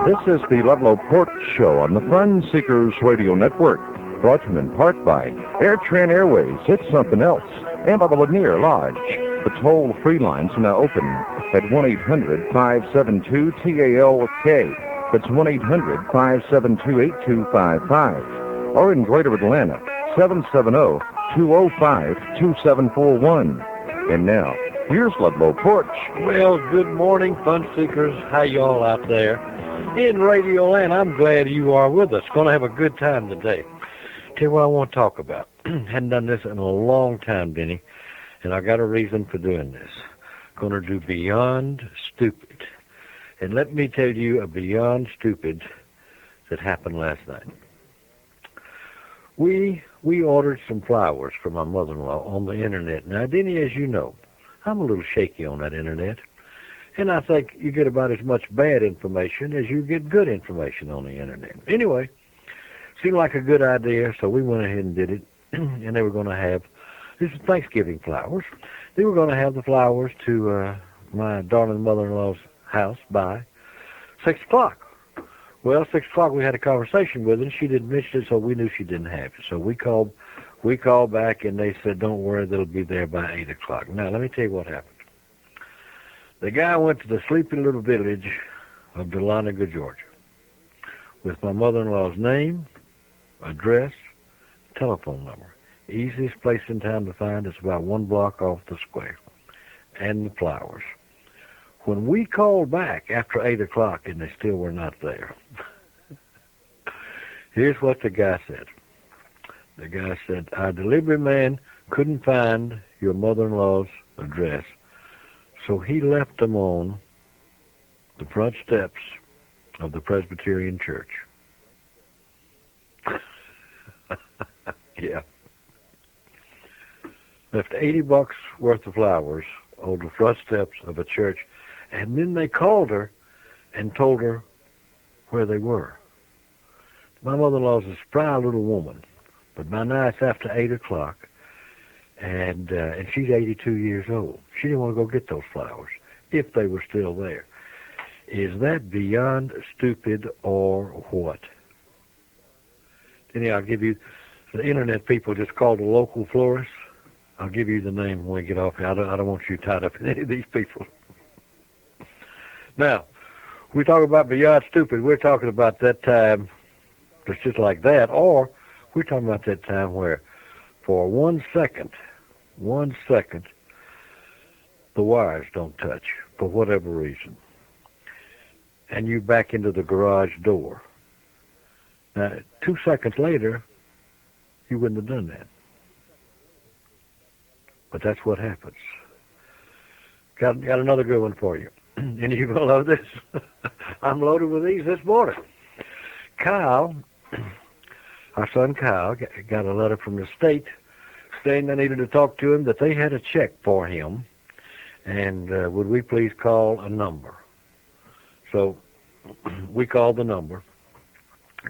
This is the Ludlow Porch Show on the Fun Seekers Radio Network, brought to you in part by AirTran Airways, It's Something Else, and by the Lenore Lodge. The toll-free lines are now open at 1-800-572-TALK. That's 1-800-572-8255. Or in Greater Atlanta, 770-205-2741. And now, here's Ludlow Porch. Well, good morning, Fun Seekers. How y'all out there? In Radio Land, I'm glad you are with us. Going to have a good time today. Tell you what I want to talk about. Hadn't done this in a long time, Denny, and I got a reason for doing this. Going to do Beyond Stupid. And let me tell you a Beyond Stupid that happened last night. We ordered some flowers for my mother-in-law on the internet. Now, Denny, as you know, I'm a little shaky on that internet. And I think you get about as much bad information as you get good information on the internet. Anyway, seemed like a good idea, so we went ahead and did it. And they were going to have, this is Thanksgiving flowers. They were going to have the flowers to my darling mother-in-law's house by 6 o'clock. Well, 6 o'clock we had a conversation with her, and she didn't mention it, so we knew she didn't have it. So we called back, and they said, don't worry, they'll be there by 8 o'clock. Now, let me tell you what happened. The guy went to the sleepy little village of Dalton Ga, Georgia, with my mother-in-law's name, address, telephone number. Easiest place in town to find. It's about 1 block off the square. And the flowers. When we called back after 8 o'clock and they still were not there, here's what the guy said. The guy said, our delivery man couldn't find your mother-in-law's address, so he left them on the front steps of the Presbyterian Church. Yeah. Left $80 worth of flowers on the front steps of a church, and then they called her and told her where they were. My mother-in-law's a spry little woman, but by now it's after 8 o'clock. And she's 82 years old. She didn't want to go get those flowers if they were still there. Is that beyond stupid or what? Anyhow, I'll give you, the internet people just called the local florist. I'll give you the name when we get off here. I don't want you tied up in any of these people. Now, we talk about beyond stupid. We're talking about that time that's just like that, or we're talking about that time where for 1 second, the wires don't touch for whatever reason. And you back into the garage door. Now, 2 seconds later, you wouldn't have done that. But that's what happens. Got another good one for you. And you're going to love this. I'm loaded with these this morning. Kyle, our son Kyle, got a letter from the state saying they needed to talk to him, that they had a check for him, and would we please call a number? So we called the number.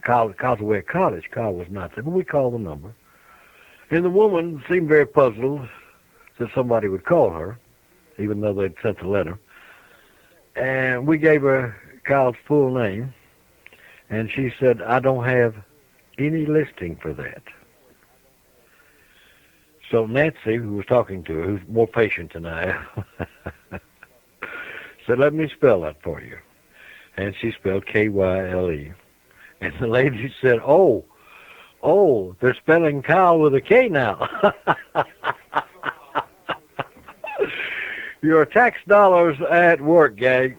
Kyle's away at college. Kyle was not there, but we called the number. And the woman seemed very puzzled that somebody would call her, even though they'd sent the letter. And we gave her Kyle's full name, and she said, I don't have any listing for that. So Nancy, who was talking to her, who's more patient than I am, said, let me spell that for you. And she spelled K-Y-L-E. And the lady said, oh, they're spelling Kyle with a K now. Your tax dollars at work, gang.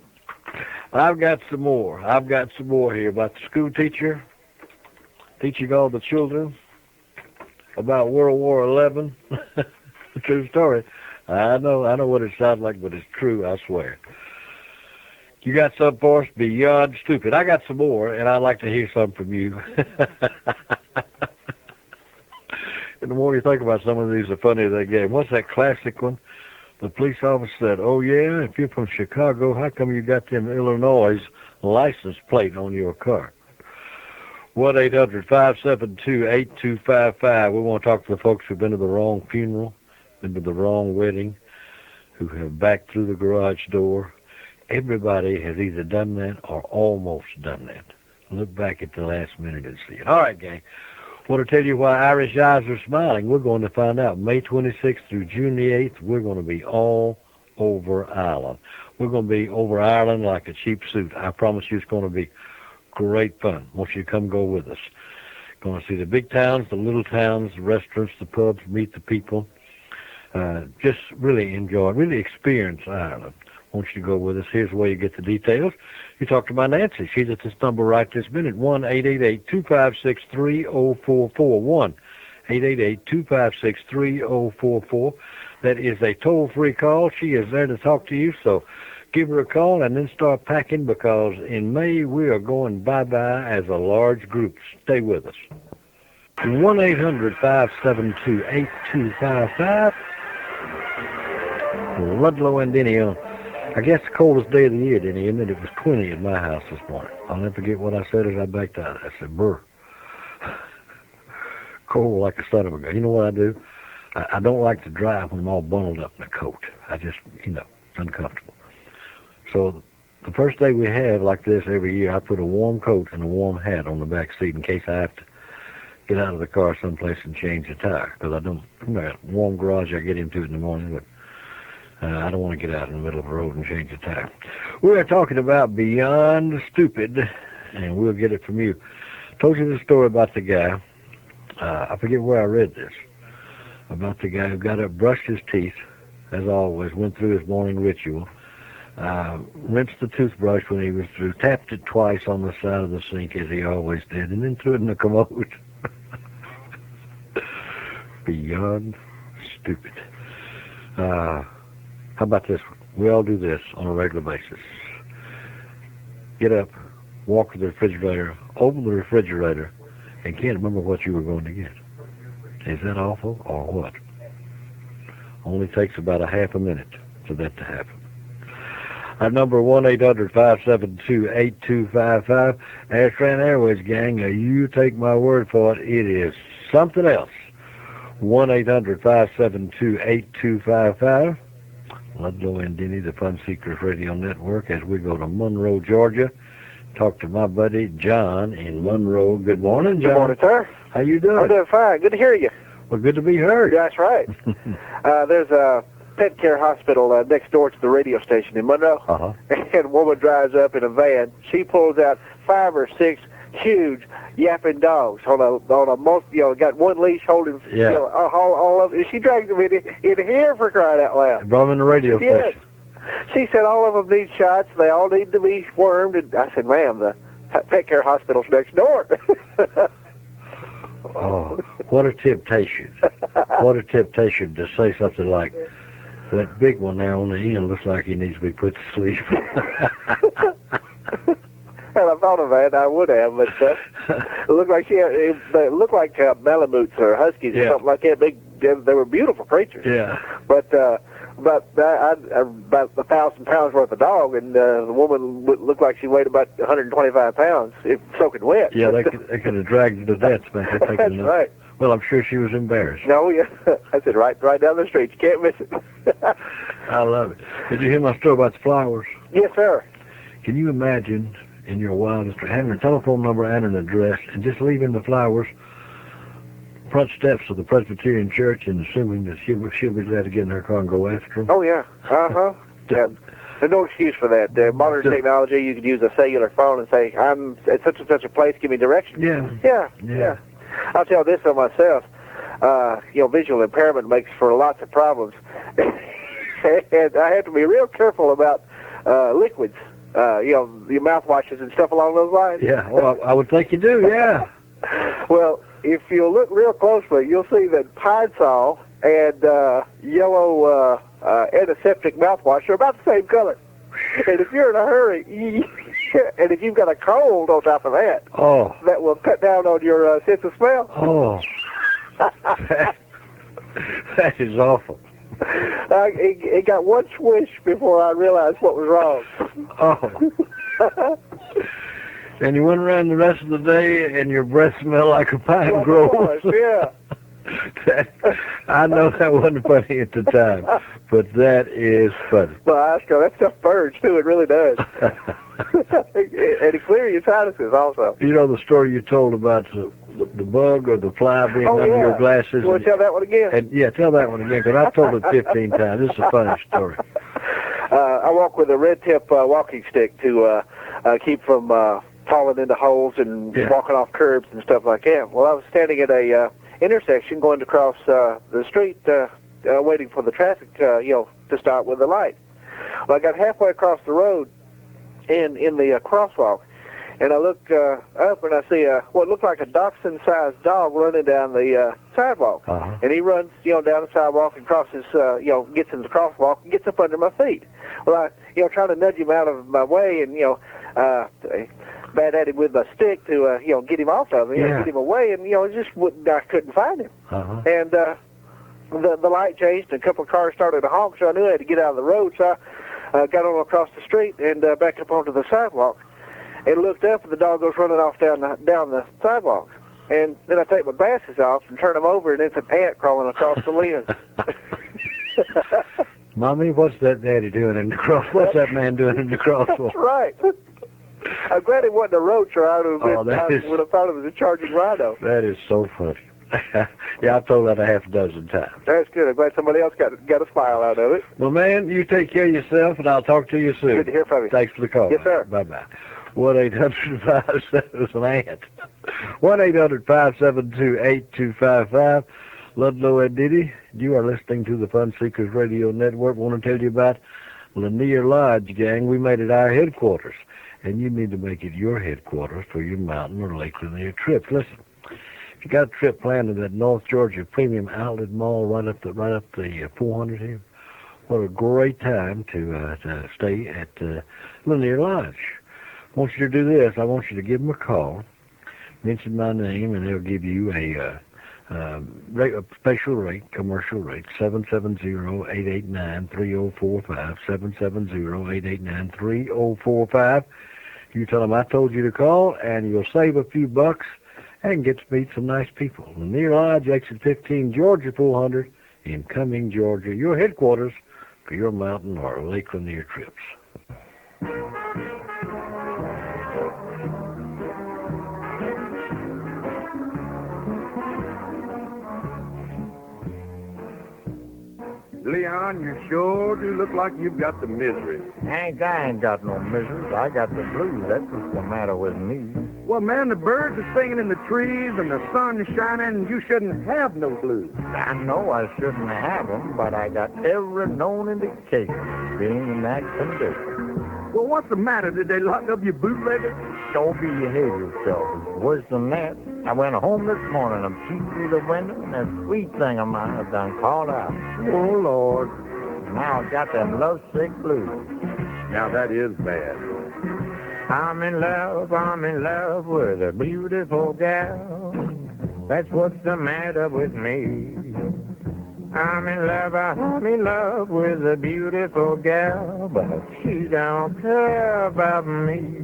I've got some more. Here about the school teacher teaching all the children about World War XI. True story. I know what it sounds like, but it's true, I swear. You got some for us beyond stupid. I got some more, and I'd like to hear some from you. And the more you think about some of these, the funnier they get. What's that classic one? The police officer said, "Oh, yeah, if you're from Chicago, how come you got them Illinois license plate on your car?" 1-800-572-8255. We want to talk to the folks who've been to the wrong funeral, been to the wrong wedding, who have backed through the garage door. Everybody has either done that or almost done that. Look back at the last minute and see it. All right, gang. Want to tell you why Irish eyes are smiling. We're going to find out. May 26th through June the 8th, we're going to be all over Ireland. We're going to be over Ireland like a cheap suit. I promise you it's going to be great fun. Want you to come go with us. Going to see the big towns, the little towns, the restaurants, the pubs, meet the people. Just really enjoy, really experience Ireland. Want you to go with us. Here's where you get the details. You talk to my Nancy. She's at this number right this minute, 1-888-256-3044. 1-888-256-3044. That is a toll-free call. She is there to talk to you, so give her a call and then start packing, because in May we are going bye-bye as a large group. Stay with us. 1-800-572-8255. Ludlow and Denny. I guess the coldest day of the year, Denny, isn't it? It was 20 at my house this morning. I'll never forget what I said as I backed out. I said, "Brr." Cold like a son of a gun. You know what I do? I don't like to drive when I'm all bundled up in a coat. I just, it's uncomfortable. So the first day we have like this every year, I put a warm coat and a warm hat on the back seat in case I have to get out of the car someplace and change the tire. Because I don't, warm garage I get into in the morning, but I don't want to get out in the middle of the road and change the tire. We are talking about Beyond Stupid, and we'll get it from you. Told you the story about the guy. I forget where I read this. About the guy who got up, brushed his teeth, as always, went through his morning ritual, rinsed the toothbrush when he was through, tapped it twice on the side of the sink, as he always did, and then threw it in the commode. Beyond Stupid. How about this one? We all do this on a regular basis. Get up, walk to the refrigerator, open the refrigerator, and can't remember what you were going to get. Is that awful or what? Only takes about a half a minute for that to happen. Our number 1-800-572-8255. Astran Airways, gang, you take my word for it. It is something else. 1-800-572-8255. Ludlow and Denny, the Fun Seekers Radio Network, as we go to Monroe, Georgia. Talk to my buddy John in Monroe. Good morning, John. Good morning, sir. How you doing? I'm doing fine. Good to hear you. Well, good to be heard. That's right. There's a pet care hospital next door to the radio station in Monroe. Uh-huh. And a woman drives up in a van. She pulls out 5 or 6 huge yapping dogs on a got one leash holding all of it. She drags them in here for crying out loud. Brought them in the radio station. She said all of them need shots. They all need to be wormed. And I said, "Ma'am, the pet care hospital's next door." Oh, what a temptation. What a temptation to say something like, "That big one there on the end looks like he needs to be put to sleep." Well, I thought of that. I would have, but it looked like they looked like Malamutes or Huskies or something like that. They were beautiful creatures. Yeah. But about 1,000 pounds worth of dog, and the woman looked like she weighed about 125 pounds, if soaking wet. Yeah, they could have dragged her to death. That's right. Well, I'm sure she was embarrassed. No, yeah. I said, right down the street. You can't miss it. I love it. Did you hear my story about the flowers? Yes, sir. Can you imagine, in your wildest dreams, having a telephone number and an address and just leaving the flowers front steps of the Presbyterian Church and assuming that she'll be glad to get in her car and go after them? Oh, yeah. Uh-huh. Yeah. There's no excuse for that. Modern technology, you could use a cellular phone and say, "I'm at such and such a place, give me directions." Yeah. I'll tell this on myself. Visual impairment makes for lots of problems. And I have to be real careful about liquids, your mouthwashes and stuff along those lines. Yeah, well, I would think you do, yeah. Well, if you look real closely, you'll see that Pine Sol and yellow antiseptic mouthwash are about the same color. And if you're in a hurry, and if you've got a cold on top of that, that will cut down on your sense of smell. Oh, that is awful. It got one swish before I realized what was wrong. Oh. And you went around the rest of the day, and your breath smelled like a pine grove. Yeah. I know that wasn't funny at the time, but that is funny. Well, Oscar, that stuff burns, too. It really does. And it clears your sinuses, also. You know the story you told about the bug or the fly being under your glasses? You want to tell that one again? Yeah, tell that one again, because I've told it 15 times. This is a funny story. I walk with a red tip walking stick to keep from falling into holes and walking off curbs and stuff like that. Well, I was standing at a intersection going to cross the street, waiting for the traffic, to start with the light. Well, I got halfway across the road in the crosswalk, and I look up and I see what looked like a dachshund-sized dog running down the sidewalk. And he runs, down the sidewalk and crosses, gets in the crosswalk and gets up under my feet. Well, I, trying to nudge him out of my way and, bad at him with my stick to, get him off of me, get him away, and, I couldn't find him. And the light changed, and a couple of cars started to honk, so I knew I had to get out of the road, so I got on across the street and back up onto the sidewalk, and looked up, and the dog goes running off down the sidewalk. And then I take my glasses off and turn them over, and it's an ant crawling across the lens. Mommy, what's that daddy doing in the crosswalk? What's that man doing in the crosswalk? That's right. I'm glad it wasn't a roach, or I would have thought it was a charging rhino. That is so funny. Yeah, I've told that a half a dozen times. That's good. I'm glad somebody else got a smile out of it. Well, man, you take care of yourself, and I'll talk to you soon. Good to hear from you. Thanks for the call. Yes, sir. Bye-bye. 1-800-572 an ant. 1-800-572-8255. Ludlow and Diddy, you are listening to the Fun Seekers Radio Network. I want to tell you about Lenore Lodge, gang. We made it our headquarters, and you need to make it your headquarters for your mountain or Lake Lanier trips. Listen, if you got a trip planned to that North Georgia Premium Outlet Mall right up the 400 here, what a great time to stay at Lenore Lodge. I want you to do this. I want you to give them a call, mention my name, and they'll give you a special rate, commercial rate, 770-889-3045, 770-889-3045. You tell them I told you to call, and you'll save a few bucks and get to meet some nice people. Lenore Lodge, exit 15, Georgia 400, in Cumming, Georgia, your headquarters for your mountain or Lake Lanier trips. Leon, you sure do look like you've got the misery. I ain't got no misery. I got the blues. That's what's the matter with me. Well, man, the birds are singing in the trees and the sun's shining, and you shouldn't have no blues. I know I shouldn't have them, but I got every known indication being in that condition. Well, what's the matter? Did they lock up your bootlegger? Don't behave yourself. It's worse than that. I went home this morning. I'm peeping through the window, and that sweet thing of mine has done called out. Oh, Lord. Now I got them lovesick blues. Now, that is bad. I'm in love with a beautiful gal. That's what's the matter with me. I'm in love with a beautiful gal, but she don't care about me.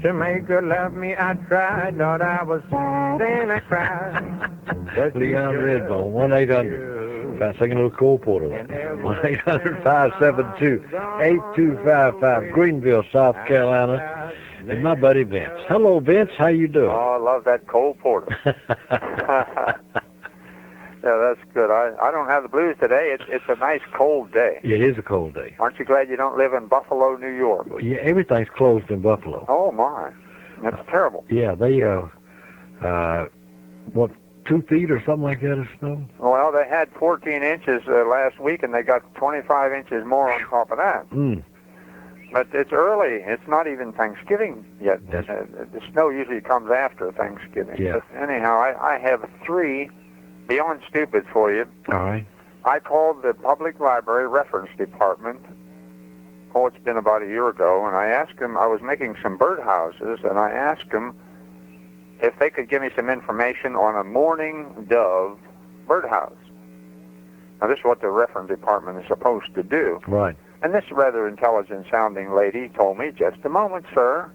To make her love me, I tried, thought I was then I cried. Leon Redbone, 1-800. If I sing a little Cole Porter, 1-800-572-8255, Greenville, South Carolina, and my buddy Vince. Hello, Vince. How you doing? Oh, I love that Cole Porter. Yeah, that's good. I don't have the blues today. It's a nice cold day. Yeah, it is a cold day. Aren't you glad you don't live in Buffalo, New York? Yeah, everything's closed in Buffalo. Oh, my. That's terrible. Yeah, they, 2 feet or something like that of snow? Well, they had 14 inches last week, and they got 25 inches more on top of that. But it's early. It's not even Thanksgiving yet. The snow usually comes after Thanksgiving. Yeah. But anyhow, I have 3 beyond stupid for you. All right. I called the public library reference department oh, it's been about a year ago, and I asked him, I was making some birdhouses, and I asked him if they could give me some information on a mourning dove birdhouse. Now, this is what the reference department is supposed to do. Right. And this rather intelligent-sounding lady told me, just a moment, sir.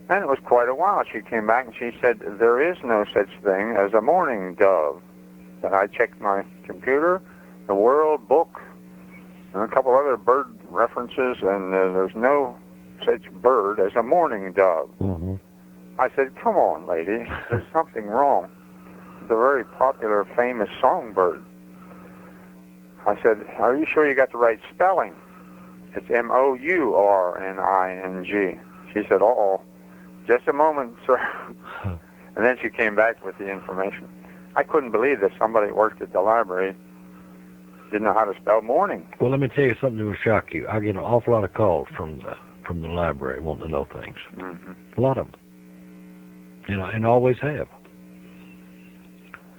And it was quite a while. She came back and she said, there is no such thing as a mourning dove. And I checked my computer, the World Book, and a couple other bird references, and there's no such bird as a mourning dove. Mm-hmm. I said, come on, lady, there's something wrong. It's a very popular, famous songbird. I said, are you sure you got the right spelling? It's M-O-U-R-N-I-N-G. She said, uh-oh, just a moment, sir. And then she came back with the information. I couldn't believe that somebody who worked at the library didn't know how to spell mourning. Well, let me tell you something that will shock you. I get an awful lot of calls from the library wanting to know things. Mm-hmm. A lot of them. You know, and always have.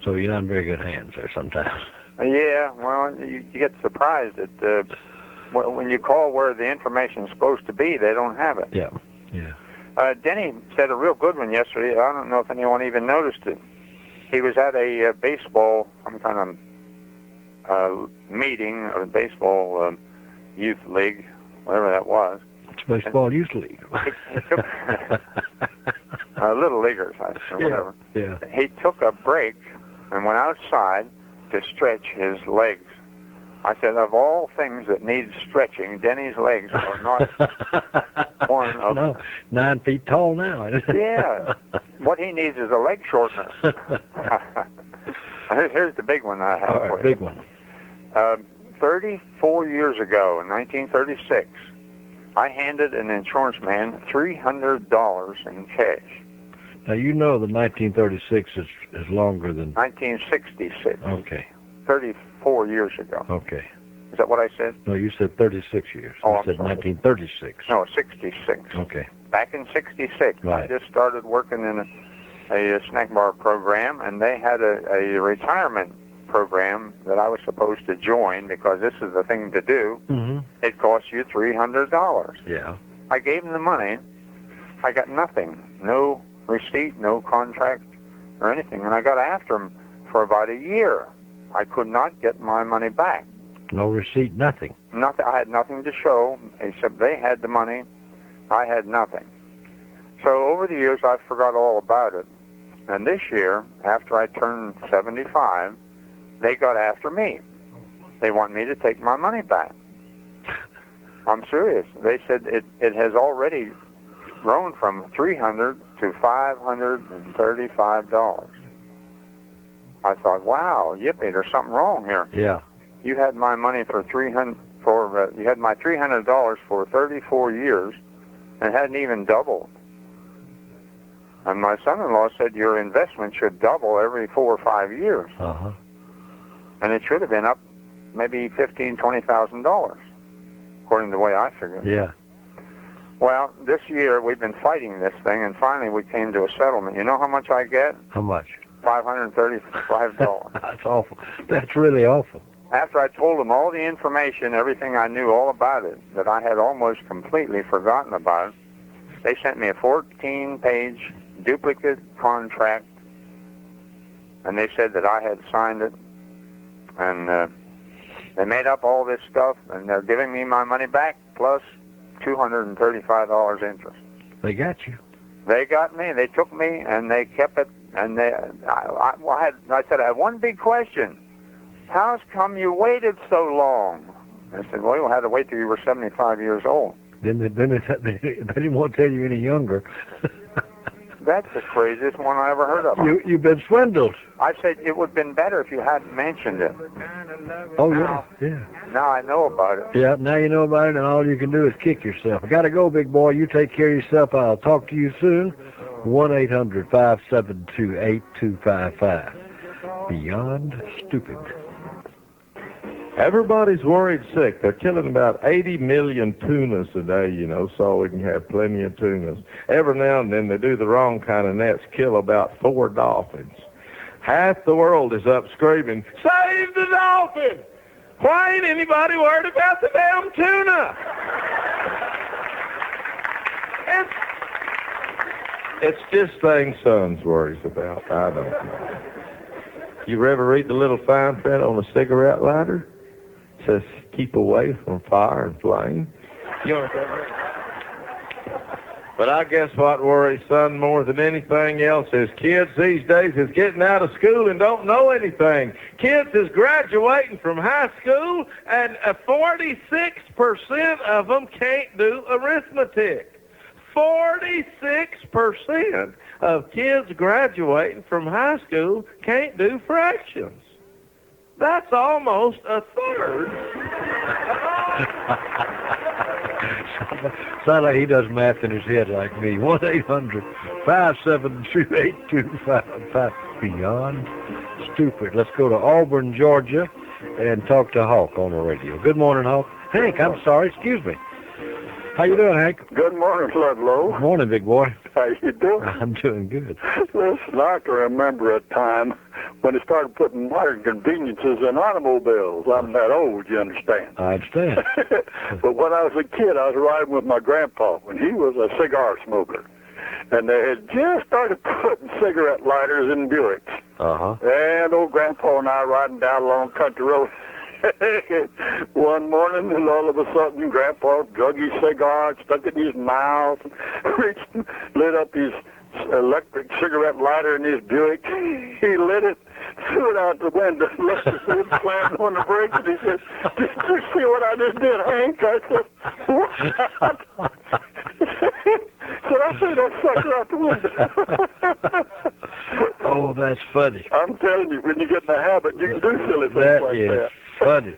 So you're not in very good hands there sometimes. Yeah, well, you get surprised that when you call where the information's supposed to be, they don't have it. Yeah, yeah. Denny said a real good one yesterday. I don't know if anyone even noticed it. He was at a baseball, some kind of meeting, or baseball youth league, whatever that was. It's baseball youth league. He took, little leaguers, or whatever. Yeah. He took a break and went outside to stretch his legs. I said, of all things that need stretching, Denny's legs are not one of... No, 9 feet tall now. Yeah. What he needs is a leg shortener. Here's the big one I have for you. Big one. 34 years ago, in 1936, I handed an insurance man $300 in cash. Now, you know that 1936 is longer than... 1966. Okay. 34 years ago. Okay. Is that what I said? No, you said 36 years. Oh, I I'm said sorry. 1936. No, 66. Okay. Back in 66, Right. I just started working in a snack bar program, and they had a retirement program that I was supposed to join because this is the thing to do. Mm-hmm. It costs you $300. Yeah. I gave them the money. I got nothing. No receipt, no contract or anything. And I got after them for about a year. I could not get my money back. No receipt, nothing. Nothing. I had nothing to show except they had the money. I had nothing. So over the years, I forgot all about it. And this year, after I turned 75, they got after me. They want me to take my money back. I'm serious. They said it has already grown from $300 to $535. I thought, wow, yippee, there's something wrong here. Yeah. You had my money for you had my $300 for 34 years, and it hadn't even doubled. And my son-in-law said your investment should double every 4 or 5 years. Uh-huh. And it should have been up maybe $15,000, $20,000, according to the way I figured. Yeah. Well, this year we've been fighting this thing, and finally we came to a settlement. You know how much I get? How much? $535. That's awful. That's really awful. After I told them all the information, everything I knew all about it, that I had almost completely forgotten about, they sent me a 14-page duplicate contract, and they said that I had signed it, and they made up all this stuff, and they're giving me my money back plus $235 interest. They got you. They got me. They took me, and they kept it. And I said, I have one big question. How come you waited so long? I said, well, you had to wait till you were 75 years old. Then they didn't want to tell you any younger. That's the craziest one I ever heard of. You've been swindled. I said it would have been better if you hadn't mentioned it. Oh, yeah, yeah. Now I know about it. Yeah, now you know about it, and all you can do is kick yourself. I got to go, big boy. You take care of yourself. I'll talk to you soon. 1-800-572-8255. Beyond Stupid. Everybody's worried sick. They're killing about 80 million tunas a day, so we can have plenty of tunas. Every now and then they do the wrong kind of nets, kill about 4 dolphins. Half the world is up screaming, save the dolphin! Why ain't anybody worried about the damn tuna? It's just things Son's worries about. I don't know. You ever read the little fine print on a cigarette lighter? It says, keep away from fire and flame. You know what that means? But I guess what worries Son more than anything else is kids these days is getting out of school and don't know anything. Kids is graduating from high school, and 46% of them can't do arithmetic. 46% of kids graduating from high school can't do fractions. That's almost a third. Sounds like he does math in his head like me. 1-800-572-8255. Beyond stupid. Let's go to Auburn, Georgia, and talk to Hawk on the radio. Good morning, Hawk. Hank, I'm sorry. Excuse me. How you doing, Hank? Good morning, Ludlow. Good morning, big boy. How you doing? I'm doing good. Listen, I can remember a time when they started putting modern conveniences in automobiles. I'm that old, you understand? I understand. But when I was a kid, I was riding with my grandpa when he was a cigar smoker. And they had just started putting cigarette lighters in Buicks. Uh-huh. And old grandpa and I riding down along country road. One morning, and all of a sudden, Grandpa drug his cigar, stuck it in his mouth, reached, lit up his electric cigarette lighter in his Buick. He lit it, threw it out the window, left the foot slammed on the brakes, and he said, "Did you see what I just did, Hank?" I said, "What?" So I threw that sucker out the window. Oh, that's funny. I'm telling you, when you get in the habit, you can do silly things like that. Funny.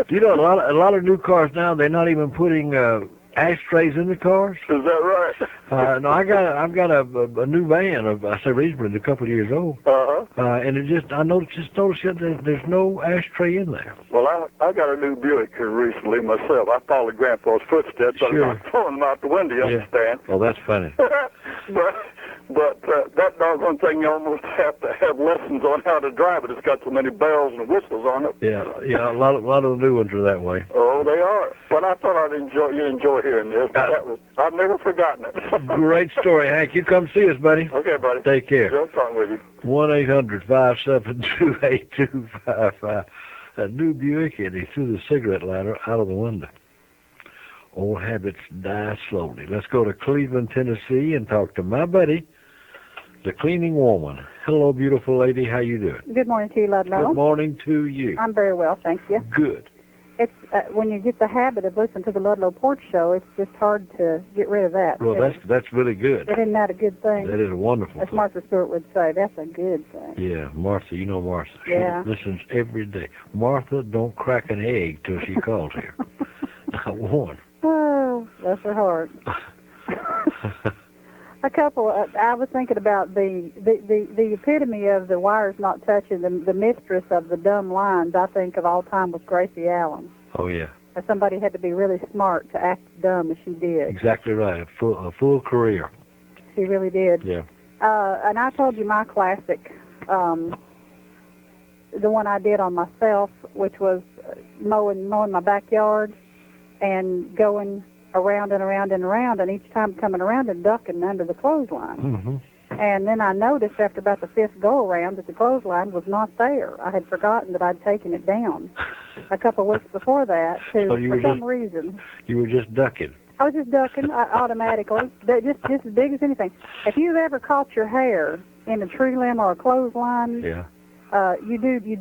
You know, a lot of new cars now, they're not even putting ashtrays in the cars. Is that right? No, I've got a new van. I say reasonably a couple of years old. And I noticed that there's no ashtray in there. Well, I got a new Buick here recently myself. I followed Grandpa's footsteps. Sure. I'm not throwing them out the window, you understand? Well, that's funny. But that doggone thing, you almost have to have lessons on how to drive it. It's got so many bells and whistles on it. Yeah, a lot of the new ones are that way. Oh, they are. But I thought you'd enjoy hearing this. I've never forgotten it. Great story, Hank. You come see us, buddy. Okay, buddy. Take care. Good talking with you. 1-800-572-8255. A new Buick, and he threw the cigarette lighter out of the window. Old habits die slowly. Let's go to Cleveland, Tennessee, and talk to my buddy, the cleaning woman. Hello, beautiful lady. How you doing? Good morning to you, Ludlow. Good morning to you. I'm very well, thank you. Good. It's when you get the habit of listening to the Ludlow Porch Show, it's just hard to get rid of that. Well, that's really good. Isn't that a good thing? That is a wonderful As thing. Martha Stewart would say, that's a good thing. Yeah, Martha, you know Martha. Yeah. She listens every day. Martha, don't crack an egg till she calls here. Not one. Oh, bless her heart. I was thinking about the epitome of the wires not touching, the mistress of the dumb lines, I think of all time was Gracie Allen. Oh, yeah. And somebody had to be really smart to act dumb as she did. Exactly right. A full career. She really did. Yeah. And I told you my classic, the one I did on myself, which was mowing my backyard and going around and around and around, and each time coming around and ducking under the clothesline. Mm-hmm. And then I noticed after about the fifth go-around that the clothesline was not there. I had forgotten that I'd taken it down a couple of weeks before that for some reason. You were just ducking. I was just ducking automatically, just as big as anything. If you've ever caught your hair in a tree limb or a clothesline, you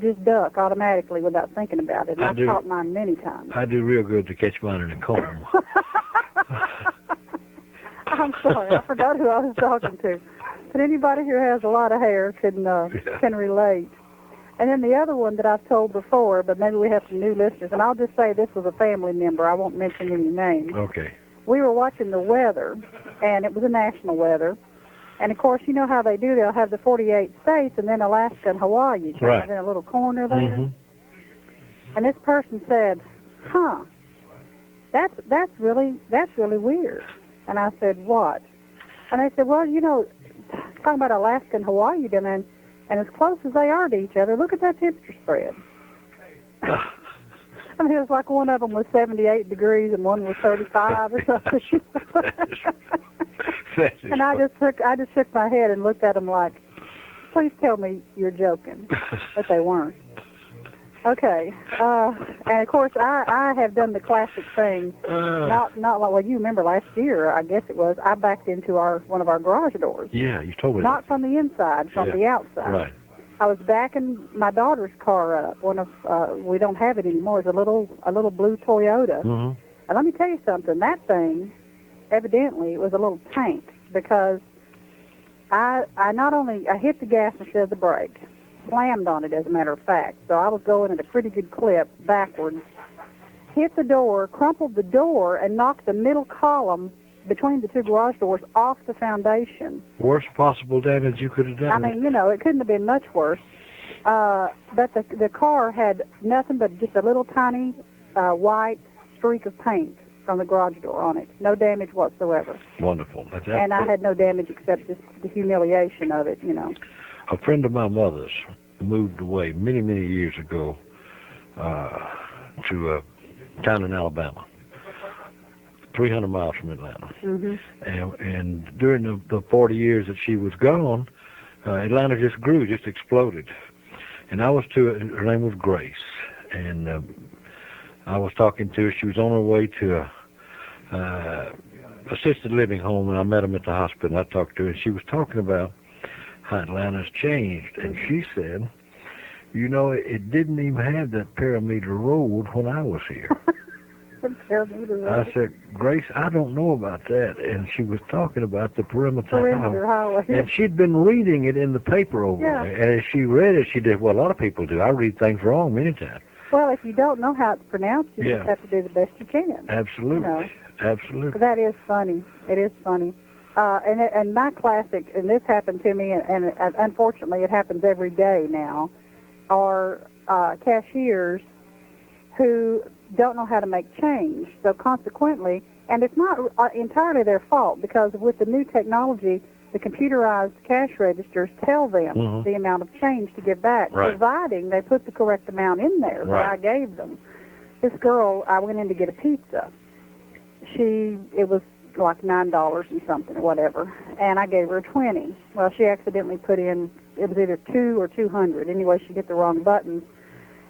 just duck automatically without thinking about it. And I've caught mine many times. I do real good to catch mine in a comb. I'm sorry, I forgot who I was talking to. But anybody who has a lot of hair can relate. And then the other one that I've told before, but maybe we have some new listeners, and I'll just say this was a family member. I won't mention any names. Okay. We were watching the weather, and it was a national weather. And, of course, you know how they do. They'll have the 48 states and then Alaska and Hawaii kind of in a little corner there. Mm-hmm. And this person said, that's really weird. And I said, what? And they said, well, you know, talking about Alaska and Hawaii, and as close as they are to each other, look at that temperature spread. I mean, it was like one of them was 78 degrees and one was 35 or something. And I just shook my head and looked at them like, please tell me you're joking. But they weren't. Okay. And of course, I have done the classic thing. Not like, well, you remember last year, I guess it was, I backed into one of our garage doors. Yeah, you told me Not from the inside, from the outside. Right. I was backing my daughter's car up. We don't have it anymore. It's a little blue Toyota. Mm-hmm. And let me tell you something. That thing, evidently, was a little tank because I hit the gas instead of the brake, slammed on it, as a matter of fact. So I was going at a pretty good clip backwards, hit the door, crumpled the door, and knocked the middle column between the two garage doors off the foundation. Worst possible damage you could have done. I mean, it couldn't have been much worse. But the car had nothing but just a little tiny white streak of paint from the garage door on it. No damage whatsoever. Wonderful. And I had no damage except just the humiliation of it, A friend of my mother's moved away many, many years ago to a town in Alabama, 300 miles from Atlanta. Mm-hmm. And during the 40 years that she was gone, Atlanta just grew, just exploded. And I was her name was Grace, and I was talking to her. She was on her way to a assisted living home, and I met him at the hospital. I talked to her, and she was talking about how Atlanta's changed. And she said, it didn't even have that perimeter road when I was here. I said, Grace, I don't know about that. And she was talking about the perimeter highway. And she'd been reading it in the paper over there. And as she read it, she did what a lot of people do. I read things wrong many times. Well, if you don't know how it's pronounced, you just have to do the best you can. Absolutely. Absolutely. That is funny. It is funny. And my classic, and this happened to me, and unfortunately it happens every day now, are cashiers who don't know how to make change. So consequently, and it's not entirely their fault, because with the new technology, the computerized cash registers tell them the amount of change to give back, providing they put the correct amount in there that I gave them. This girl, I went in to get a pizza. It was like $9 and something or whatever, and I gave her $20. Well, she accidentally put in, it was either 2 or 200. Anyway, she hit the wrong buttons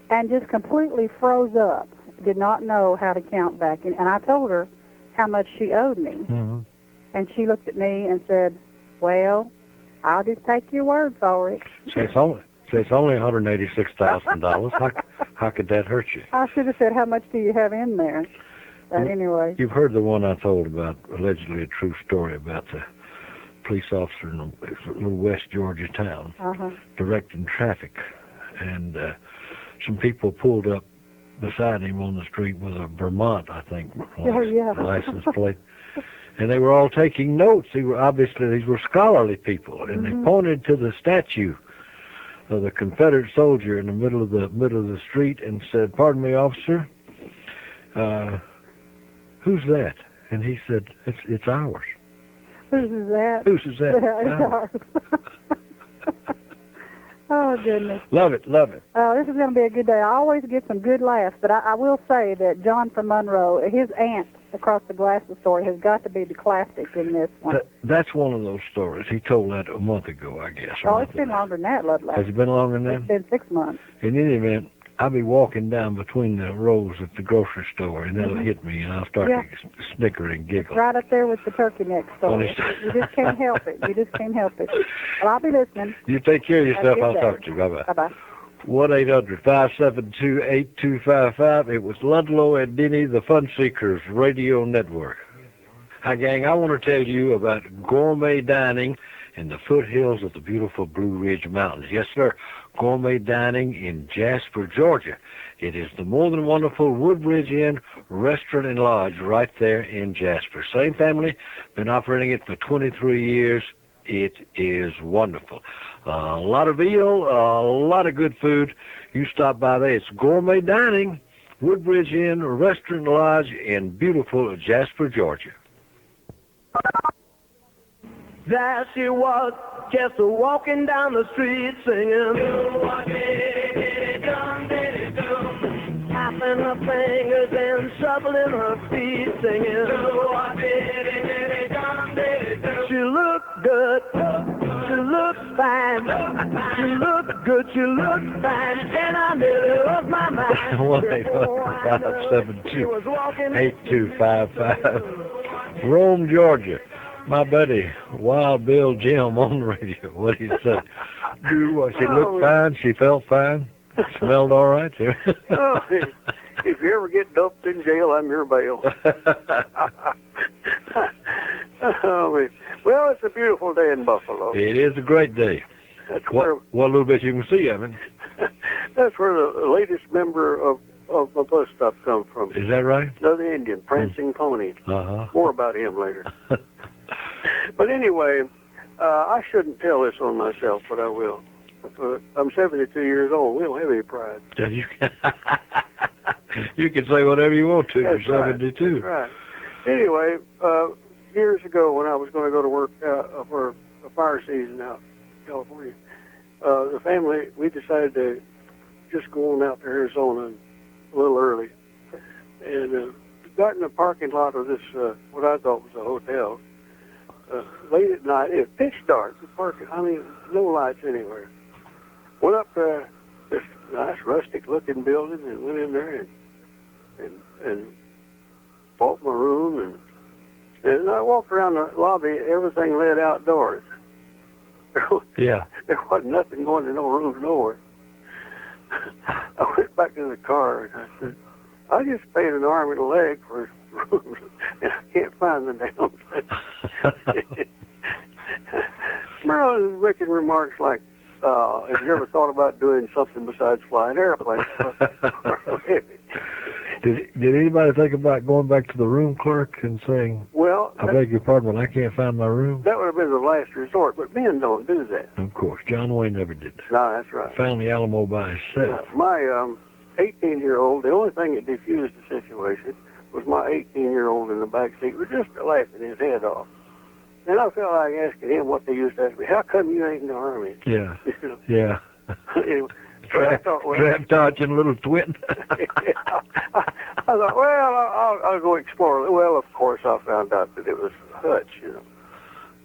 and just completely froze up. Did not know how to count back. And I told her how much she owed me. Mm-hmm. And she looked at me and said, well, I'll just take your word for it. So it's only $186,000. How could that hurt you? I should have said, how much do you have in there? But anyway. You've heard the one I told about, allegedly a true story about the police officer in a little West Georgia town directing traffic. And some people pulled up beside him on the street with a Vermont, I think, license plate. And they were all taking notes. These were scholarly people, and they pointed to the statue of the Confederate soldier in the middle of the street and said, "Pardon me, officer, who's that?" And he said, "It's ours." Whose is that? Whose is that? It's ours. Oh, goodness. Love it. This is going to be a good day. I always get some good laughs, but I will say that John from Monroe, his aunt across the glasses story has got to be the classic in this one. That's one of those stories. He told that a month ago, I guess. Oh, it's been longer than that, Ludlow. Has it been longer than that? It's been 6 months. In any event, I'll be walking down between the rows at the grocery store, and that'll hit me, and I'll start to snicker and giggle. Right up there with the turkey neck story. You just can't help it. Well, I'll be listening. You take care of yourself. I'll talk to you. Bye-bye. Bye-bye. 1-800-572-8255. It was Ludlow and Denny, the Fun Seekers Radio Network. Hi, gang. I want to tell you about gourmet dining in the foothills of the beautiful Blue Ridge Mountains. Yes, sir. Gourmet dining in Jasper, Georgia. It is the more than wonderful Woodbridge Inn Restaurant and Lodge right there in Jasper. Same family, been operating it for 23 years. It is wonderful. A lot of veal, a lot of good food. You stop by there. It's gourmet dining, Woodbridge Inn Restaurant and Lodge in beautiful Jasper, Georgia. There she was, just walking down the street singing, tapping her fingers and shuffling her feet singing. She fine. She looked good, she looked fine, and I nearly lost my mind. 1-800-572-8255. Rome, Georgia. My buddy, Wild Bill Jim on the radio. What do you say? She looked fine, she felt fine, smelled all right too. Oh, if you ever get dumped in jail, I'm your bail. Well, it's a beautiful day in Buffalo. It is a great day. What little bit you can see of it. That's where the latest member of the bus stop come from. Is that right? Another Indian, prancing pony. Uh-huh. More about him later. But anyway, I shouldn't tell this on myself, but I will. I'm 72 years old. We don't have any pride. You can say whatever you want to. That's You're 72. That's right. Anyway, years ago when I was going to go to work for a fire season out in California, the family, we decided to just go on out to Arizona a little early. And got in the parking lot of this, what I thought was a hotel. Late at night, it was pitch dark. The parking, no lights anywhere. Went up to this nice rustic-looking building and went in there and bought my room. And I walked around the lobby. Everything led outdoors. Yeah. There wasn't nothing going to no rooms nowhere. I went back to the car and I said, I just paid an arm and a leg for rooms, and I can't find the damn thing. Marilyn making remarks like, have you ever thought about doing something besides flying airplanes? Did anybody think about going back to the room clerk and saying, well, I beg your pardon, but I can't find my room? That would have been the last resort, but men don't do that. Of course. John Wayne never did that. No, that's right. Found the Alamo by himself. My 18-year-old, the only thing that diffused the situation was my 18-year-old in the back seat was just laughing his head off. And I felt like asking him what they used to ask me, how come you ain't in the Army? Yeah. You know? Yeah. Anyway, trap dodging little twin. I thought, well, I'll go explore. Well, of course, I found out that it was Hutch,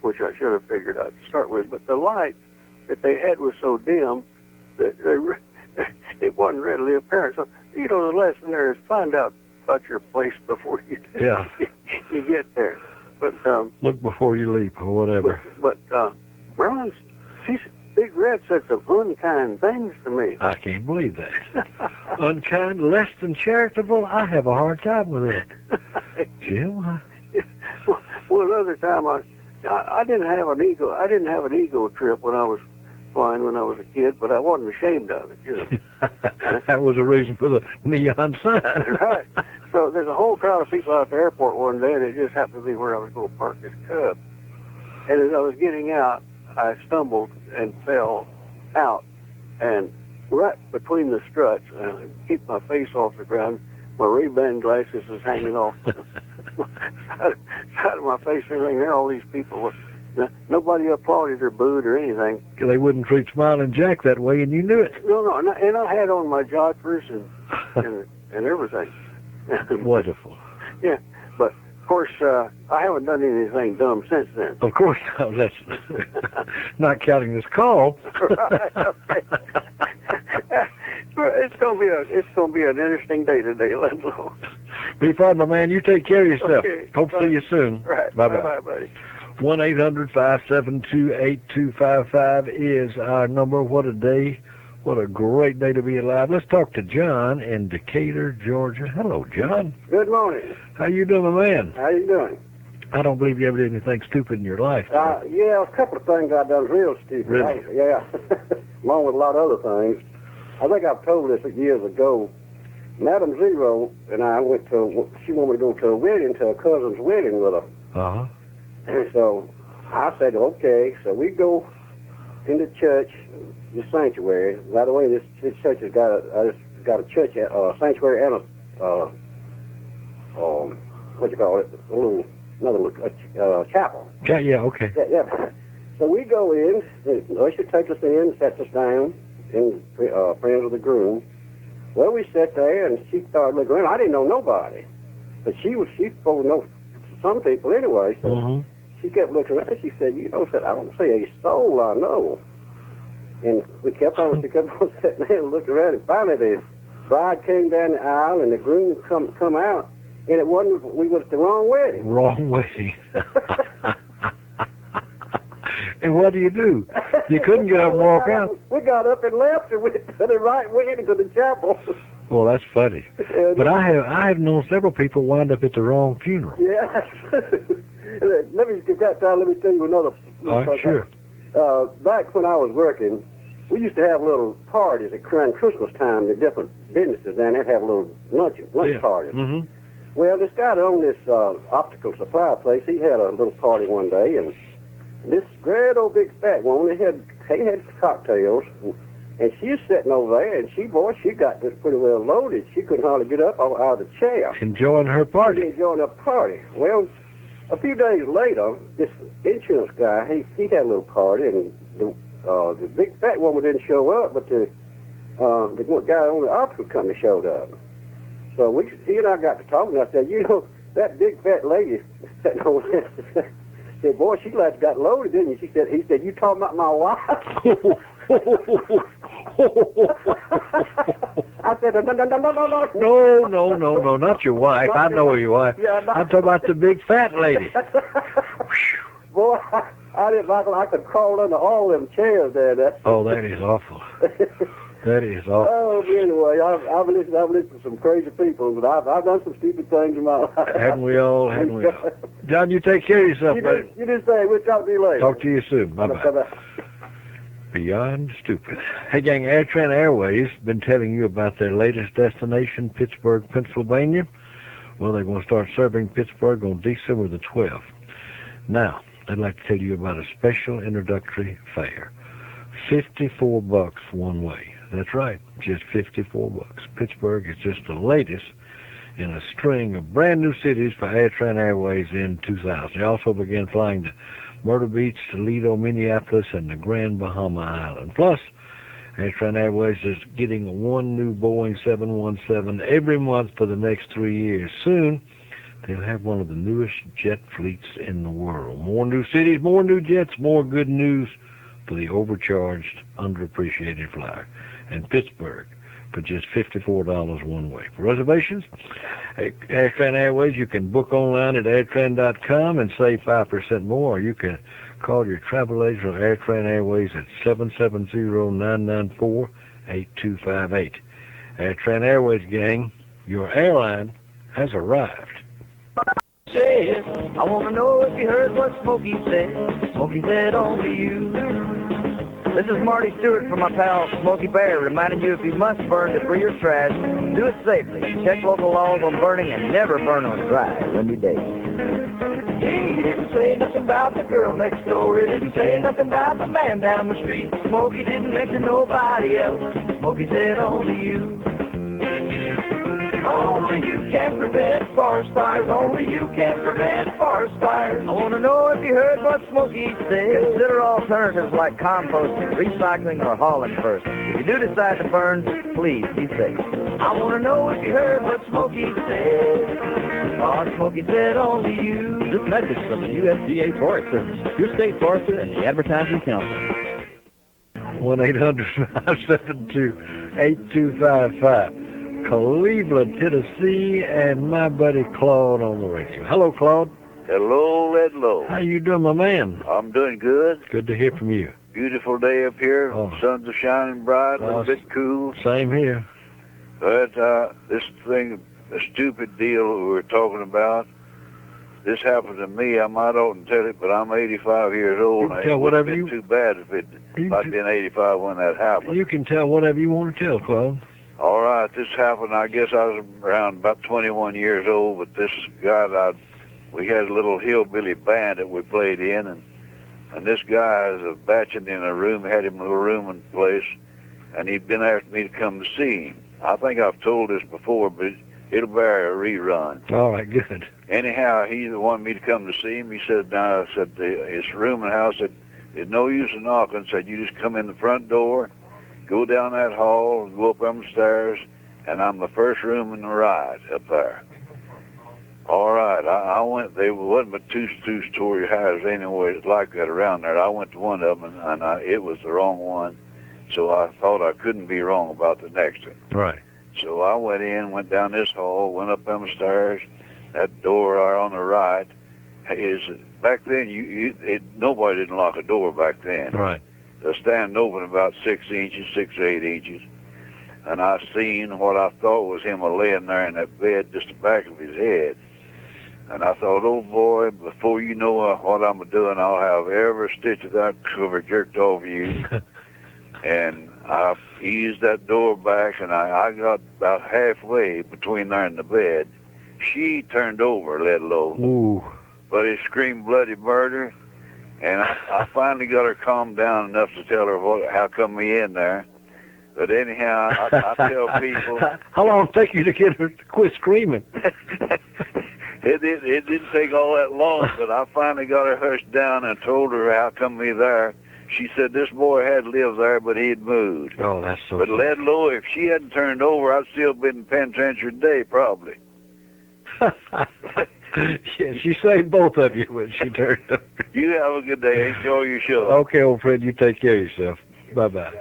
which I should have figured out to start with. But the light that they had was so dim that it wasn't readily apparent. So, the lesson there is find out about your place before you you get there. But look before you leap or whatever. But Marilyn, she's Big Red said some unkind things to me. I can't believe that. Unkind, less than charitable. I have a hard time with it. Jim. Well, another time I didn't have an ego. I didn't have an ego trip when I was flying when I was a kid, but I wasn't ashamed of it. That was a reason for the neon sign. Right. So there's a whole crowd of people out at the airport one day, and it just happened to be where I was going to park this Cub. And as I was getting out, I stumbled and fell out, and right between the struts, keep my face off the ground, my Ray-Ban glasses was hanging off side of my face and everything. There all these people. Nobody applauded or booed or anything. They wouldn't treat Smiling Jack that way, and you knew it. No, and I had on my joggers and everything. Wonderful. Yeah, but of course, I haven't done anything dumb since then. Of course, no, that's not counting this call. It's gonna be an interesting day today, Ludlow. Be fine, my man. You take care of yourself. Okay. Hope to see you soon. Right. Bye-bye. Bye-bye, buddy. 1-800-572-8255 is our number. What a day. What a great day to be alive. Let's talk to John in Decatur, Georgia. Hello, John. Good morning. How you doing, my man? How you doing? I don't believe you ever did anything stupid in your life. Yeah, a couple of things I done real stupid. Really? Yeah, along with a lot of other things. I think I've told this years ago. Madam Zero and I went to, she wanted me to go to a wedding, to a cousin's wedding with her. Uh-huh. And so I said, okay. So we go into church, the sanctuary. By the way, this church has got a church, sanctuary and what you call it, another chapel. Yeah, okay. Yeah. So we go in, the usher takes us in, sets us down, in friends of the groom. Well, we sat there, and she started looking around. I didn't know nobody, but she supposed to know some people anyway. So she kept looking around. She said, I don't see a soul I know. And we kept on sitting there and looked around, and finally the bride came down the aisle, and the groom come out, and it wasn't, we was the wrong wedding. Wrong wedding. And what do? You couldn't get up and walk out. We got up and left, and went to the right way into the chapel. Well, that's funny. But I have known several people wind up at the wrong funeral. Yeah. Let me tell you another. All right, sure. Back when I was working, we used to have little parties around Christmas time. The different businesses down there have little lunch parties. Mm-hmm. Well, this guy that owned this optical supply place, he had a little party one day, and this great old big fat woman, they had cocktails, and she was sitting over there, and she got this pretty well loaded. She couldn't hardly get up out of the chair. Enjoying her party. Enjoying her party. Well, a few days later, this insurance guy, he had a little party, and the big fat woman didn't show up, but the guy on the optical company showed up. So he and I got to talking, and I said, that big fat lady sitting over there, said, boy, she got loaded, didn't you? He said, you talking about my wife? I said, No, not your wife. I know your wife. Yeah, I'm talking about the big fat lady. Boy, I didn't like I could crawl under all them chairs there. Oh, that is awful. That is awful. Oh, but anyway, I've listened to some crazy people, but I've done some stupid things in my life. Haven't we all? John, you take care of yourself, buddy. You just say, we'll talk to you later. Talk to you soon. Bye-bye. Beyond stupid. Hey, gang, AirTran Airways been telling you about their latest destination, Pittsburgh, Pennsylvania. Well, they're going to start serving Pittsburgh on December the 12th. Now, I'd like to tell you about a special introductory fare. $54 one way. That's right, just $54. Pittsburgh is just the latest in a string of brand new cities for AirTran Airways in 2000. They also began flying to Myrtle Beach, Toledo, Minneapolis, and the Grand Bahama Island. Plus, AirTran Airways is getting one new Boeing 717 every month for the next 3 years. Soon, they'll have one of the newest jet fleets in the world. More new cities, more new jets, more good news for the overcharged, underappreciated flyer. And Pittsburgh for just $54 one way. For reservations, AirTran Airways, you can book online at airtran.com and save 5% more. Or you can call your travel agent on AirTran Airways at 770-994-8258. AirTran Airways, gang, your airline has arrived. Say, I want to know if you heard what Smokey said. Smokey said only you. This is Marty Stewart from my pal Smokey Bear, reminding you if you must burn debris or trash, do it safely. Check local laws on burning and never burn on dry, windy days. He didn't say nothing about the girl next door. He didn't say nothing about the man down the street. Smokey didn't mention nobody else. Smokey said only you. Only you can prevent forest fires. Only you can prevent forest fires. I want to know if you heard what Smokey said. Consider alternatives like composting, recycling, or hauling first. If you do decide to burn, please be safe. I want to know if you heard what Smokey said. Oh, Smokey said only you. This message from the USDA Forest Service, your state forester, and the Advertising Council. 1-800-572-8255. Cleveland, Tennessee, and my buddy Claude on the radio. Hello, Claude. Hello, Ludlow. How you doing, my man? I'm doing good. Good to hear from you. Beautiful day up here. Oh. Suns are shining bright, a little bit cool. Same here. But this thing, the stupid deal we were talking about, this happened to me. I might oughtn't tell it, but I'm 85 years old. You can tell whatever you... too bad if I'd been 85 when that happened. You can tell whatever you want to tell, Claude. All right, this happened, I guess I was around about 21 years old, but this guy, we had a little hillbilly band that we played in, and this guy is batching in a room, had him in a little room and place, and he'd been asking me to come to see him. I think I've told this before, but it'll bear a rerun. All right, good. Anyhow, he wanted me to come to see him. He said, his room and house said, there's no use in knocking. Said, you just come in the front door, go down that hall, go up them stairs, and I'm the first room in the right up there. All right, I went. There wasn't but two-story houses anyway like that around there. I went to one of them, and it was the wrong one. So I thought I couldn't be wrong about the next one. Right. So I went down this hall, went up them stairs. That door there on the right is, back then, nobody didn't lock a door back then. Right. They're standing open about 6 inches, 6 to 8 inches. And I seen what I thought was him laying there in that bed, just the back of his head. And I thought, oh boy, before you know what I'm doing, I'll have every stitch of that cover jerked off you. And I eased that door back, and I got about halfway between there and the bed. She turned over, Ludlow. Ooh. But it screamed bloody murder, and I finally got her calmed down enough to tell her how come me in there. But anyhow, I tell people... How long did it take you to get her to quit screaming? It didn't take all that long, but I finally got her hushed down and told her how come me there. She said this boy had lived there, but he'd moved. Oh, that's so But funny. Ludlow, if she hadn't turned over, I'd still been in penitentiary today, probably. Yeah, she saved both of you when she turned over. You have a good day. Enjoy your show. Okay, old friend, you take care of yourself. Bye-bye.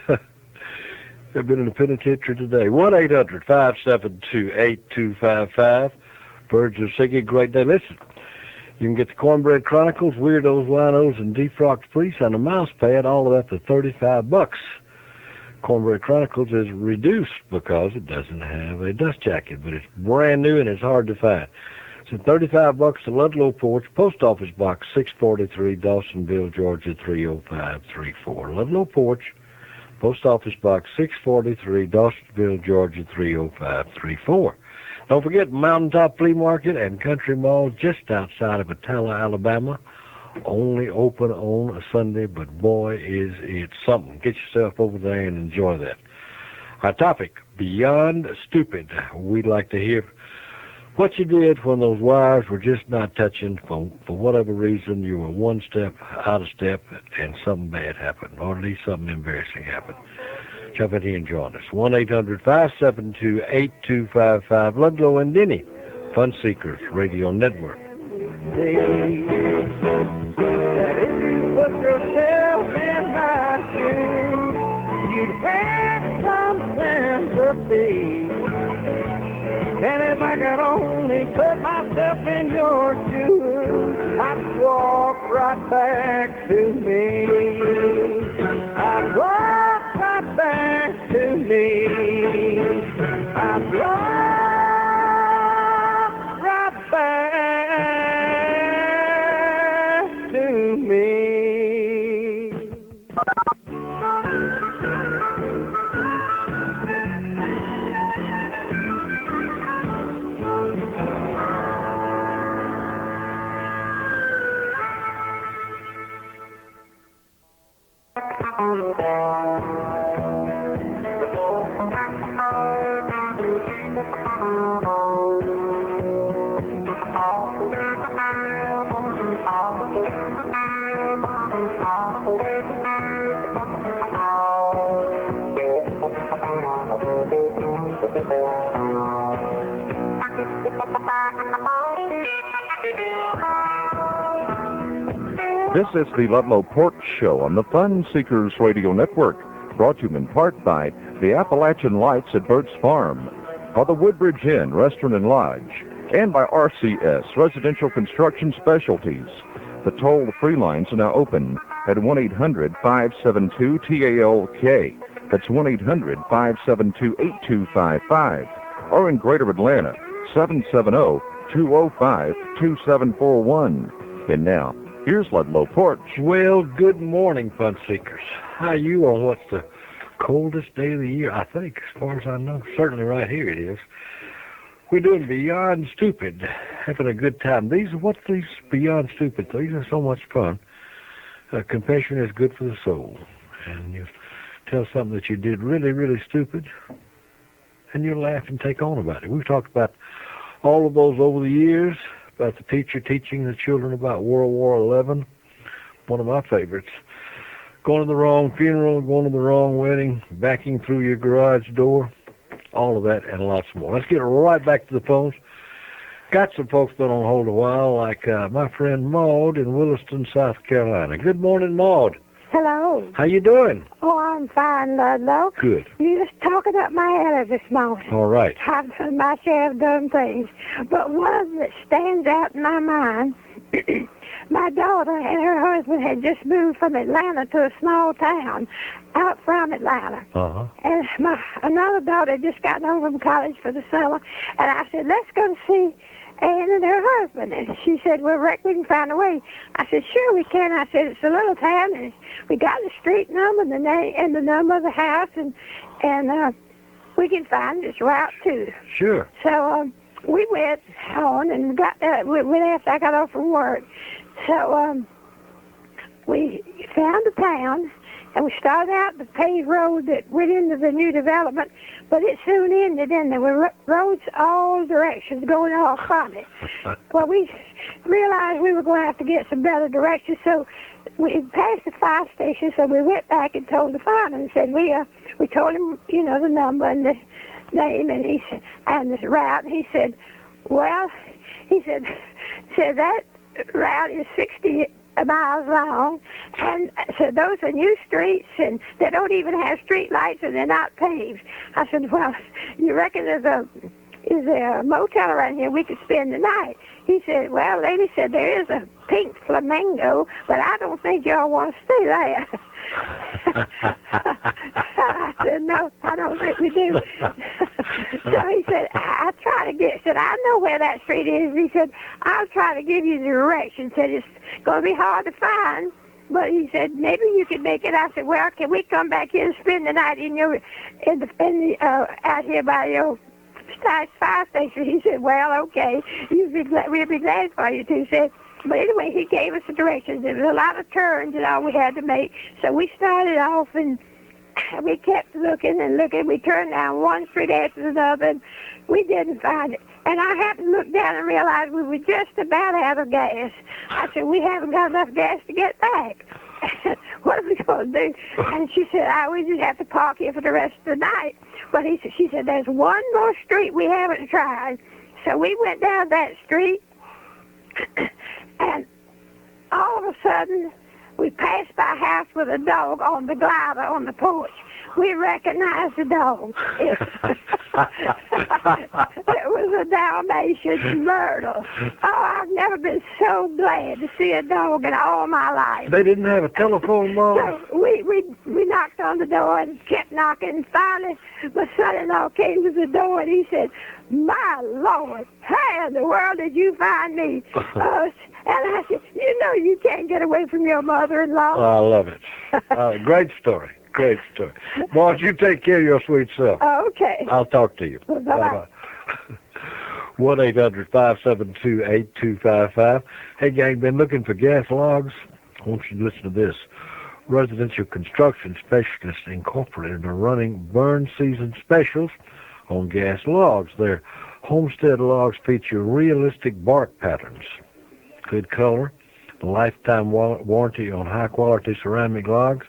I've been in the penitentiary today. 1-800-572-8255. Birds are singing. Great day. Listen, you can get the Cornbread Chronicles, Weirdos, Winos, and Defrocked Police on the mouse pad, all of that for $35. Cornbread Chronicles is reduced because it doesn't have a dust jacket, but it's brand new and it's hard to find. So $35 to Ludlow Porch, Post Office Box 643, Dawsonville, Georgia 30534. Ludlow Porch, Post Office Box 643, Dawsonville, Georgia 30534. Don't forget Mountaintop Flea Market and Country Mall just outside of Attala, Alabama. Only open on a Sunday, but boy, is it something. Get yourself over there and enjoy that. Our topic, Beyond Stupid. We'd like to hear what you did when those wires were just not touching. For whatever reason, you were one step out of step and something bad happened, or at least something embarrassing happened. Jump in here and join us. 1-800-572-8255. Ludlow and Denny, Fun Seekers Radio Network. That if you put yourself in my shoes, you'd have some sympathy. And if I could only put myself in your shoes, I'd walk right back to me. I'd walk right back to me. I'd walk right back to me. This is the Ludlow Porch Show on the Fun Seekers Radio Network, brought to you in part by the Appalachian Lights at Burt's Farm, by the Woodbridge Inn Restaurant and Lodge, and by RCS Residential Construction Specialties. The toll-free lines are now open at 1-800-572-TALK. That's 1-800-572-8255. Or in Greater Atlanta, 770-205-2741. And now, here's Ludlow Porch. Well, good morning, Fun Seekers. How are you on what's the coldest day of the year? I think, as far as I know. Certainly right here it is. We're doing Beyond Stupid, having a good time. What's these Beyond Stupid? These are so much fun. Confession is good for the soul. And you tell something that you did really, really stupid, and you laugh and take on about it. We've talked about all of those over the years, about the teacher teaching the children about World War XI, one of my favorites. Going to the wrong funeral, going to the wrong wedding, backing through your garage door, all of that and lots more. Let's get right back to the phones. Got some folks been on hold a while, like my friend Maude in Williston, South Carolina. Good morning, Maude. Hello. How you doing? Oh, I'm fine, Ludlow. Good. You just talking up my head this morning. All right. I've done my share of dumb things. But one of them that stands out in my mind, my daughter and her husband had just moved from Atlanta to a small town out from Atlanta. Uh-huh. And another daughter had just gotten home from college for the summer. And I said, let's go to see Ann and her husband. And she said, well, Rick, we can find a way. I said, sure we can. I said, it's a little town, and we got the street number and the name and the number of the house, and we can find this route too. Sure. So we went on and got we left. I got off from work. So we found the town, and we started out the paved road that went into the new development, but it soon ended, and there were roads all directions going off from it. Well, we realized we were going to have to get some better directions, so we passed the fire station, so we went back and told the fireman and said, we told him, you know, the number and the name, and he said, and the route, and he said, well, he said that route is 60 miles long, and so those are new streets, and they don't even have street lights, and they're not paved. I said, well, you reckon is there a motel around here we could spend the night? He said, well, lady said, there is a Pink Flamingo, but I don't think y'all want to stay there. I said, no, I don't think we do. So he said, I know where that street is. He said, I'll try to give you the directions. Said, it's going to be hard to find, but he said, maybe you could make it. I said, well, can we come back here and spend the night out here by your fire station? He said, well, okay, we'll be glad for you to. He said, but anyway, he gave us the directions. There was a lot of turns and all we had to make. So we started off, and we kept looking and looking. We turned down one street after another, and we didn't find it. And I happened to look down and realize we were just about out of gas. I said, we haven't got enough gas to get back. What are we going to do? And she said, we just have to park here for the rest of the night. But she said, there's one more street we haven't tried. So we went down that street, and all of a sudden, we passed by a house with a dog on the glider on the porch. We recognized the dog. It was a Dalmatian Myrtle. Oh, I've never been so glad to see a dog in all my life. They didn't have a telephone, Mom? So we knocked on the door and kept knocking. Finally, my son-in-law came to the door, and he said, my Lord, how in the world did you find me? And I said, you know you can't get away from your mother-in-law. Oh, I love it. Great story. Great story. Maude, you take care of your sweet self. Okay. I'll talk to you. Bye-bye. 1-800-572-8255. Hey, gang, been looking for gas logs? I want you to listen to this. Residential Construction Specialists Incorporated are running burn season specials on gas logs. Their homestead logs feature realistic bark patterns, good color, lifetime warranty on high-quality ceramic logs.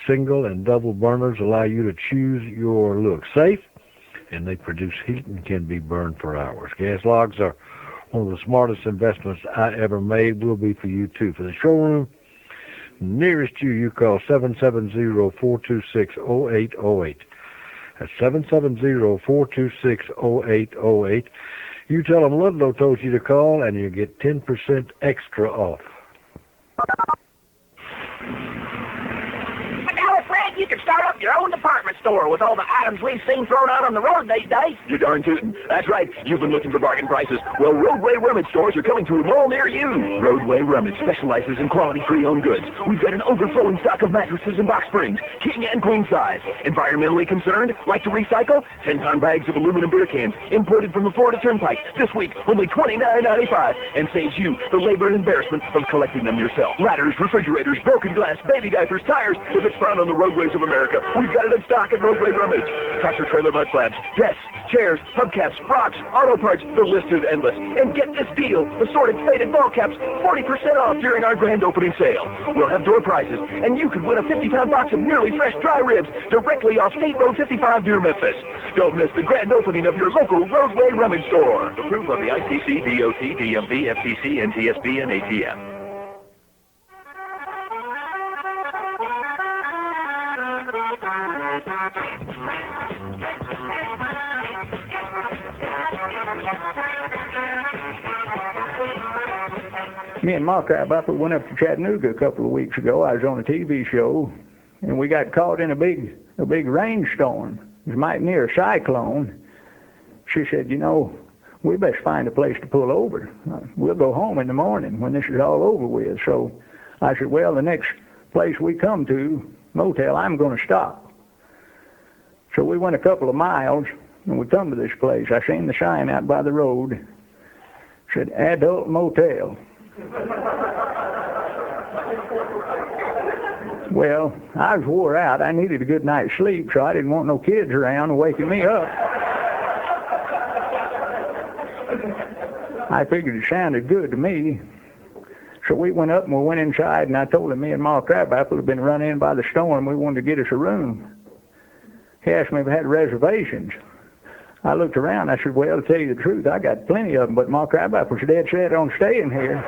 Single and double burners allow you to choose your look. Safe, and they produce heat and can be burned for hours. Gas logs are one of the smartest investments I ever made. Will be for you, too. For the showroom nearest you, call 770-426-0808. That's 770-426-0808. You tell them Ludlow told you to call, and you get 10% extra off. You can start up your own department store with all the items we've seen thrown out on the road these days. You're darn tootin'. That's right. You've been looking for bargain prices. Well, Roadway Rummage stores are coming to a mall near you. Roadway Rummage specializes in quality pre-owned goods. We've got an overflowing stock of mattresses and box springs, king and queen size. Environmentally concerned? Like to recycle? 10-pound bags of aluminum beer cans imported from the Florida Turnpike. This week, only $29.95, and saves you the labor and embarrassment of collecting them yourself. Ladders, refrigerators, broken glass, baby diapers, tires. If it's found on the roadways of America, we've got it in stock at Roadway Rummage. Tractor-trailer mud slabs, desks, chairs, hubcaps, rocks, auto parts, the list is endless. And get this deal, assorted faded ball caps, 40% off during our grand opening sale. We'll have door prizes, and you could win a 50-pound box of nearly fresh dry ribs directly off State Road 55 near Memphis. Don't miss the grand opening of your local Roadway Rummage store. Approved by the ICC, DOT, DMV, FTC, NTSB, and ATM. Me and Ma Crabapple went up to Chattanooga a couple of weeks ago. I was on a TV show, and we got caught in a big rainstorm. It was mighty near a cyclone. She said, we best find a place to pull over. We'll go home in the morning when this is all over with. So I said, well, the next place we come to, motel, I'm going to stop. So we went a couple of miles, and we come to this place. I seen the sign out by the road. Said, adult motel. Well, I was wore out. I needed a good night's sleep, so I didn't want no kids around waking me up. I figured it sounded good to me. So we went up and we went inside, and I told him me and Ma Crabapple had been run in by the storm. We wanted to get us a room. He asked me if I had reservations. I looked around. I said, well, to tell you the truth, I got plenty of them, but Ma Crabapple's dead set on staying here.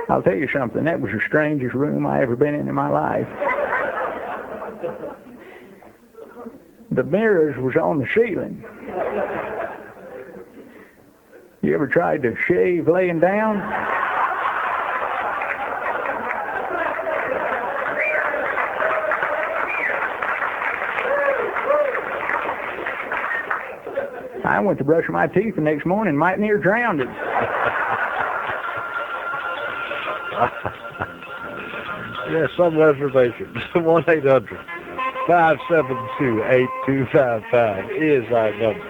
I'll tell you something. That was the strangest room I ever been in my life. The mirrors was on the ceiling. You ever tried to shave laying down? I went to brush my teeth the next morning, might near drowned it. Yeah, some reservations. 1-800-572-8255 is our number.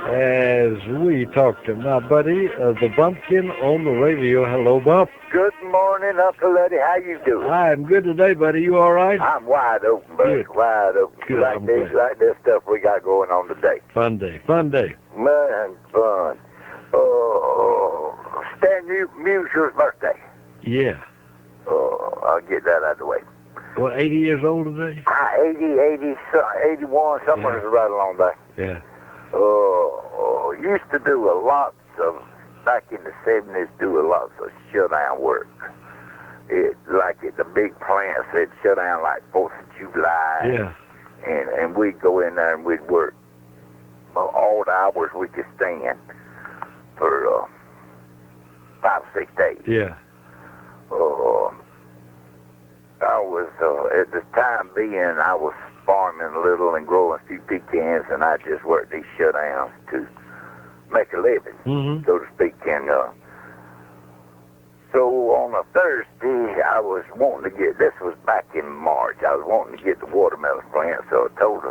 As we talk to my buddy, the Bumpkin on the radio. Hello, Bump. Good morning, Uncle Eddie. How you doing? I'm good today, buddy. You all right? I'm wide open, buddy. Good. Wide open. Good. Like this stuff we got going on today. Fun day. Fun day. Man, fun. Oh, Stan Muser's birthday. Yeah. Oh, I'll get that out of the way. What, 80 years old today? 81, somewhere right along there. Yeah. Used to do a lot of, back in the 70s, do a lot of shutdown work. Like at the big plants, they'd shut down like 4th of July. Yeah. And we'd go in there and we'd work all the hours we could stand for 5 or 6 days. Yeah. I was, at the time being, I was farming a little and growing a few pecans, and I just worked these shutdowns to make a living, so to speak. And so on a Thursday, I was wanting to get, this was back in March, I was wanting to get the watermelon plant, so I told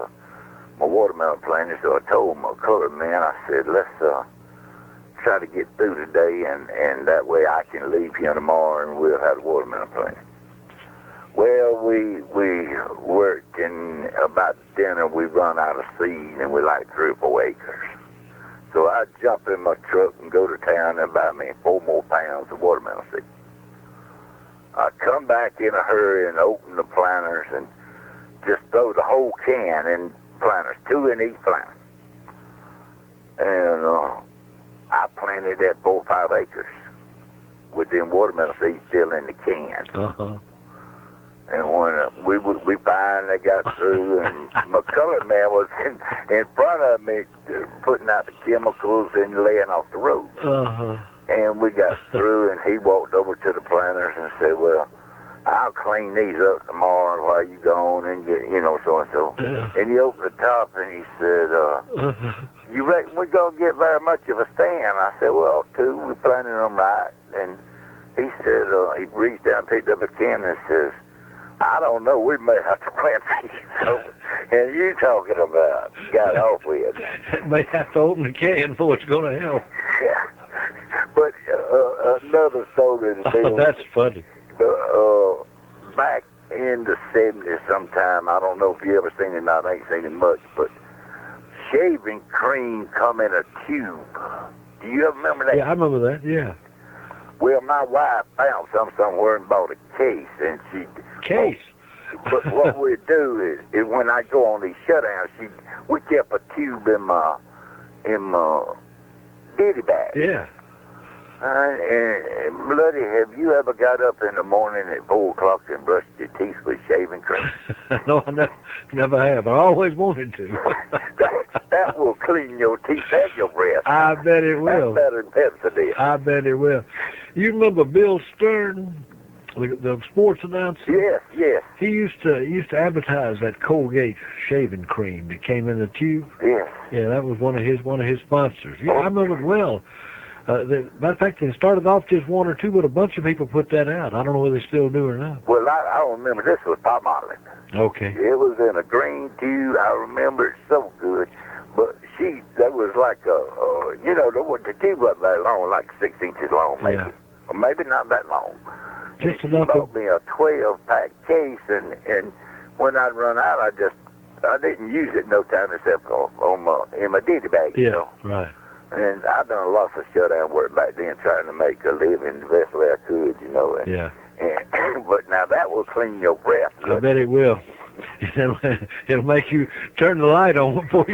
my watermelon planter, so I told my colored man, I said, let's try to get through today, and that way I can leave here tomorrow and we'll have the watermelon plant. Well, we worked, and about dinner we run out of seed, and we like 3 or 4 acres. So I jump in my truck and go to town and buy me 4 more pounds of watermelon seed. I come back in a hurry and open the planters and just throw the whole can in planters, 2 in each planter. And I planted that 4 or 5 acres with them watermelon seeds still in the can. And when we finally got through, and my colored man was in front of me putting out the chemicals and laying off the road. And we got through, and he walked over to the planters and said, well, I'll clean these up tomorrow while you gone and get, so-and-so. And he opened the top, and he said, you reckon we're going to get very much of a stand? I said, well, 2, we planted them right. And he said, he reached down, picked up a can, and says, I don't know, we may have to plant these. And you talking about got off with. May have to open the can before it's going to help. Yeah. But another story to tell. That's funny. Back in the 70s sometime, I don't know if you ever seen it, I ain't seen it much, but shaving cream come in a tube. Do you ever remember that? Yeah, I remember that, yeah. Well, my wife found some somewhere and bought a case, and she... Case? But what we do is when I go on these shutdowns, we kept a tube in my ditty bag. Yeah. Bloody, have you ever got up in the morning at 4 o'clock and brushed your teeth with shaving cream? No, I never have. I always wanted to. that will clean your teeth and your breath. I bet it will. That's better than Pepsi did. I bet it will. You remember Bill Stern, the sports announcer? Yes. He used to advertise that Colgate shaving cream that came in the tube. Yes. Yeah, that was one of his sponsors. Yeah, I remember it well. Matter of fact, it started off just one or two, but a bunch of people put that out. I don't know whether they still do or not. Well, I don't remember. This was Pop Marlin. Okay. It was in a green tube. I remember it so good. But that was like the tube wasn't very long, like 6 inches long, maybe. Yeah. Or maybe not that long. Just She enough. bought me a 12-pack case, and when I'd run out, I didn't use it no time except in my ditty bag, you know. Right. And I done lots of shutdown work back then trying to make a living the best way I could, you know. But now that will clean your breath. I bet it will. It'll make you turn the light on before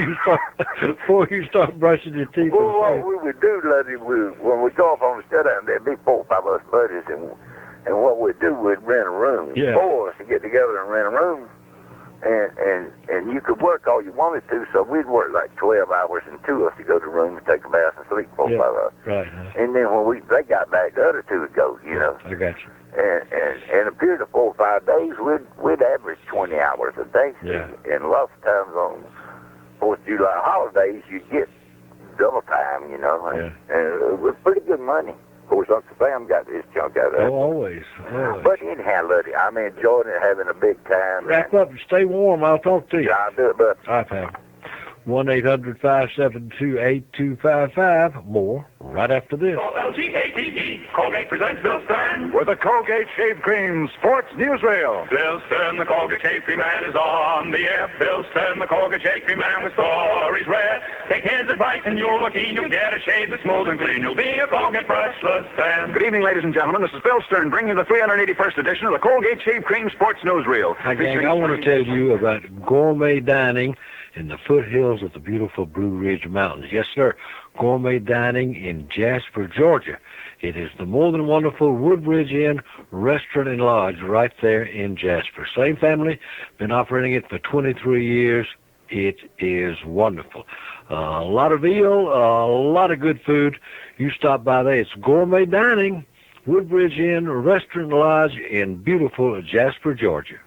you start brushing your teeth. Well, what we would do, Luddy, when we go off on the shutdown, there'd be 4 or 5 of us buddies, and what we'd do, we'd rent a room. Yeah. 4 of us to get together and rent a room. And you could work all you wanted to, so we'd work like 12 hours and 2 of us to go to the room and take a bath and sleep 4 or 5 hours. Right. And then when they got back, the other 2 would go, you know. I got you. And a period of 4 or 5 days, we'd average 20 hours a day. Yeah. And lots of times on 4th of July holidays, you'd get double time, you know. And it was pretty good money. Of course, Uncle Sam got his chunk out of it. Oh, always. But anyhow, Luddy, I'm enjoying it, having a big time. Wrap up and stay warm. I'll talk to you. Yeah, I'll do it, bud. All right, pal. 1-800-572-8255. More right after this. L-G-A-T-E. Colgate presents Bill Stern with the Colgate Shave Cream Sports Newsreel. Bill Stern, the Colgate Shave Cream Man, is on the air. Bill Stern, the Colgate Shave Cream Man, with stories rare. Take his advice and you'll look keen. You'll get a shave that's smooth and clean. You'll be a Colgate brushless fan. Good evening, ladies and gentlemen. This is Bill Stern bringing you the 381st edition of the Colgate Shave Cream Sports Newsreel. Hi, gang. I want to tell you about gourmet dining in the foothills of the beautiful Blue Ridge Mountains. Yes, sir. Gourmet dining in Jasper, Georgia. It is the more than wonderful Woodbridge Inn Restaurant and Lodge right there in Jasper. Same family, been operating it for 23 years. It is wonderful. A lot of veal, a lot of good food. You stop by there. It's Gourmet Dining, Woodbridge Inn Restaurant and Lodge in beautiful Jasper, Georgia.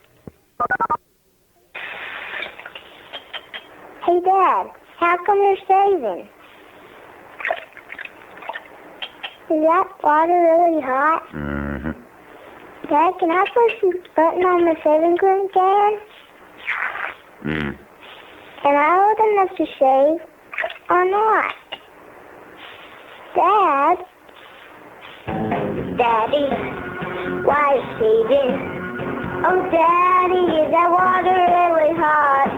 Hey, Dad, how come you're shaving? Is that water really hot? Mm-hmm. Dad, can I put some button on the shaving cream can? Am I old enough to shave or not? Dad? Daddy, why are you shaving? Oh, Daddy, is that water really hot?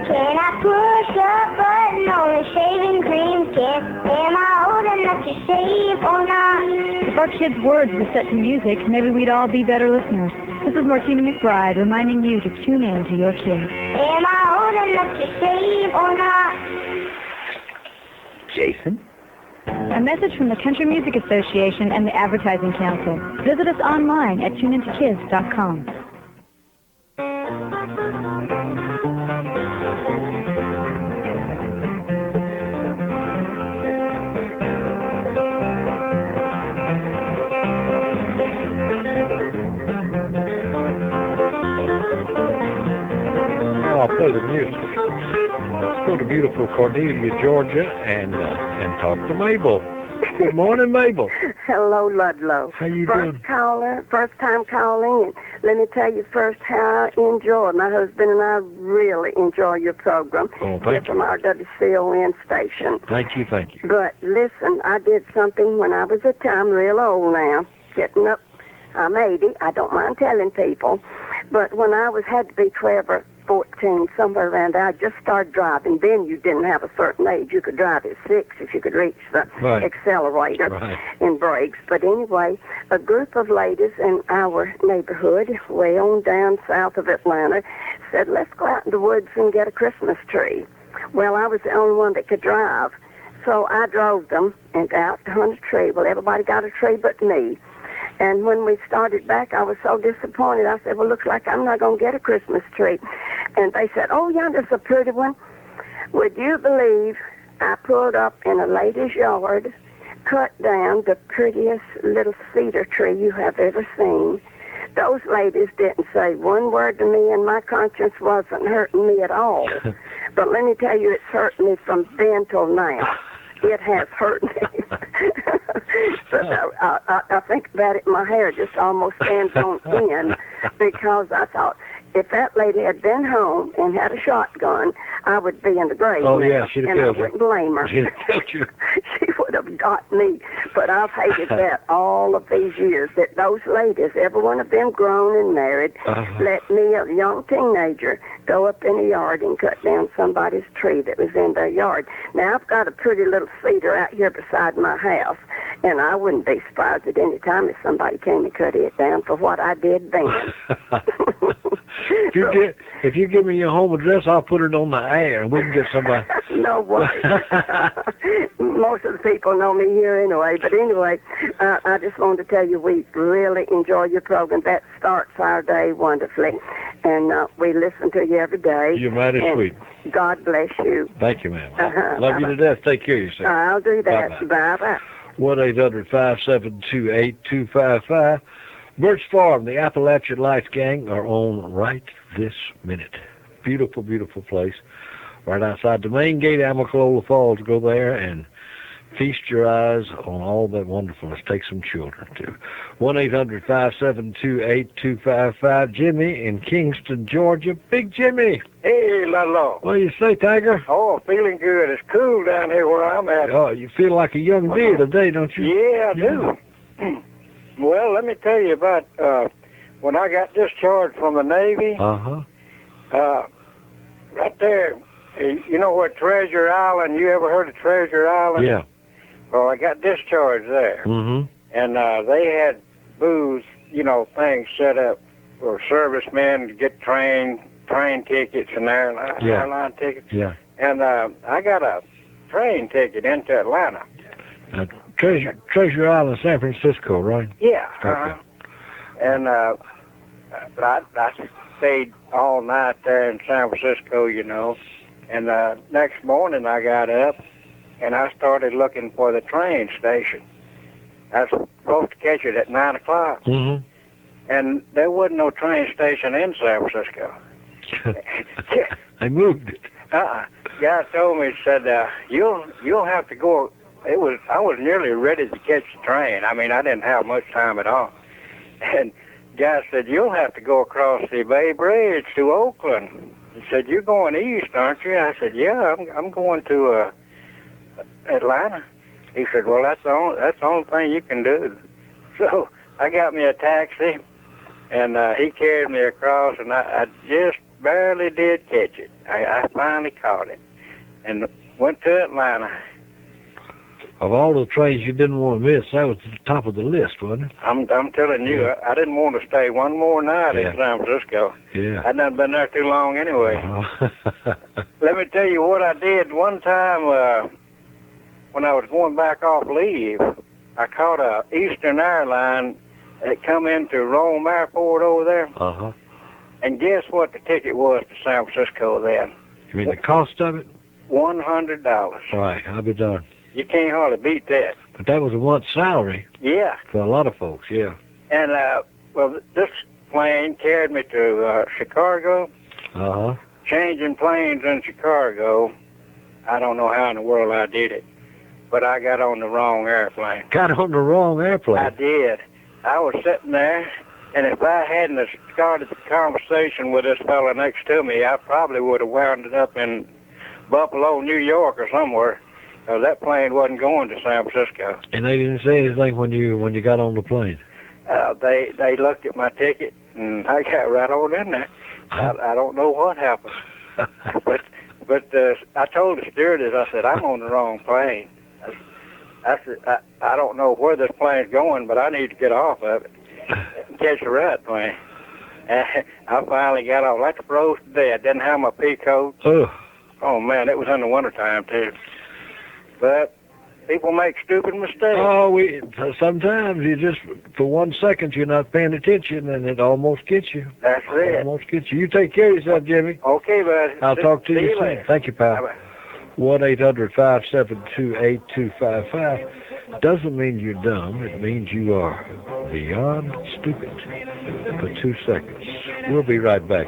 Can I push a button on the shaving cream can? Am I old enough to shave or not? If our kids' words were set to music, maybe we'd all be better listeners. This is Martina McBride reminding you to tune in to your kids. Am I old enough to shave or not? Jason? A message from the Country Music Association and the Advertising Council. Visit us online at tuneintokids.com. I'll play the music. Let's go to beautiful Cornelia, Georgia, and talk to Mable. Good morning, Mable. Hello, Ludlow. How you doing? First time calling, and let me tell you first how I enjoy. My husband and I really enjoy your program. Oh, thank you. From our WCON station. Thank you. But listen, I did something when I was I'm real old now, getting up. I'm 80. I don't mind telling people. But when I had to be 12 or 14, somewhere around there, I just started driving. Then you didn't have a certain age. You could drive at 6 if you could reach the accelerator and brakes. But anyway, a group of ladies in our neighborhood, way on down south of Atlanta, said, let's go out in the woods and get a Christmas tree. Well, I was the only one that could drive. So I drove them and out to hunt a tree. Well, everybody got a tree but me. And when we started back, I was so disappointed. I said, well, looks like I'm not going to get a Christmas tree. And they said, oh, yeah, that's a pretty one. Would you believe I pulled up in a lady's yard, cut down the prettiest little cedar tree you have ever seen. Those ladies didn't say one word to me, and my conscience wasn't hurting me at all. But let me tell you, it's hurting me from then till now. It has hurt me. But I think about it, my hair just almost stands on end, because I thought, if that lady had been home and had a shotgun, I would be in the grave. Oh, now, yeah, she'd have and killed I you. wouldn't blame her. She'd have killed you. She would have got me. But I've hated that all of these years, that those ladies, every one of them grown and married, let me, a young teenager, go up in the yard and cut down somebody's tree that was in their yard. Now, I've got a pretty little cedar out here beside my house, and I wouldn't be surprised at any time if somebody came and cut it down for what I did then. If you give me your home address, I'll put it on the air, and we can get somebody. No worries. Most of the people know me here anyway. But anyway, I just wanted to tell you we really enjoy your program. That starts our day wonderfully. And we listen to you every day. You're mighty sweet. God bless you. Thank you, ma'am. Love you to death. Take care of yourself. I'll do that. Bye-bye. Bye-bye. 1-800-572-8255. Birch Farm, the Appalachian Lights Gang are on right this minute. Beautiful, beautiful place. Right outside the main gate of Amicalola Falls. Go there and feast your eyes on all that wonderfulness. Take some children, too. 1-800-572-8255. Jimmy in Kingston, Georgia. Big Jimmy. Hey, Ludlow. What do you say, Tiger? Oh, feeling good. It's cool down here where I'm at. Oh, you feel like a young deer today, don't you? Yeah, I do. Well, let me tell you about when I got discharged from the Navy. Right there, you know what Treasure Island, you ever heard of Treasure Island? Yeah. Well, I got discharged there. Mm-hmm. And they had booths, you know, things set up for servicemen to get train tickets and airline tickets. Yeah. And I got a train ticket into Atlanta. Treasure Island, San Francisco, right? Yeah. Okay. And I stayed all night there in San Francisco, you know. And next morning I got up and I started looking for the train station. I was supposed to catch it at 9 o'clock. Mm-hmm. And there wasn't no train station in San Francisco. They moved it. Guy told me, said, you'll have to go. I was nearly ready to catch the train. I mean, I didn't have much time at all. And guy said, you'll have to go across the Bay Bridge to Oakland. He said, you're going east, aren't you? I said, yeah, I'm going to Atlanta. He said, well, that's the only thing you can do. So I got me a taxi, and he carried me across, and I just barely did catch it. I finally caught it and went to Atlanta. Of all the trains you didn't want to miss, that was the top of the list, wasn't it? I'm telling you, I didn't want to stay one more night in San Francisco. Yeah. I'd not been there too long anyway. Let me tell you what I did one time when I was going back off leave. I caught a Eastern airline that come into Rome Airport over there. Uh-huh. And guess what the ticket was to San Francisco then? You mean the cost of it? $100. Right, I'll be darned. You can't hardly beat that. But that was a month's salary. Yeah. For a lot of folks, yeah. And, well, this plane carried me to Chicago. Uh-huh. Changing planes in Chicago. I don't know how in the world I did it, but I got on the wrong airplane. Got on the wrong airplane? I did. I was sitting there, and if I hadn't started the conversation with this fella next to me, I probably would have wound up in Buffalo, New York or somewhere. That plane wasn't going to San Francisco. And they didn't say anything when you got on the plane? They looked at my ticket, and I got right on in there. I don't know what happened. but I told the stewardess, I said, I'm on the wrong plane. I said, I don't know where this plane's going, but I need to get off of it and catch the right plane. And I finally got off. Like froze to death. Didn't have my pea coat. Oh, man, it was in the wintertime, too. but people make stupid mistakes. Oh, sometimes you just, for 1 second, you're not paying attention, and it almost gets you. That's it. Almost gets you. You take care of yourself, Jimmy. Okay, bud. I'll talk to you soon. later. Thank you, pal. Bye-bye. 1-800-572-8255 doesn't mean you're dumb. It means you are beyond stupid for 2 seconds. We'll be right back.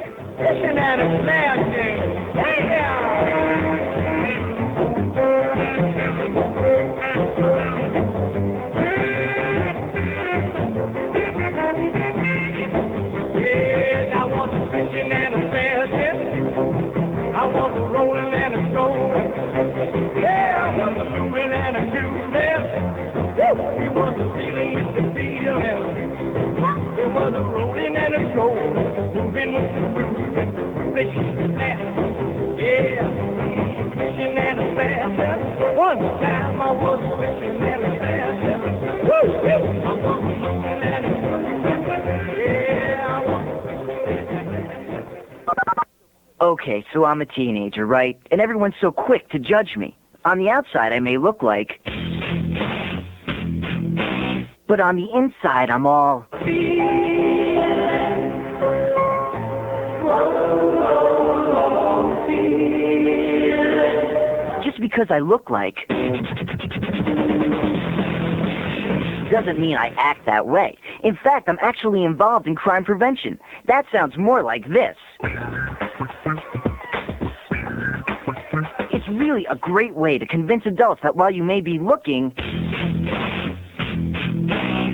I want the fishing and the fishing. I want the rolling and the strolling. Yeah, I want the moving and the cruising. We want the feeling with the feeling. We want the rolling and the strolling. Moving with the moving. Fishing and yeah, fishing and the fishing. One time I was fishing and the fishing. Woo! I want the moving and the Okay, so I'm a teenager, right? And everyone's so quick to judge me. On the outside, I may look like... But on the inside, I'm all... Just because I look like... doesn't mean I act that way. In fact, I'm actually involved in crime prevention. That sounds more like this. It's really a great way to convince adults that while you may be looking,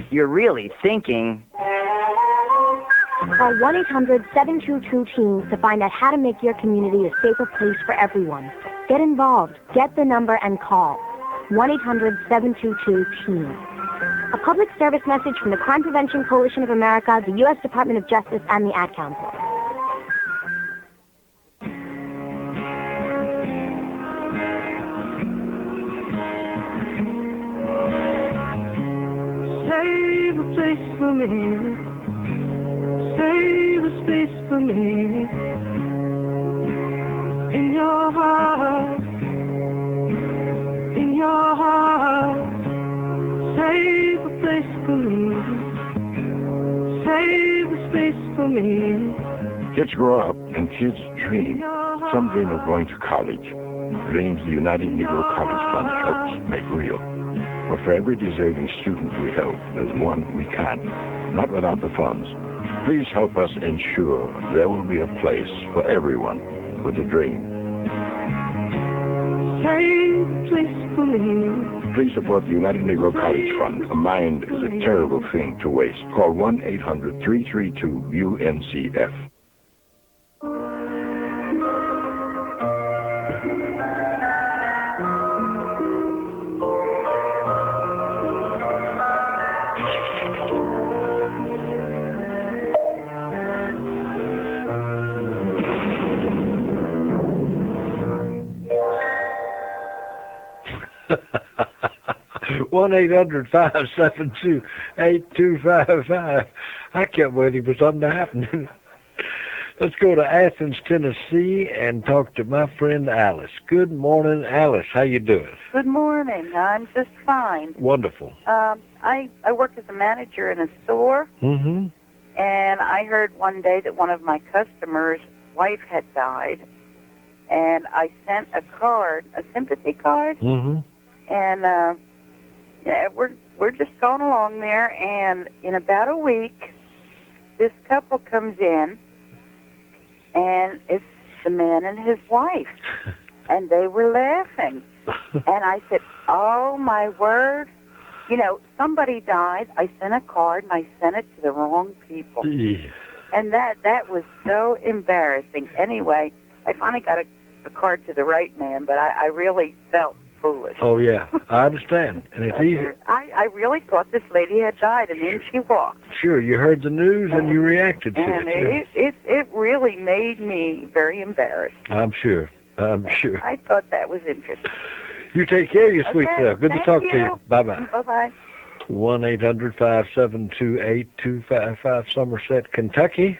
you're really thinking. Call 1-800-722-TEENS to find out how to make your community a safer place for everyone. Get involved. Get the number and call. 1-800-722-TEENS. A public service message from the Crime Prevention Coalition of America, the U.S. Department of Justice, and the Ad Council. Save a place for me. Save a space for me. In your heart. In your heart. Save a place for me. Save a space for me. Kids grow up and kids dream. Some dream of going to college. Dreams the United Negro College Fund helps make real. But for every deserving student we help, there's one we can't. Not without the funds. Please help us ensure there will be a place for everyone with a dream. Save a place for me. Please support the United Negro College Fund. A mind is a terrible thing to waste. Call 1-800-332-UNCF. One 800-572-8255. I kept waiting for something to happen. Let's go to Athens, Tennessee, and talk to my friend Alice. Good morning, Alice. How you doing? Good morning. I'm just fine. Wonderful. I work as a manager in a store, Mm-hmm. and I heard one day that one of my customers' wife had died, and I sent a card, a sympathy card, Mm-hmm. and yeah, we're just going along there, and in about a week, this couple comes in, and it's the man and his wife, and they were laughing, and I said, "Oh my word! You know, somebody died. I sent a card, and I sent it to the wrong people, and that was so embarrassing." Anyway, I finally got a card to the right man, but I really felt foolish. Oh, yeah. I understand. And it's easy. I really thought this lady had died, and then she walked. Sure, you heard the news and you reacted to And it. it really made me very embarrassed. I'm sure. I'm sure. I thought that was interesting. You take care of your sweet Okay, self. Good to thank talk to you. you. Bye-bye. Bye-bye. 1-800-572-8255, Somerset, Kentucky.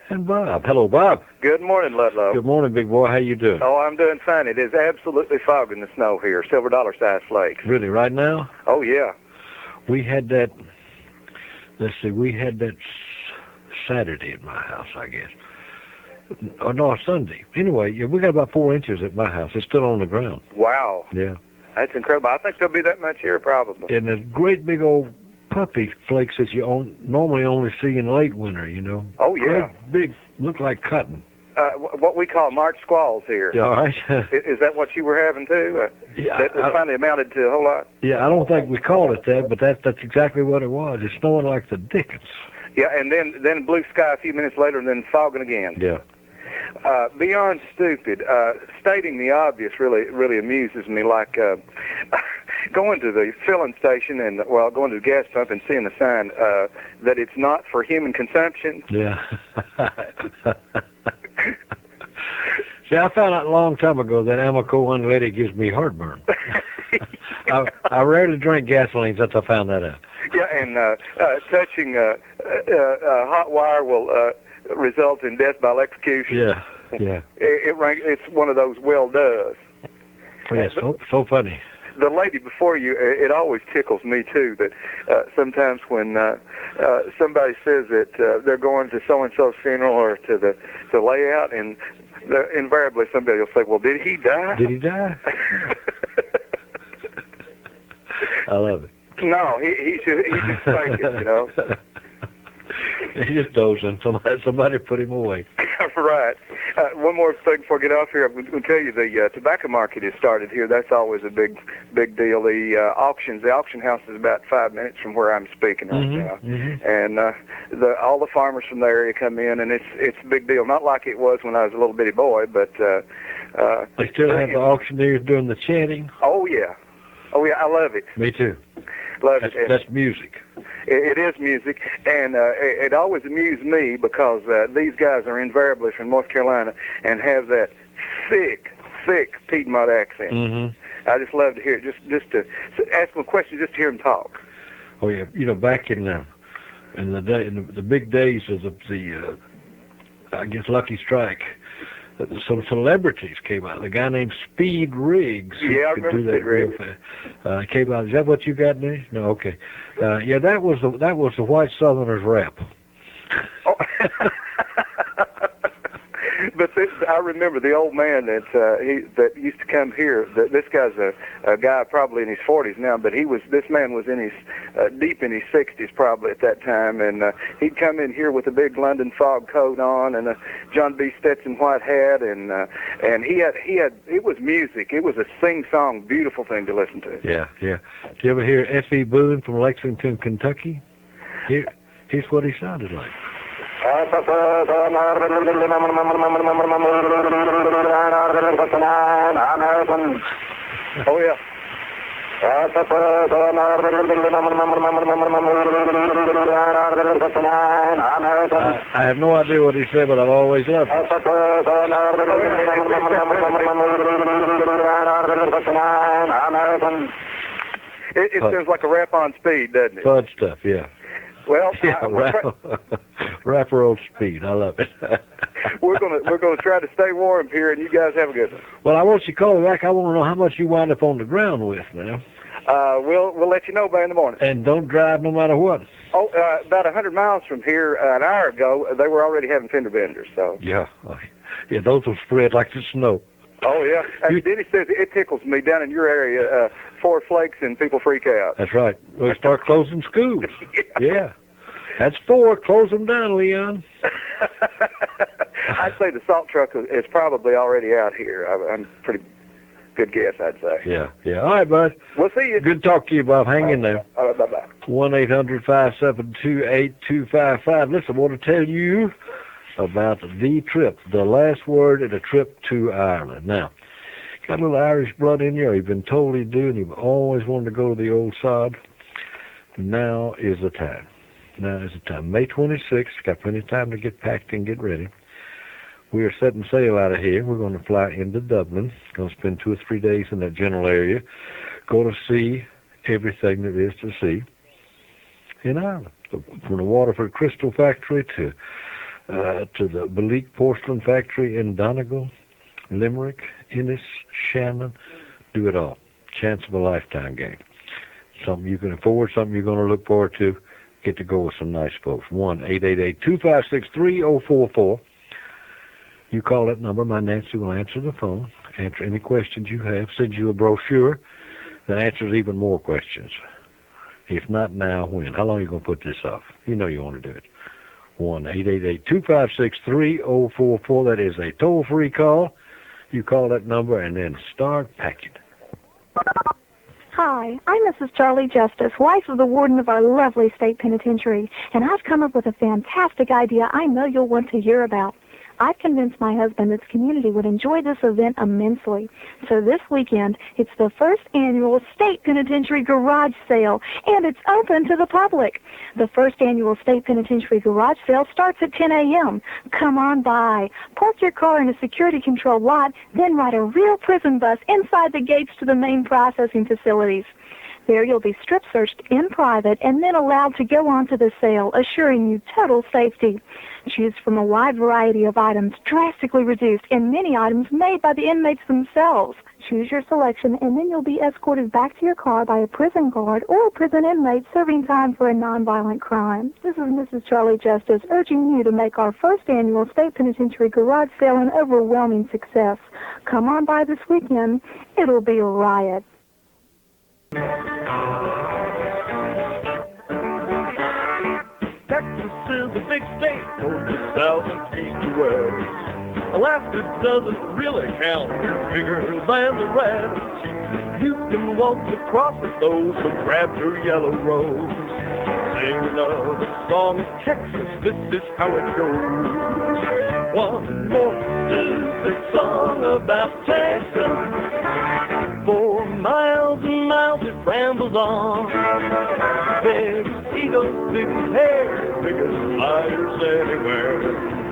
And Bob. Hello, Bob. Good morning, Ludlow. Good morning, big boy. How you doing? Oh, I'm doing fine. It is absolutely fogging the snow here. Silver dollar size flakes. Really, right now? Oh, yeah. We had that, let's see, we had that Saturday at my house, I guess. Oh, no, Sunday. Anyway, yeah, we got about 4 inches at my house. It's still on the ground. Wow. Yeah. That's incredible. I think there'll be that much here, probably. And there's great big old puppy flakes that you normally only see in late winter, you know. Oh, yeah. Great big, look like cotton. What we call March squalls here. Yeah, all right. Is that what you were having, too? Yeah. That finally amounted to a whole lot? Yeah, I don't think we called it that, but that's exactly what it was. It's snowing like the dickens. Yeah, and then blue sky a few minutes later, and then fogging again. Yeah. Beyond stupid, stating the obvious really amuses me, like going to the filling station and, going to the gas pump and seeing the sign that it's not for human consumption. Yeah. See, I found out a long time ago that Amoco unleaded gives me heartburn. I rarely drink gasoline since I found that out. Yeah, and touching hot wire will result in death by electrocution. Yeah, yeah. It's one of those well does. Yeah, so funny. The lady before you, it always tickles me too that sometimes when somebody says that they're going to so and so's funeral or to the layout, and invariably somebody will say, "Well, did he die?" Did he die? I love it. No, he should thank it, you know. He just dozing. Somebody put him away. Right. One more thing before I get off here. I'm going to tell you the tobacco market has started here. That's always a big deal. The auction house is about 5 minutes from where I'm speaking right now. Mm-hmm. And all the farmers from the area come in, and it's a big deal. Not like it was when I was a little bitty boy, but they still have the auctioneers doing the chanting. Oh yeah, I love it. Me too. Love it. That's music. It is music, and it always amused me because these guys are invariably from North Carolina and have that thick Piedmont accent. Mm-hmm. I just love to hear it, just to ask them a question, just to hear them talk. Oh yeah, you know, back in the big days of the I guess Lucky Strike, some celebrities came out. The guy named Speed Riggs. Yeah, I remember Speed Riggs. Came out. Is that what you got there? No, okay. Yeah, that was the White Southerners rap. Oh. But I remember the old man that used to come here. This guy's a guy probably in his 40s now, but this man was in his deep in his 60s probably at that time, and he'd come in here with a big London fog coat on and a John B. Stetson white hat, and it was music. It was a sing-song, beautiful thing to listen to. Yeah, yeah. Did you ever hear F.E. Boone from Lexington, Kentucky? Here's what he sounded like. Oh yeah. I have no idea what he said, but I've always loved it. It sounds like a rap on speed, doesn't it? Fun stuff, yeah. Well, yeah, rapper old speed. I love it. we're gonna try to stay warm here, and you guys have a good one. Well, I want you to call me back. I want to know how much you wind up on the ground with now. We'll let you know by in the morning. And don't drive no matter what. Oh, about 100 miles from here, an hour ago, they were already having fender benders. So yeah, those will spread like the snow. Oh yeah, and Denny says it tickles me down in your area. 4 flakes and people freak out. That's right. We'll start closing schools. Yeah. That's 4. Close them down, Leon. I'd say the salt truck is probably already out here. I'm pretty good guess, I'd say. Yeah, yeah. All right, bud. We'll see you. Good talk to you, Bob. Hang in there. All right, bye-bye. 1-800-572-8255. Listen, I want to tell you about the trip, the last word in a trip to Ireland. Now, got a little Irish blood in you, or you've been told you do, and you've always wanted to go to the old sod. Now is the time. Now is the time. May 26th, got plenty of time to get packed and get ready. We are setting sail out of here. We're going to fly into Dublin. Going to spend 2 or 3 days in that general area. Go to see everything there is to see in Ireland. From the Waterford Crystal Factory to to the Belique Porcelain Factory in Donegal, Limerick, Ennis, Shannon. Do it all. Chance of a lifetime game. Something you can afford, something you're going to look forward to. Get to go with some nice folks. 1-888-256-3044. You call that number. My Nancy will answer the phone, answer any questions you have, send you a brochure that answers even more questions. If not now, when? How long are you going to put this off? You know you want to do it. 1-888-256-3044. That is a toll-free call. You call that number and then start packing. Hi, I'm Mrs. Charlie Justice, wife of the warden of our lovely state penitentiary, and I've come up with a fantastic idea I know you'll want to hear about. I've convinced my husband that the community would enjoy this event immensely. So this weekend, it's the first annual State Penitentiary Garage Sale, and it's open to the public. The first annual State Penitentiary Garage Sale starts at 10 a.m. Come on by. Park your car in a security-controlled lot, then ride a real prison bus inside the gates to the main processing facilities. There you'll be strip-searched in private and then allowed to go on to the sale, assuring you total safety. Choose from a wide variety of items, drastically reduced, and many items made by the inmates themselves. Choose your selection, and then you'll be escorted back to your car by a prison guard or a prison inmate serving time for a nonviolent crime. This is Mrs. Charlie Justice urging you to make our first annual State Penitentiary Garage Sale an overwhelming success. Come on by this weekend. It'll be a riot. Texas is a big state for the south and east to west. Alaska doesn't really count, you're bigger than the rest. You can walk across it though, so grab your yellow rose. Sing another song of Texas, this is how it goes. One more stupid song about Texas. 4 miles and miles it rambles on. Big eagles, big hair, big as spiders anywhere.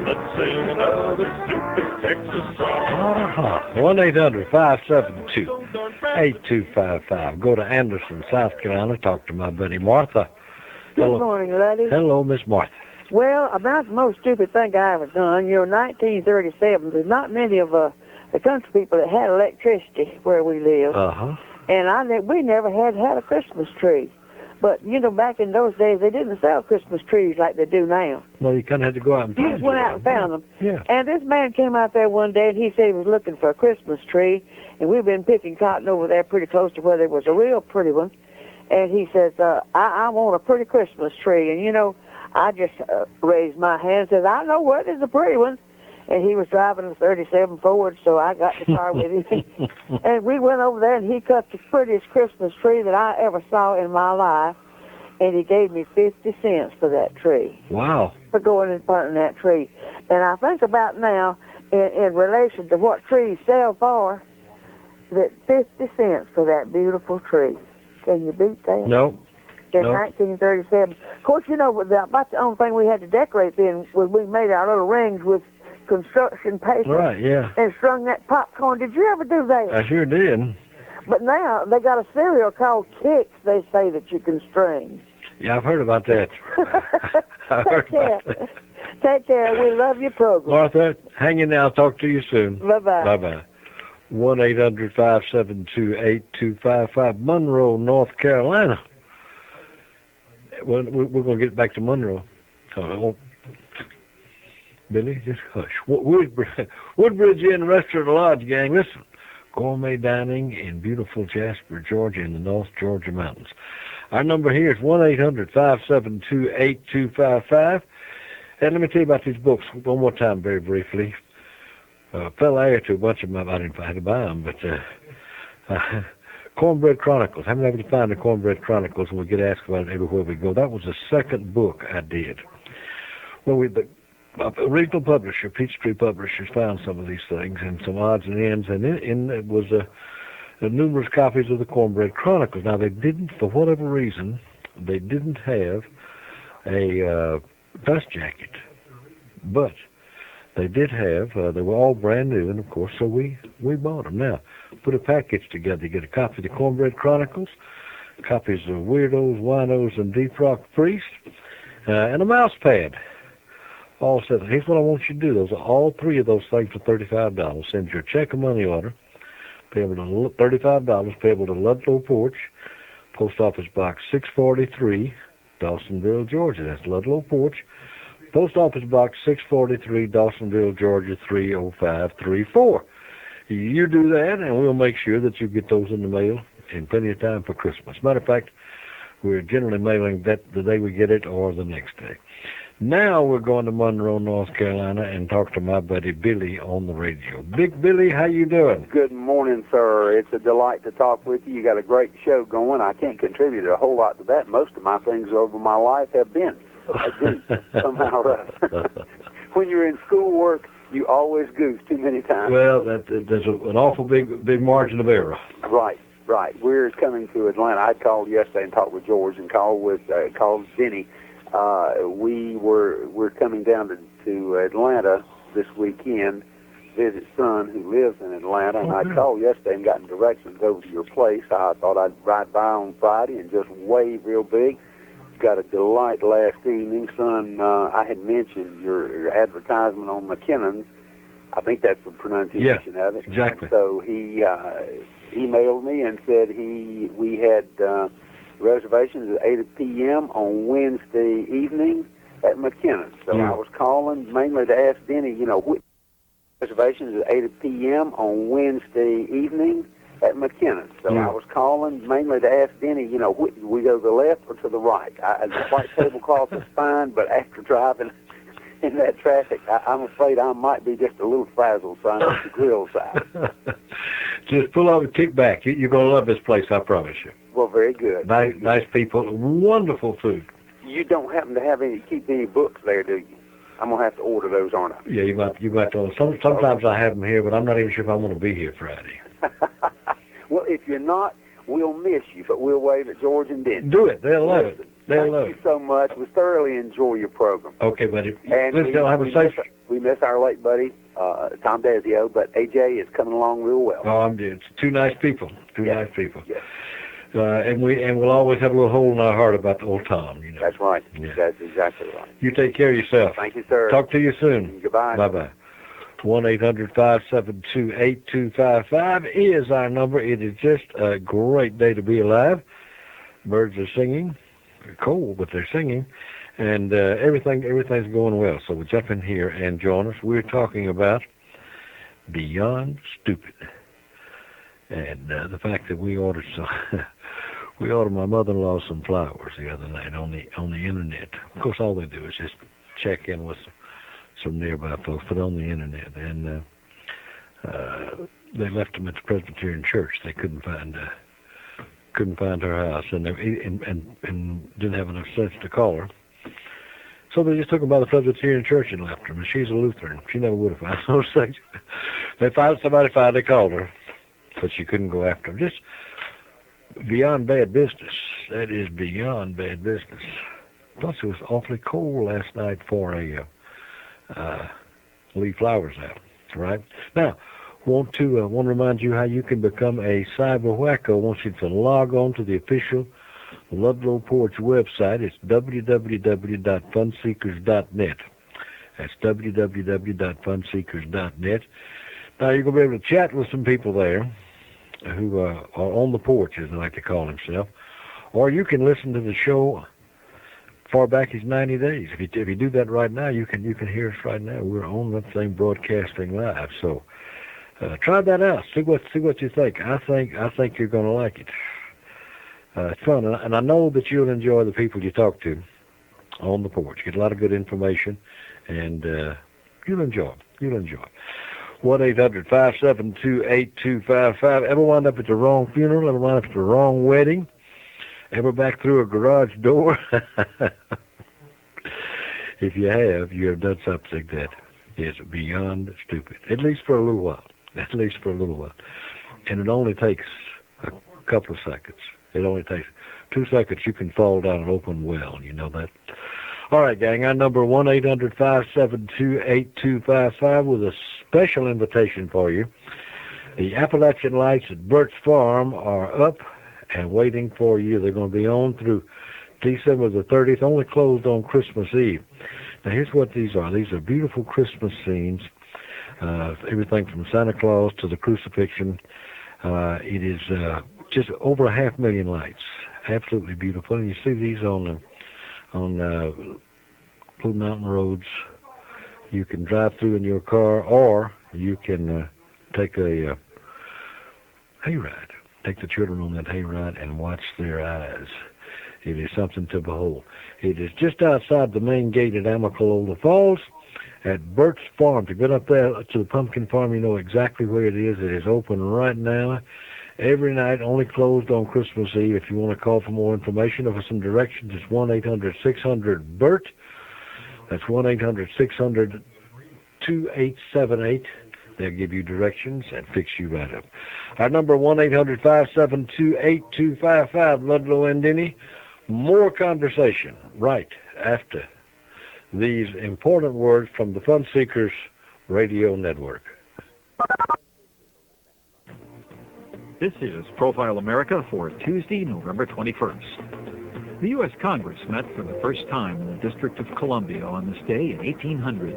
Let's sing another stupid Texas song. 1-800-572-8255. Go to Anderson, South Carolina. Talk to my buddy Martha. Good morning, ladies. Hello, Miss Martha. Well, about the most stupid thing I ever done, 1937, there's not many of the country people that had electricity where we live. Uh-huh. And we never had a Christmas tree. But, back in those days, they didn't sell Christmas trees like they do now. Well, you kind of had to go out and You just went out and found them. Yeah. And this man came out there one day, and he said he was looking for a Christmas tree. And we've been picking cotton over there pretty close to where there was a real pretty one. And he says, I want a pretty Christmas tree. And, I just raised my hand and said, I know what is a pretty one. And he was driving a 37 Ford, so I got in the car with him. And we went over there, and he cut the prettiest Christmas tree that I ever saw in my life. And he gave me 50 cents for that tree. Wow. For going and planting that tree. And I think about now, in relation to what trees sell for, that 50 cents for that beautiful tree. Can you beat that? No. In 1937. Of course, about the only thing we had to decorate then was we made our little rings with construction paper. Right, yeah. And strung that popcorn. Did you ever do that? I sure did. But now they got a cereal called Kicks, they say, that you can string. Yeah, I've heard about that. I've heard about that. Take care. We love your program. Martha, hang in there. I'll talk to you soon. Bye-bye. Bye-bye. 1-800-572-8255. Monroe, North Carolina. Well, we're going to get back to Monroe. Billy, just hush. Woodbridge Inn Restaurant Lodge, gang. Listen, gourmet dining in beautiful Jasper, Georgia, in the North Georgia mountains. Our number here is 1-800-572-8255. And let me tell you about these books one more time, very briefly. Fell heir to a bunch of them. I didn't have to buy them, but Cornbread Chronicles. I'm able to find the Cornbread Chronicles, and we get asked about it everywhere we go. That was the second book I did. Well, the regional publisher, Peachtree Publishers, found some of these things and some odds and ends, and in it was numerous copies of the Cornbread Chronicles. Now, they didn't, for whatever reason, they didn't have a dust jacket, but they did have, they were all brand new, and of course, so we bought them. Now, put a package together. You get a copy of the Cornbread Chronicles, copies of Weirdos, Winos, and Deep Rock Priest, and a mouse pad. All set. Here's what I want you to do. Those are all three of those things for $35. Send your check or money order, payable to $35, payable to Ludlow Porch, Post Office Box 643, Dawsonville, Georgia. That's Ludlow Porch, Post Office Box 643, Dawsonville, Georgia 30534. You do that, and we'll make sure that you get those in the mail in plenty of time for Christmas. Matter of fact, we're generally mailing that the day we get it or the next day. Now we're going to Monroe, North Carolina, and talk to my buddy Billy on the radio. Big Billy, how you doing? Good morning, sir. It's a delight to talk with you. You got a great show going. I can't contribute a whole lot to that. Most of my things over my life have been. I do, somehow or other. When you're in schoolwork, you always goose too many times. Well, there's an awful big margin of error. Right. We're coming to Atlanta. I called yesterday and talked with George and called Denny. We're coming down to Atlanta this weekend, visit son who lives in Atlanta, and I called yesterday and gotten directions over to your place. I thought I'd ride by on Friday and just wave real big. Got a delight last evening, son. I had mentioned your advertisement on McKinnon's. I think that's the pronunciation of it. Exactly. So he emailed me and said we had reservations at 8 p.m. on Wednesday evening at McKinnon's. So I was calling mainly to ask Denny, which reservations at 8 p.m. on Wednesday evening at McKinnon's. So I was calling mainly to ask Denny, we go to the left or to the right. The white tablecloth is fine, but after driving in that traffic, I'm afraid I might be just a little frazzled, so I'm on the grill side. Just pull over and kick back. You're going to love this place, I promise you. Well, very good. Nice people, wonderful food. You don't happen to keep any books there, do you? I'm going to have to order those, aren't I? Yeah, you might. Sometimes I have them here, but I'm not even sure if I want to be here Friday. Well, if you're not, we'll miss you, but we'll wave at George and Denny. Do it. They'll love it. Thank you so much. We thoroughly enjoy your program. Okay, buddy. And we miss our late buddy, Tom Desio, but AJ is coming along real well. Oh, it's two nice people. Nice people. Yes. And we'll always have a little hole in our heart about the old Tom. That's right. Yeah. That's exactly right. You take care of yourself. Thank you, sir. Talk to you soon. Goodbye. Bye-bye. 1-800-572-8255 is our number. It is just a great day to be alive. Birds are singing. They're cold, but they're singing. And everything's going well. So we'll jump in here and join us. We're talking about Beyond Stupid. And the fact that we ordered my mother-in-law some flowers the other night on the internet. Of course, all they do is just check in with some nearby folks, but on the internet. And they left them at the Presbyterian Church. They couldn't find her house, and didn't have enough sense to call her. So they just took them by the Presbyterian Church and left her. And she's a Lutheran. She never would have found those things. Somebody finally called her, but she couldn't go after them. Just beyond bad business. That is beyond bad business. Plus, it was awfully cold last night for a leave flowers out. Right now, want to remind you how you can become a cyber wacko. I want you to log on to the official Ludlow Porch website. It's www.funseekers.net. That's www.funseekers.net. Now, you're going to be able to chat with some people there who are on the porch, as they like to call themselves. Or you can listen to the show far back as 90 days. If you do that right now, you can hear us right now. We're on that thing broadcasting live. So try that out. See what you think. I think you're going to like it. It's fun, and I know that you'll enjoy the people you talk to on the porch. Get a lot of good information, and you'll enjoy it. 1-800-572-8255. Ever wind up at the wrong funeral? Ever wind up at the wrong wedding? Ever back through a garage door? If you have done something that is beyond stupid. At least for a little while. And it only takes a couple of seconds. It only takes 2 seconds. You can fall down an open well. You know that? All right, gang. Our number 1-800-572-8255 with a special invitation for you. The Appalachian Lights at Burt's Farm are up and waiting for you. They're going to be on through December the 30th, only closed on Christmas Eve. Now, here's what these are. These are beautiful Christmas scenes, everything from Santa Claus to the crucifixion. It is just over 500,000 lights. Absolutely beautiful. And you see these on Blue Mountain roads. You can drive through in your car, or you can take a hayride. Take the children on that hayride and watch their eyes. It is something to behold. It is just outside the main gate at Amicalola Falls at Burt's Farm. To get up there to the Pumpkin Farm, you know exactly where it is. It is open right now. Every night, only closed on Christmas Eve. If you want to call for more information or for some directions, it's 1-800-600-BURT. That's 1-800-600-2878. They'll give you directions and fix you right up. Our number, 1-800-572-8255, Ludlow and Denny. More conversation right after these important words from the Fun Seekers Radio Network. This is Profile America for Tuesday, November 21st. The U.S. Congress met for the first time in the District of Columbia on this day in 1800.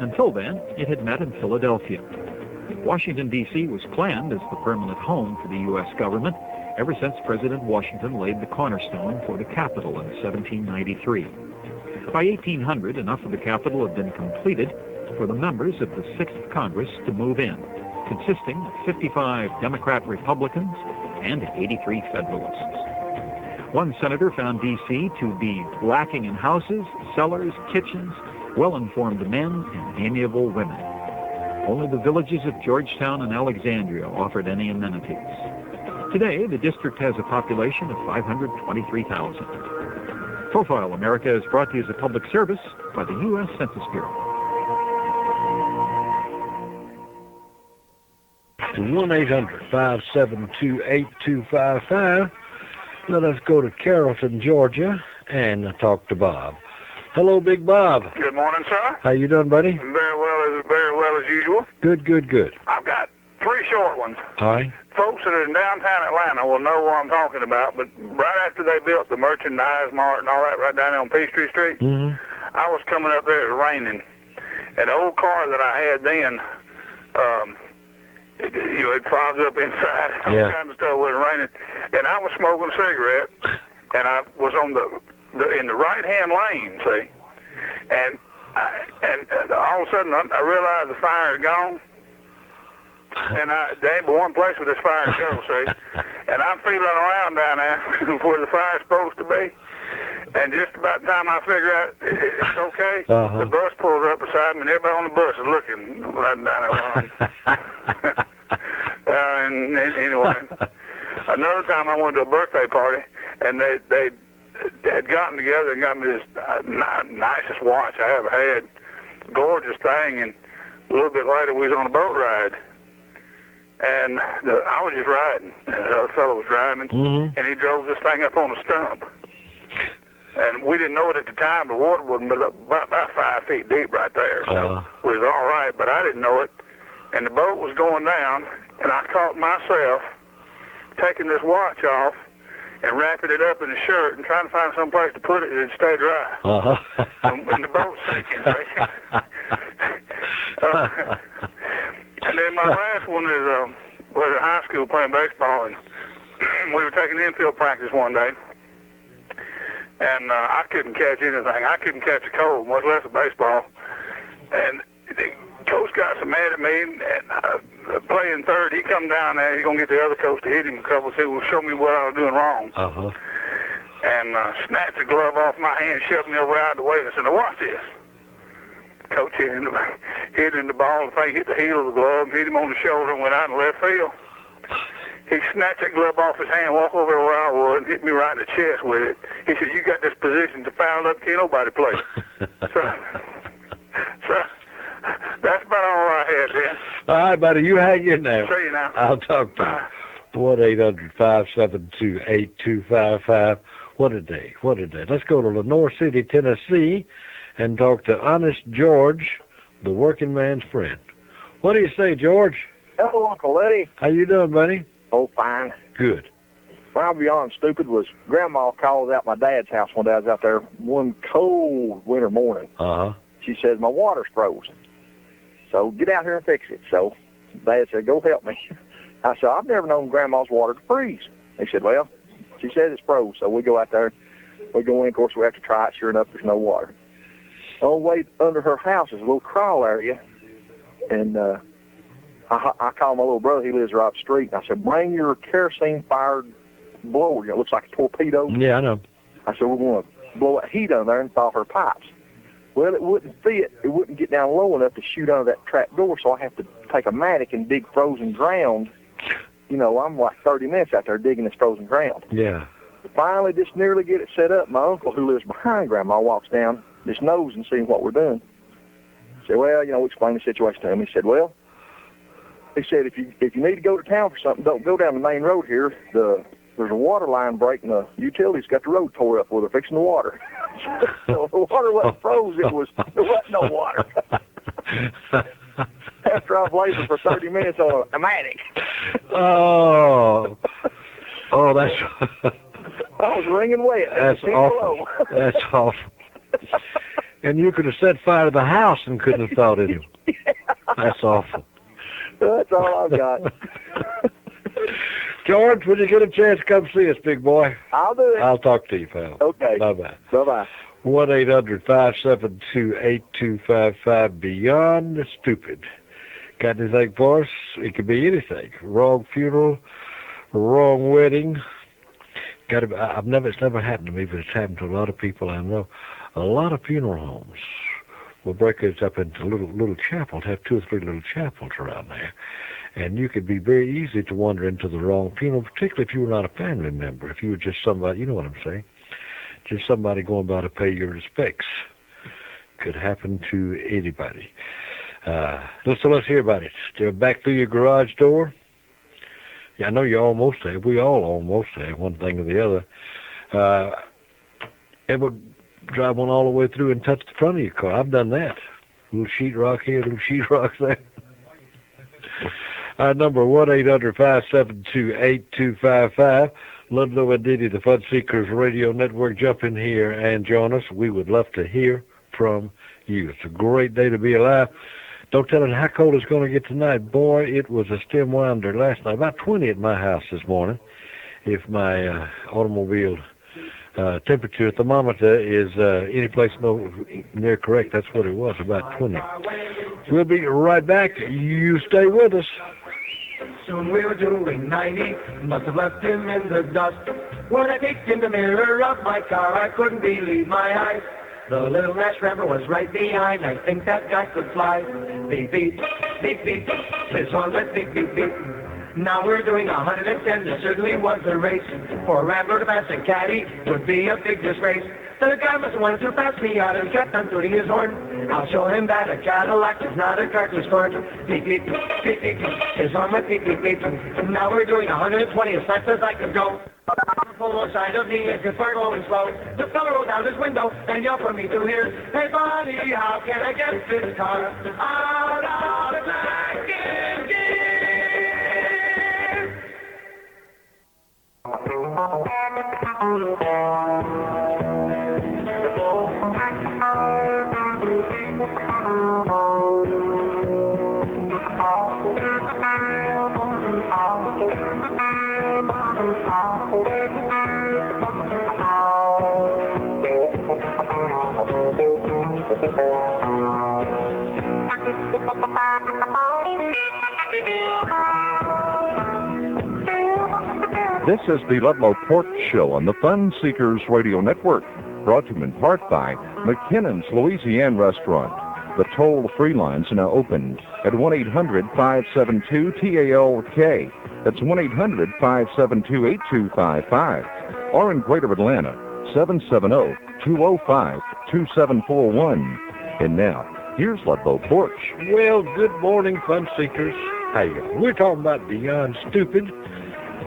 Until then, it had met in Philadelphia. Washington, D.C. was planned as the permanent home for the U.S. government ever since President Washington laid the cornerstone for the Capitol in 1793. By 1800, enough of the Capitol had been completed for the members of the 6th Congress to move in, consisting of 55 Democrat Republicans and 83 Federalists. One senator found D.C. to be lacking in houses, cellars, kitchens, well-informed men, and amiable women. Only the villages of Georgetown and Alexandria offered any amenities. Today, the district has a population of 523,000. Profile America is brought to you as a public service by the U.S. Census Bureau. 1-800-572-8255. Let us go to Carrolton, Georgia, and talk to Bob. Hello, Big Bob. Good morning, sir. How you doing, buddy? Very well as usual. Good. I've got 3 short ones. All right. Folks that are in downtown Atlanta will know what I'm talking about, but right after they built the merchandise mart and all that right down there on Peachtree Street, I was coming up there, it was raining, and the old car that I had then, it fogged up inside, all kinds of stuff, it was raining, and I was smoking a cigarette, and I was on in the right-hand lane, see, and all of a sudden I realized the fire had gone, and there ain't but one place where this fire goes, see, and I'm feeling around down there where the fire's supposed to be, and just about the time I figure out it's okay, the bus pulls up beside me, and everybody on the bus is looking right down there. And anyway, another time I went to a birthday party, and they had gotten together and got me this nicest watch I ever had, gorgeous thing, and a little bit later we was on a boat ride, and I was just riding, and the other fellow was driving, and he drove this thing up on a stump, and we didn't know it at the time, the water wasn't but about 5 feet deep right there, so it was all right, but I didn't know it, and the boat was going down, and I caught myself taking this watch off and wrapping it up in a shirt and trying to find some place to put it and stay dry. And the boat's sinking. And then my last one is was at high school playing baseball, and we were taking infield practice one day, and I couldn't catch anything. I couldn't catch a cold, much less a baseball. And the coach got so mad at me, and playing third, he come down there, he's going to get the other coach to hit him a couple, so show me what I was doing wrong. And snatched the glove off my hand, shoved me over out of the way, and said, now watch this. Coach hit in the ball, the thing hit the heel of the glove, hit him on the shoulder, and went out in left field. He snatched that glove off his hand, walked over where I was, and hit me right in the chest with it. He said, you got this position to foul up, can't nobody play. So that's about all I had then. All right, buddy, you hang in there. See you now. I'll talk to you. 1-800-572-8255. What a day. Let's go to Lenore City, Tennessee, and talk to Honest George, the working man's friend. What do you say, George? Hello, Uncle Eddie. How you doing, buddy? Oh, fine. Good. Well, beyond stupid was Grandma called out my dad's house one day. I was out there one cold winter morning. Uh-huh. She said, my water's frozen. So get out here and fix it. So Dad said, go help me. I said, I've never known Grandma's water to freeze. He said, well, she said it's froze. So we go out there. We go in. Of course, we have to try it. Sure enough, there's no water. On the way under her house is a little crawl area. And I called my little brother. He lives right up the street. And I said, bring your kerosene-fired blower. You know, it looks like a torpedo. Yeah, I know. I said, we're going to blow that heat on there and thaw her pipes. Well, it wouldn't fit. It wouldn't get down low enough to shoot under that trap door, so I have to take a mattock and dig frozen ground. You know, I'm like 30 minutes out there digging this frozen ground. Yeah. Finally, just nearly get it set up. My uncle, who lives behind Grandma, walks down, just knows and sees what we're doing. I said, well, you know, we explained the situation to him. He said, well, he said, if you need to go to town for something, don't go down the main road here. There's a water line break, and the utilities got the road tore up where they're fixing the water. So the water wasn't froze. There wasn't no water. After I've labored for 30 minutes on a mattock. Oh, that's... I was wringing wet. That's awful. That's awful. And you could have set fire to the house and couldn't have thought it. Yeah. That's awful. That's all I've got. George, when you get a chance, come see us, big boy. I'll do it. I'll talk to you, pal. Okay. Bye-bye. Bye-bye. 1-800-572-8255, Beyond the Stupid. Got anything for us? It could be anything. Wrong funeral, wrong wedding. It's never happened to me, but it's happened to a lot of people I know. A lot of funeral homes will break it up into little chapels, have 2 or 3 little chapels around there. And you could be very easy to wander into the wrong funeral, particularly if you were not a family member. If you were just somebody, you know what I'm saying, just somebody going by to pay your respects. Could happen to anybody. So let's hear about it. Still back through your garage door. Yeah, I know you almost have. We all almost have, one thing or the other. Ever drive one all the way through and touch the front of your car? I've done that. Little sheetrock here, little sheetrock there. Our number 1-800-572-8255. Ludlow and Diddy, the Fun Seekers Radio Network. Jump in here and join us. We would love to hear from you. It's a great day to be alive. Don't tell it how cold it's going to get tonight. Boy, it was a stem winder last night. About 20 at my house this morning. If my automobile temperature thermometer is any place near correct, that's what it was, about 20. We'll be right back. You stay with us. Soon we were doing 90, must have left him in the dust. When I peeked in the mirror of my car, I couldn't believe my eyes. The little Nash Rammer was right behind. I think that guy could fly. Beep, beep, beep, beep. This one went beep, beep, beep. Now we're doing 110. There certainly was a race. For a Rambler to pass a caddy would be a big disgrace. So the guy must have wanted to pass me out and kept on tooting his horn. I'll show him that a Cadillac is not a cartridge torn. Beep, beep, beep, beep, beep. His horn went beep, beep, beep. Now we're doing 120 as fast as I could go. Full side of me is just going slow. The fellow rolled out his window and yelled for me to hear. Hey, buddy, how can I get this car out of the back in gear? This is the Ludlow Porch Show on the Fun Seekers Radio Network, brought to you in part by McKinnon's Louisiana Restaurant. The toll-free lines are now open at 1-800-572-TALK. That's 1-800-572-8255. Or in Greater Atlanta, 770-205-2741. And now, here's Ludlow Porch. Well, good morning, Fun Seekers. How you doing? We're talking about beyond stupid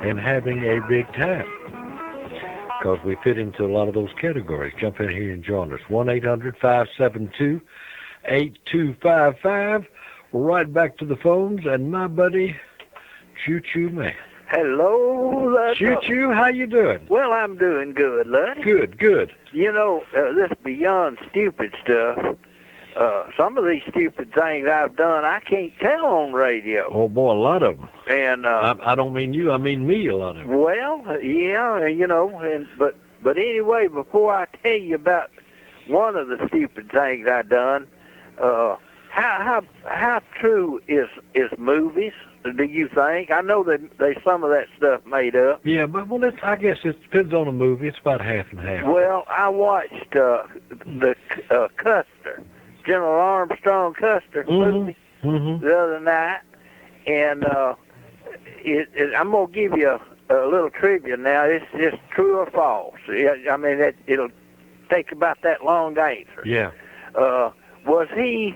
and having a big time, because we fit into a lot of those categories. Jump in here and join us. 1-800-572-8255. Right back to the phones, and my buddy, Choo man. Hello, Ludlow. Choo, how you doing? Well, I'm doing good, Luddy. Good. You know, this beyond stupid stuff, some of these stupid things I've done, I can't tell on radio. Oh, boy, a lot of them. And I don't mean you, I mean me, a lot of them. Well, yeah, you know, but anyway, before I tell you about one of the stupid things I done, how true is movies? Do you think? I know that there's some of that stuff made up. Yeah, but I guess it depends on the movie. It's about half and half. Well, I watched the Custer, General Armstrong Custer movie the other night, and I'm gonna give you a little trivia now. It's just true or false. I mean, it'll take about that long to answer. Yeah. Was he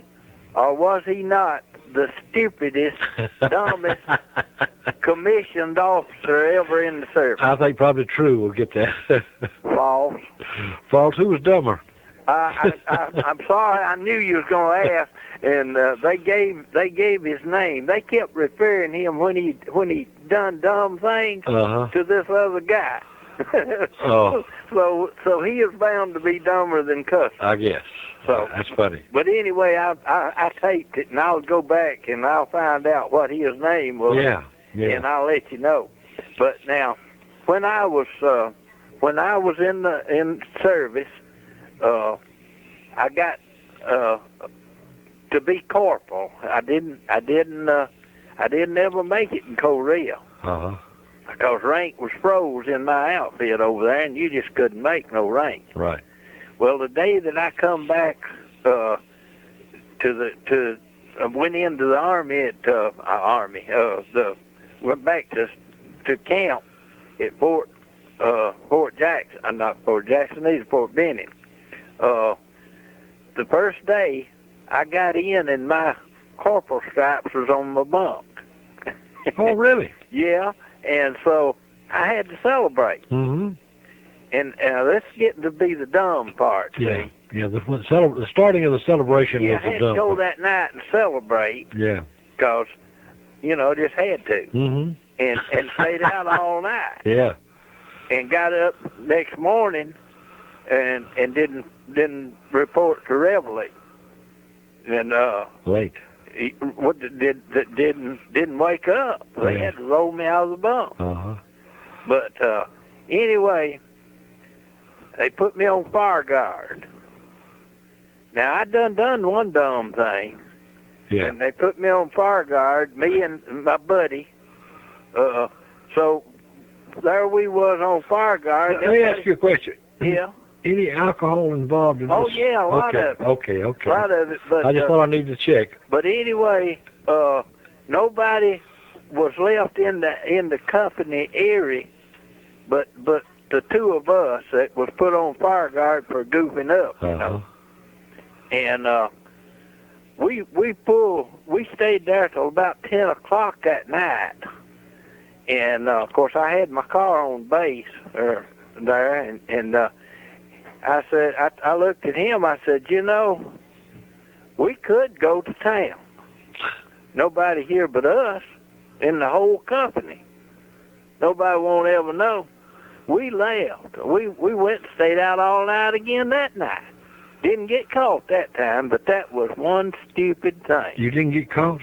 or was he not the stupidest, dumbest commissioned officer ever in the service? I think probably true. We'll get that. False. False. Who was dumber? I'm sorry. I knew you was going to ask, and they gave his name. They kept referring him when he done dumb things to this other guy. So he is bound to be dumber than Custer. I guess. So that's funny. But anyway, I taped it, and I'll go back and I'll find out what his name was. Yeah. And I'll let you know. But now, when I was in service, I got to be corporal. I didn't ever make it in Korea. Because rank was froze in my outfit over there, and you just couldn't make no rank. Right. Well, the day that I come back went into the army went back to camp at Fort Jackson, not Fort Jackson, either Fort Benning. The first day I got in, and my corporal stripes was on my bunk. Oh, really? Yeah, and so I had to celebrate. Mm-hmm. And let's get to be the dumb part. Yeah, yeah. The starting of the celebration was I had the dumb to go part. that night and celebrate. Yeah. Because, just had to. Mm-hmm. And stayed out all night. Yeah. And got up next morning and didn't report to Reveille. And late. Didn't wake up. They had to roll me out of the bunk. But anyway, they put me on fire guard. Now I done one dumb thing. Yeah. And they put me on fire guard, me and my buddy. So there we was on fire guard. Let me ask you a question. Yeah. Any alcohol involved in this? Oh yeah, a lot of it. Okay. A lot of it. But I just thought I needed to check. But anyway, nobody was left in the company area, but the two of us that was put on fire guard for goofing up, you know. And we stayed there till about 10 o'clock that night. And of course I had my car on base there, and I said, I looked at him, I said, we could go to town. Nobody here but us in the whole company. Nobody won't ever know. We left. We went and stayed out all night again that night. Didn't get caught that time, but that was one stupid thing. You didn't get caught?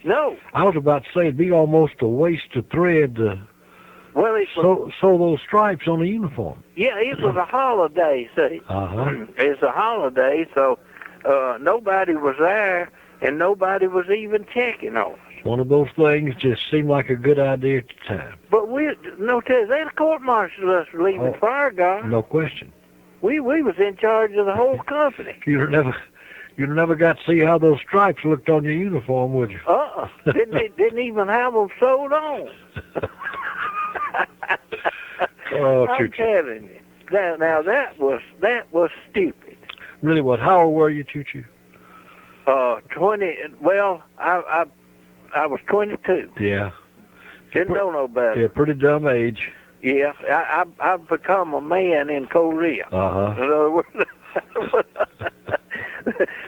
No. I was about to say it'd be almost a waste of thread to sew those stripes on the uniform. Yeah, it was a holiday, see. It's a holiday, so nobody was there, and nobody was even checking on us. One of those things just seemed like a good idea at the time. But they court-martialed us for leaving fire guard. No question. We was in charge of the whole company. You'd never got to see how those stripes looked on your uniform, would you? Didn't even have them sewed on. I'm telling you. Now that was stupid. Really was. How old were you, Choo? 20. Well, I was 22. Yeah. Didn't know no better. Yeah, pretty dumb age. Yeah, I've become a man in Korea. In other words,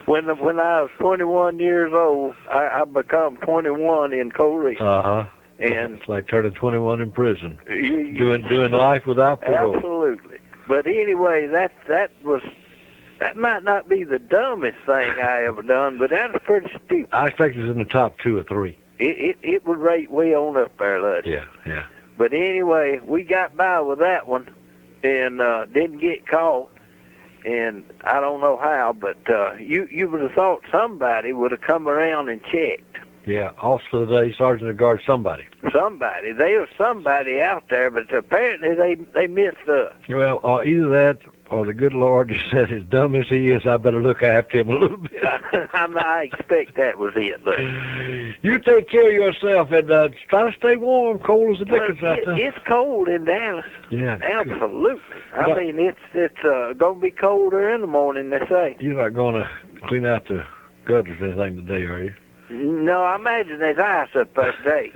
when I was 21 years old, I become 21 in Korea. And it's like turning 21 in prison, doing life without parole. Absolutely. But anyway, that might not be the dumbest thing I ever done, but that was pretty stupid. I expect it's in the top 2 or 3. It would rate way on up there, Lud. Yeah. But anyway, we got by with that one and didn't get caught. And I don't know how, but you would have thought somebody would have come around and checked. Yeah, Officer of the Day, Sergeant of Guard, somebody. Somebody. There was somebody out there, but apparently they missed us. Well, either that or the good Lord just said, as dumb as he is, I better look after him a little bit. I expect that was it, but you take care of yourself and try to stay warm. Cold as the dickens out there. It's cold in Dallas. Yeah. Absolutely. I mean, it's going to be colder in the morning, they say. You're not going to clean out the gutters or anything today, are you? No, I imagine there's ice up there today.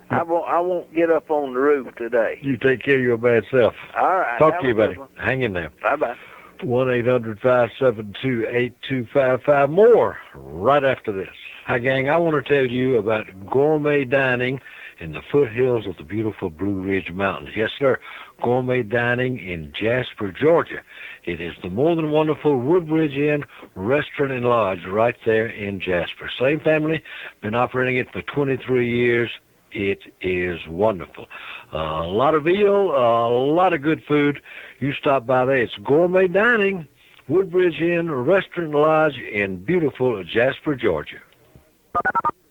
I won't get up on the roof today. You take care of your bad self. All right. Talk to you, buddy. Hang in there. Bye-bye. 1-800-572-8255. More right after this. Hi, gang. I want to tell you about gourmet dining in the foothills of the beautiful Blue Ridge Mountains. Yes, sir. Gourmet dining in Jasper, Georgia. It is the more than wonderful Woodbridge Inn Restaurant and Lodge right there in Jasper. Same family, been operating it for 23 years. It is wonderful. A lot of veal, a lot of good food. You stop by there. It's gourmet dining, Woodbridge Inn Restaurant and Lodge in beautiful Jasper, Georgia.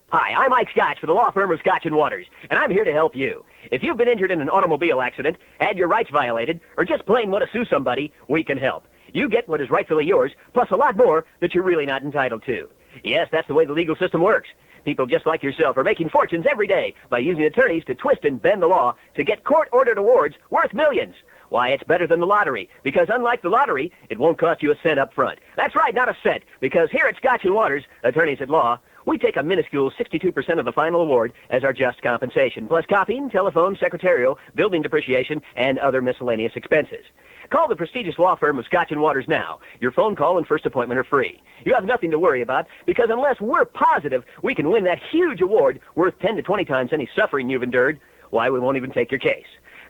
Hi, I'm Mike Scotch for the law firm of Scotch & Waters, and I'm here to help you. If you've been injured in an automobile accident, had your rights violated, or just plain want to sue somebody, we can help. You get what is rightfully yours, plus a lot more that you're really not entitled to. Yes, that's the way the legal system works. People just like yourself are making fortunes every day by using attorneys to twist and bend the law to get court-ordered awards worth millions. Why, it's better than the lottery, because unlike the lottery, it won't cost you a cent up front. That's right, not a cent, because here at Scotch & Waters, attorneys at law, we take a minuscule 62% of the final award as our just compensation, plus copying, telephone, secretarial, building depreciation, and other miscellaneous expenses. Call the prestigious law firm of Scotch & Waters now. Your phone call and first appointment are free. You have nothing to worry about, because unless we're positive we can win that huge award worth 10 to 20 times any suffering you've endured, why, we won't even take your case.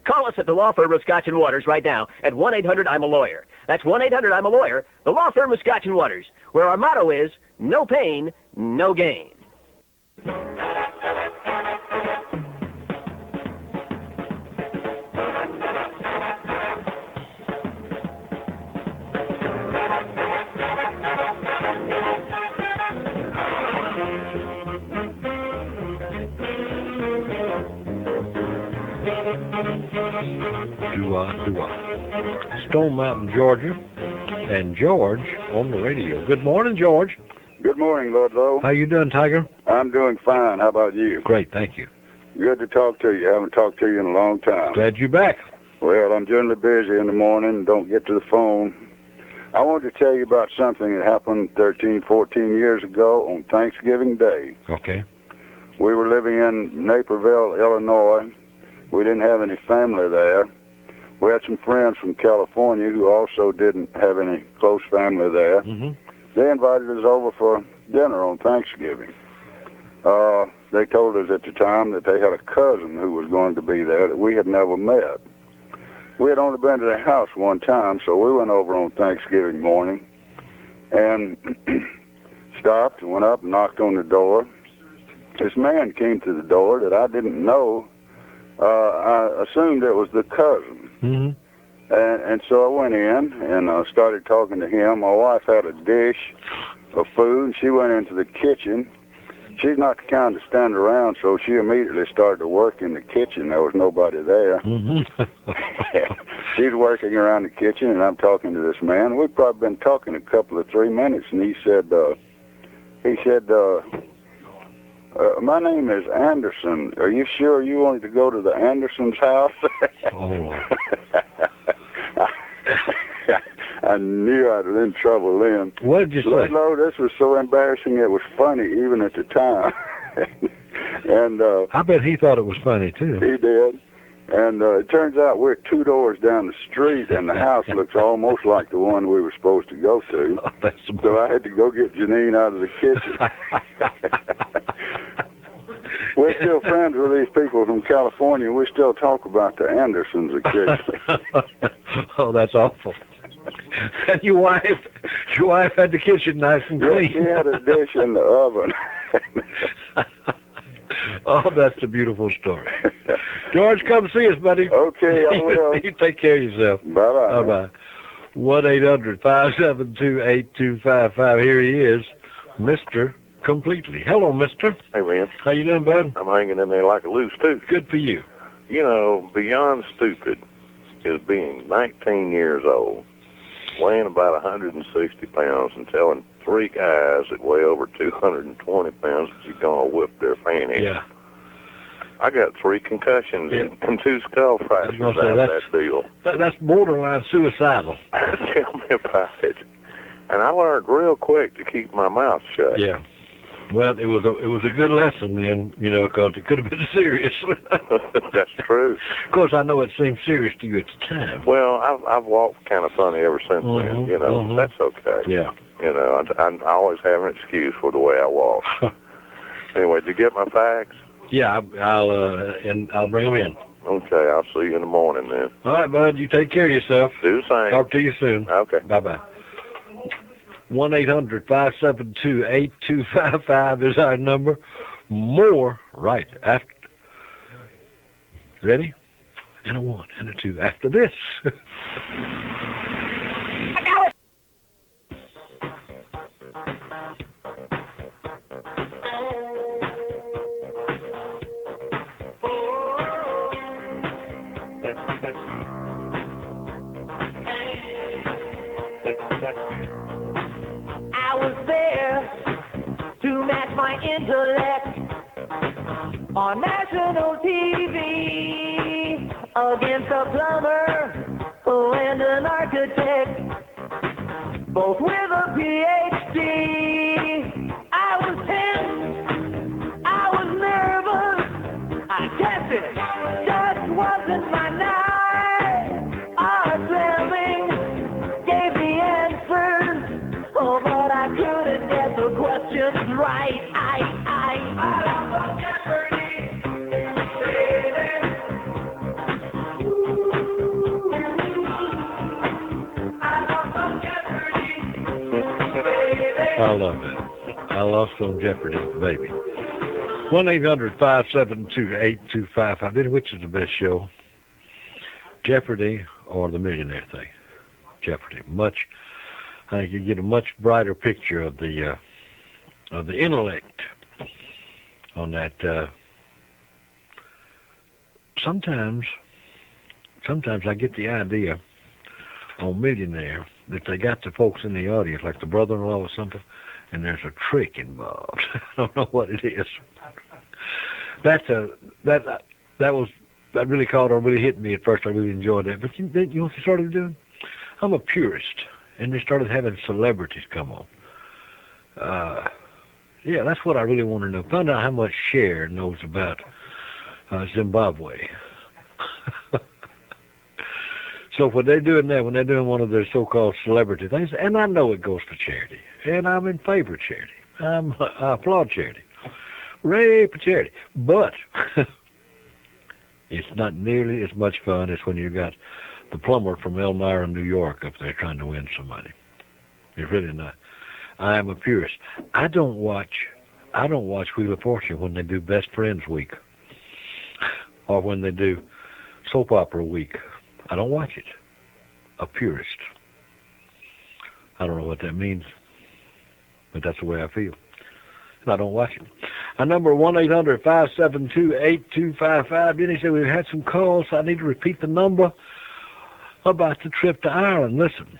Call us at the law firm of Scotch & Waters right now at 1-800-I'm-A-Lawyer. That's 1-800-I'm-A-Lawyer, the law firm of Scotch & Waters, where our motto is, no pain, no gain. Stone Mountain, Georgia, and George on the radio. Good morning, George. Good morning, Ludlow. How you doing, Tiger? I'm doing fine. How about you? Great, thank you. Good to talk to you. I haven't talked to you in a long time. Glad you're back. Well, I'm generally busy in the morning, don't get to the phone. I wanted to tell you about something that happened 13, 14 years ago on Thanksgiving Day. Okay. We were living in Naperville, Illinois. We didn't have any family there. We had some friends from California who also didn't have any close family there. Mm-hmm. They invited us over for dinner on Thanksgiving. They told us at the time that they had a cousin who was going to be there that we had never met. We had only been to their house one time, so we went over on Thanksgiving morning and stopped and went up and knocked on the door. This man came to the door that I didn't know. I assumed it was the cousin. Mm-hmm. And so I went in and started talking to him. My wife had a dish of food, and she went into the kitchen. She's not the kind to stand around, so she immediately started to work in the kitchen. There was nobody there. Mm-hmm. She's working around the kitchen, and I'm talking to this man. We've probably been talking a couple of 3 minutes, and he said, my name is Anderson. Are you sure you wanted to go to the Anderson's house? Oh. I knew I'd been in trouble then. What did you say? No, this was so embarrassing it was funny even at the time. And I bet he thought it was funny, too. He did. And it turns out we're 2 doors down the street, and the house looks almost like the one we were supposed to go to. Oh, so I had to go get Janine out of the kitchen. We're still from California. We still talk about the Andersons occasionally. Oh, that's awful. And your wife had the kitchen nice and clean. Yeah, she had a dish in the oven. Oh, that's a beautiful story. George, come see us, buddy. Okay, I will. You take care of yourself. Bye-bye. Bye-bye. 1-800-572-8255. Here he is, Mr. Completely. Hello, mister. Hey, man. How you doing, bud? I'm hanging in there like a loose tooth. Good for you. You know, beyond stupid is being 19 years old, weighing about 160 pounds, and telling 3 guys that weigh over 220 pounds that you're going to whip their fanny. Yeah. I got 3 concussions and 2 skull fractures out of that deal. That's borderline suicidal. Tell me about it. And I learned real quick to keep my mouth shut. Yeah. Well, it was a good lesson then, you know, because it could have been serious. That's true. Of course, I know it seemed serious to you at the time. Well, I've walked kind of funny ever since then. You know, that's okay. Yeah. You know, I always have an excuse for the way I walk. Anyway, did you get my facts? Yeah, I'll bring them in. Okay, I'll see you in the morning then. All right, bud. You take care of yourself. Do the same. Talk to you soon. Okay. Bye-bye. 1-800-572-8255 is our number. More right after. Ready? And a 1 and a 2 after this. I was there to match my intellect on national TV against a plumber and an architect, both with a PhD. I was tense, I was nervous, I guess it just wasn't my night. Our Fleming gave the answers, oh, but I couldn't get the questions right. I lost on Jeopardy, baby. I lost on Jeopardy, baby. I love it. I lost on Jeopardy, baby. 1-800-572-8255. Then which is the best show? Jeopardy or the Millionaire Thing? Jeopardy. I think you get a much brighter picture of the intellect on that. Sometimes I get the idea on Millionaire that they got the folks in the audience, like the brother-in-law or something, and there's a trick involved. I don't know what it is. That really caught on, really hit me at first. I really enjoyed that. But you know what they started doing? I'm a purist, and they started having celebrities come on. Yeah, that's what I really want to know. Find out how much Cher knows about Zimbabwe. So when they're doing that, when they're doing one of their so-called celebrity things, and I know it goes to charity, and I'm in favor of charity. I applaud charity. Hooray for charity. But it's not nearly as much fun as when you got the plumber from Elmira, New York up there trying to win some money. It's really not. I am a purist. I don't watch Wheel of Fortune when they do Best Friends Week or when they do Soap Opera Week. I don't watch it. A purist. I don't know what that means, but that's the way I feel. And I don't watch it. Our number 1-800-572-8255. Then he said, we've had some calls. I need to repeat the number about the trip to Ireland. Listen,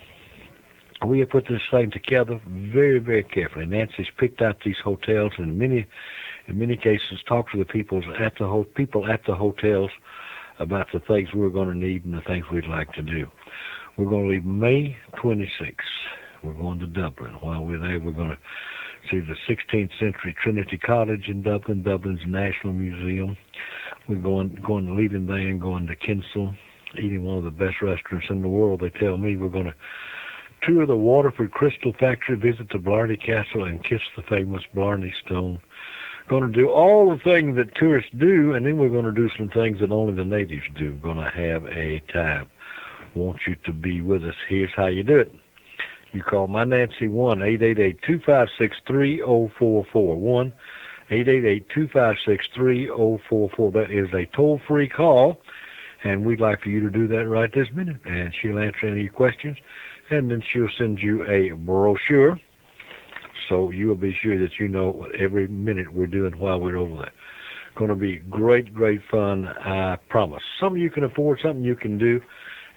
we have put this thing together very, very carefully. Nancy's picked out these hotels, and in many cases talked to the people at the hotels about the things we're going to need and the things we'd like to do. We're going to leave May 26th. We're going to Dublin. While we're there, we're going to see the 16th century Trinity College in Dublin, Dublin's National Museum. We're leaving there and going to Kingston, eating one of the best restaurants in the world, they tell me. We're going to tour the Waterford Crystal Factory, visit the Blarney Castle, and kiss the famous Blarney Stone. Going to do all the things that tourists do, and then we're going to do some things that only the natives do. We're going to have a time. Want you to be with us. Here's how you do it. You call my Nancy 1-888-256-3044. 1-888-256-3044. That is a toll-free call, and we'd like for you to do that right this minute. And she'll answer any questions, and then she'll send you a brochure, so you'll be sure that you know what every minute we're doing while we're over there. Going to be great, great fun, I promise. Something you can afford, something you can do,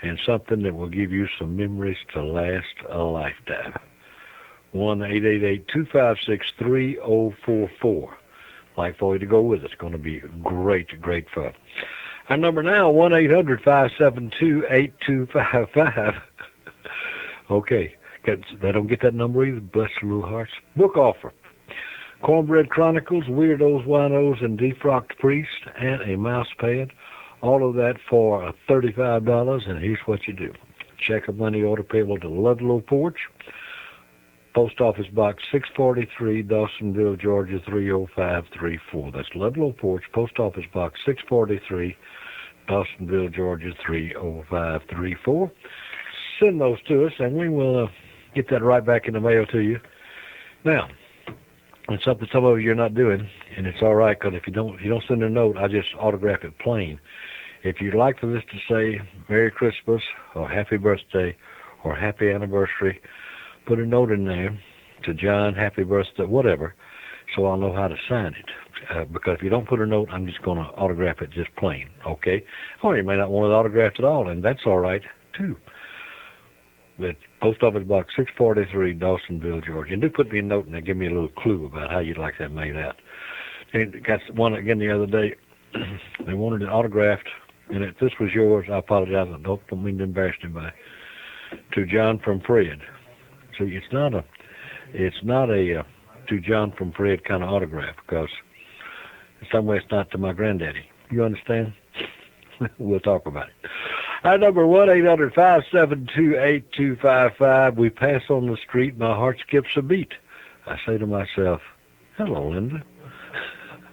and something that will give you some memories to last a lifetime. 1-888-256-3044. Like for you to go with us. It's going to be great, great fun. Our number now, 1-800-572-8255. Okay. They don't get that number either. Bless their little hearts. Book offer. Cornbread Chronicles, Weirdos, Winos, and Defrocked Priest, and a mouse pad. All of that for $35, and here's what you do. Check a money order payable to Ludlow Porch, Post Office Box 643, Dawsonville, Georgia 30534. That's Ludlow Porch, Post Office Box 643, Dawsonville, Georgia 30534. Send those to us, and we will get that right back in the mail to you. Now, it's something some of you are not doing, and it's all right, because if you don't send a note, I just autograph it plain. If you'd like for this to say Merry Christmas or Happy Birthday or Happy Anniversary, put a note in there to John, Happy Birthday, whatever, so I'll know how to sign it. Because if you don't put a note, I'm just going to autograph it just plain, okay? Or you may not want it autographed at all, and that's all right, too. But Post Office Box 643, Dawsonville, Georgia. And do put me a note and give me a little clue about how you'd like that made out. And got one again the other day. They wanted it autographed, and if this was yours, I apologize. I don't mean to embarrass anybody. To John from Fred. So it's not a to John from Fred kind of autograph, because in some way it's not to my granddaddy. You understand? We'll talk about it. Our number 1-800-572-8255. We pass on the street, my heart skips a beat. I say to myself, hello, Linda.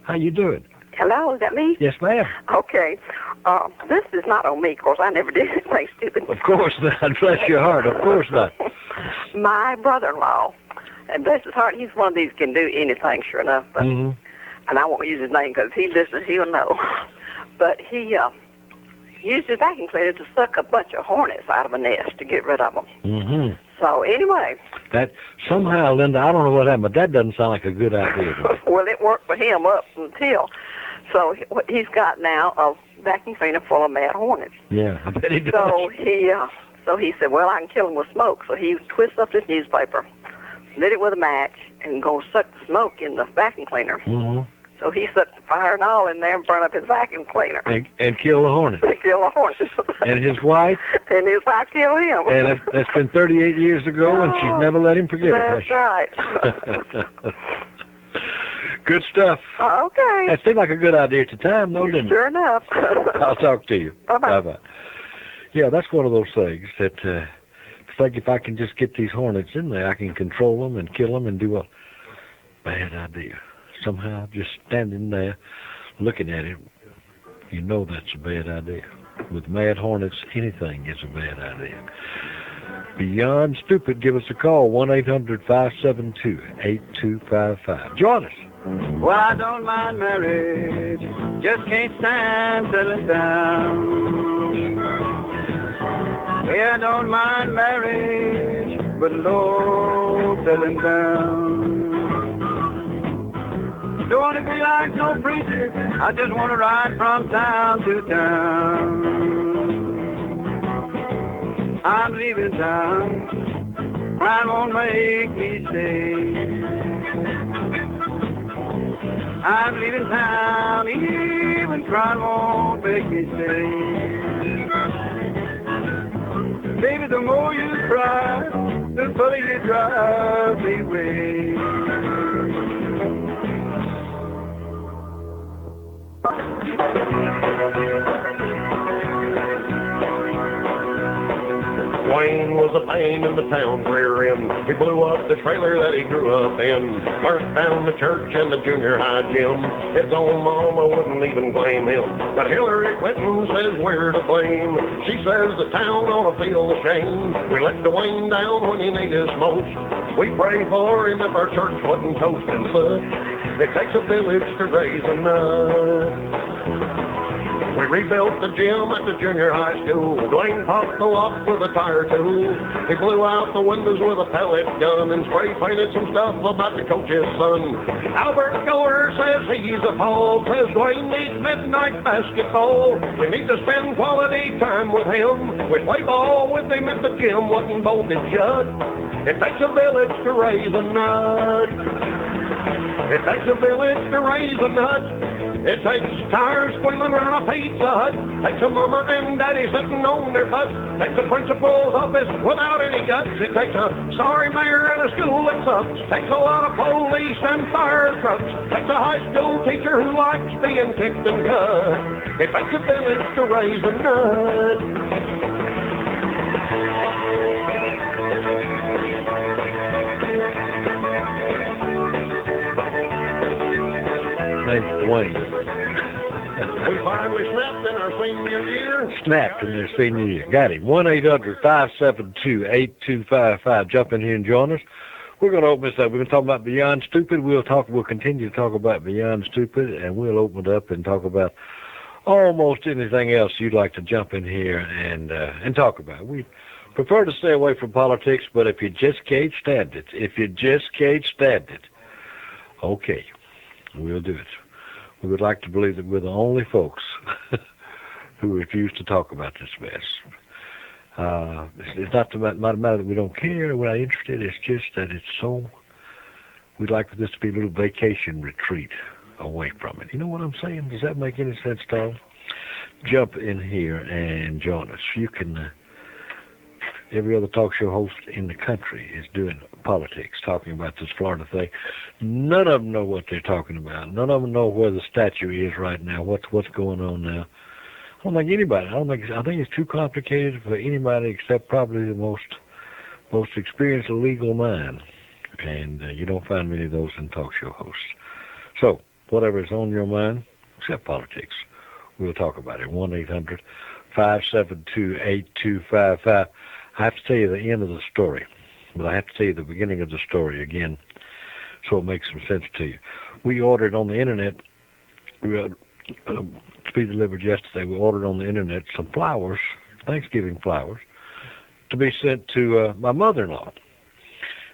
How you doing? Hello, is that me? Yes, ma'am. Okay. This is not on me, of course. I never did anything stupid. Of course not. Bless your heart. Of course not. My brother-in-law, and bless his heart, he's one of these can do anything, sure enough. But, and I won't use his name because if he listens, he'll know. But he used his vacuum cleaner to suck a bunch of hornets out of a nest to get rid of them. So anyway. That somehow, Linda, I don't know what happened, but that doesn't sound like a good idea. Well, it worked for him up until. So what he's got now a vacuum cleaner full of mad hornets. Yeah, I bet he does. So he said, well, I can kill them with smoke. So he twists up this newspaper, lit it with a match, and go suck the smoke in the vacuum cleaner. So he set the fire and all in there and burned up his vacuum cleaner. And kill the hornet. Kill the hornet. And his wife? And his wife killed him. And that's been 38 years ago, and she's never let him forget it. That's right. Good stuff. Okay. That seemed like a good idea at the time, though, didn't it? Sure enough. I'll talk to you. Bye-bye. Bye-bye. Yeah, that's one of those things that it's like if I can just get these hornets in there, I can control them and kill them and do a bad idea. Somehow, just standing there, looking at it, you know that's a bad idea. With mad hornets, anything is a bad idea. Beyond stupid, give us a call, 1-800-572-8255. Join us. Well, I don't mind marriage, just can't stand settling down. Yeah, I don't mind marriage, but Lord, settling down. Don't want to be like no preacher, I just want to ride from town to town. I'm leaving town, crime won't make me stay. I'm leaving town, even crime won't make me stay. Baby, the more you cry, the further you drive me away. Wayne was a the pain in the town we're in. He blew up the trailer that he grew up in, burnt down the church and the junior high gym. His own mama wouldn't even blame him, but Hillary Clinton says we're to blame. She says the town ought to feel ashamed. We let Dwayne down when he needed us most. We pray for him if our church wasn't toasting, but it takes a village to raise a nut. We rebuilt the gym at the junior high school. Dwayne popped the lock with a tire tool. He blew out the windows with a pellet gun and spray painted some stuff about the coach's son. Albert Goer says he's appalled, says Dwayne needs midnight basketball. We need to spend quality time with him. We play ball with him at the gym, wasn't bolted shut. It takes a village to raise a nut. It takes a village to raise a nut. It takes tires squealing around a Pizza Hut. Takes a mama and daddy sitting on their butts. Takes a principal's office without any guts. It takes a sorry mayor and a school that sucks. Takes a lot of police and fire trucks. Takes a high school teacher who likes being kicked and cut. It takes a village to raise a nut. Name's Dwayne. We finally snapped in our senior year. Snapped in their senior year. Got him. 1-800-572-8255. Jump in here and join us. We're going to open this up. We've been talking about Beyond Stupid. We'll continue to talk about Beyond Stupid, and we'll open it up and talk about almost anything else you'd like to jump in here and talk about. We prefer to stay away from politics, but if you just can't stand it, okay, we'll do it. We would like to believe that we're the only folks who refuse to talk about this mess. It's not the matter that we don't care, we're not interested, it's just that it's so, we'd like for this to be a little vacation retreat away from it. You know what I'm saying? Does that make any sense, Tom? Jump in here and join us. You can, every other talk show host in the country is doing politics, talking about this Florida thing. None of them know what they're talking about. None of them know where the statue is right now, what's going on now. I don't think anybody. I think it's too complicated for anybody except probably the most experienced legal mind. And you don't find many of those in talk show hosts. So, whatever is on your mind, except politics, we'll talk about it. 1-800-572-8255. I have to tell you the end of the story, but I have to tell you the beginning of the story again so it makes some sense to you. We ordered on the internet, to be delivered yesterday, we ordered on the internet some flowers, Thanksgiving flowers, to be sent to my mother-in-law.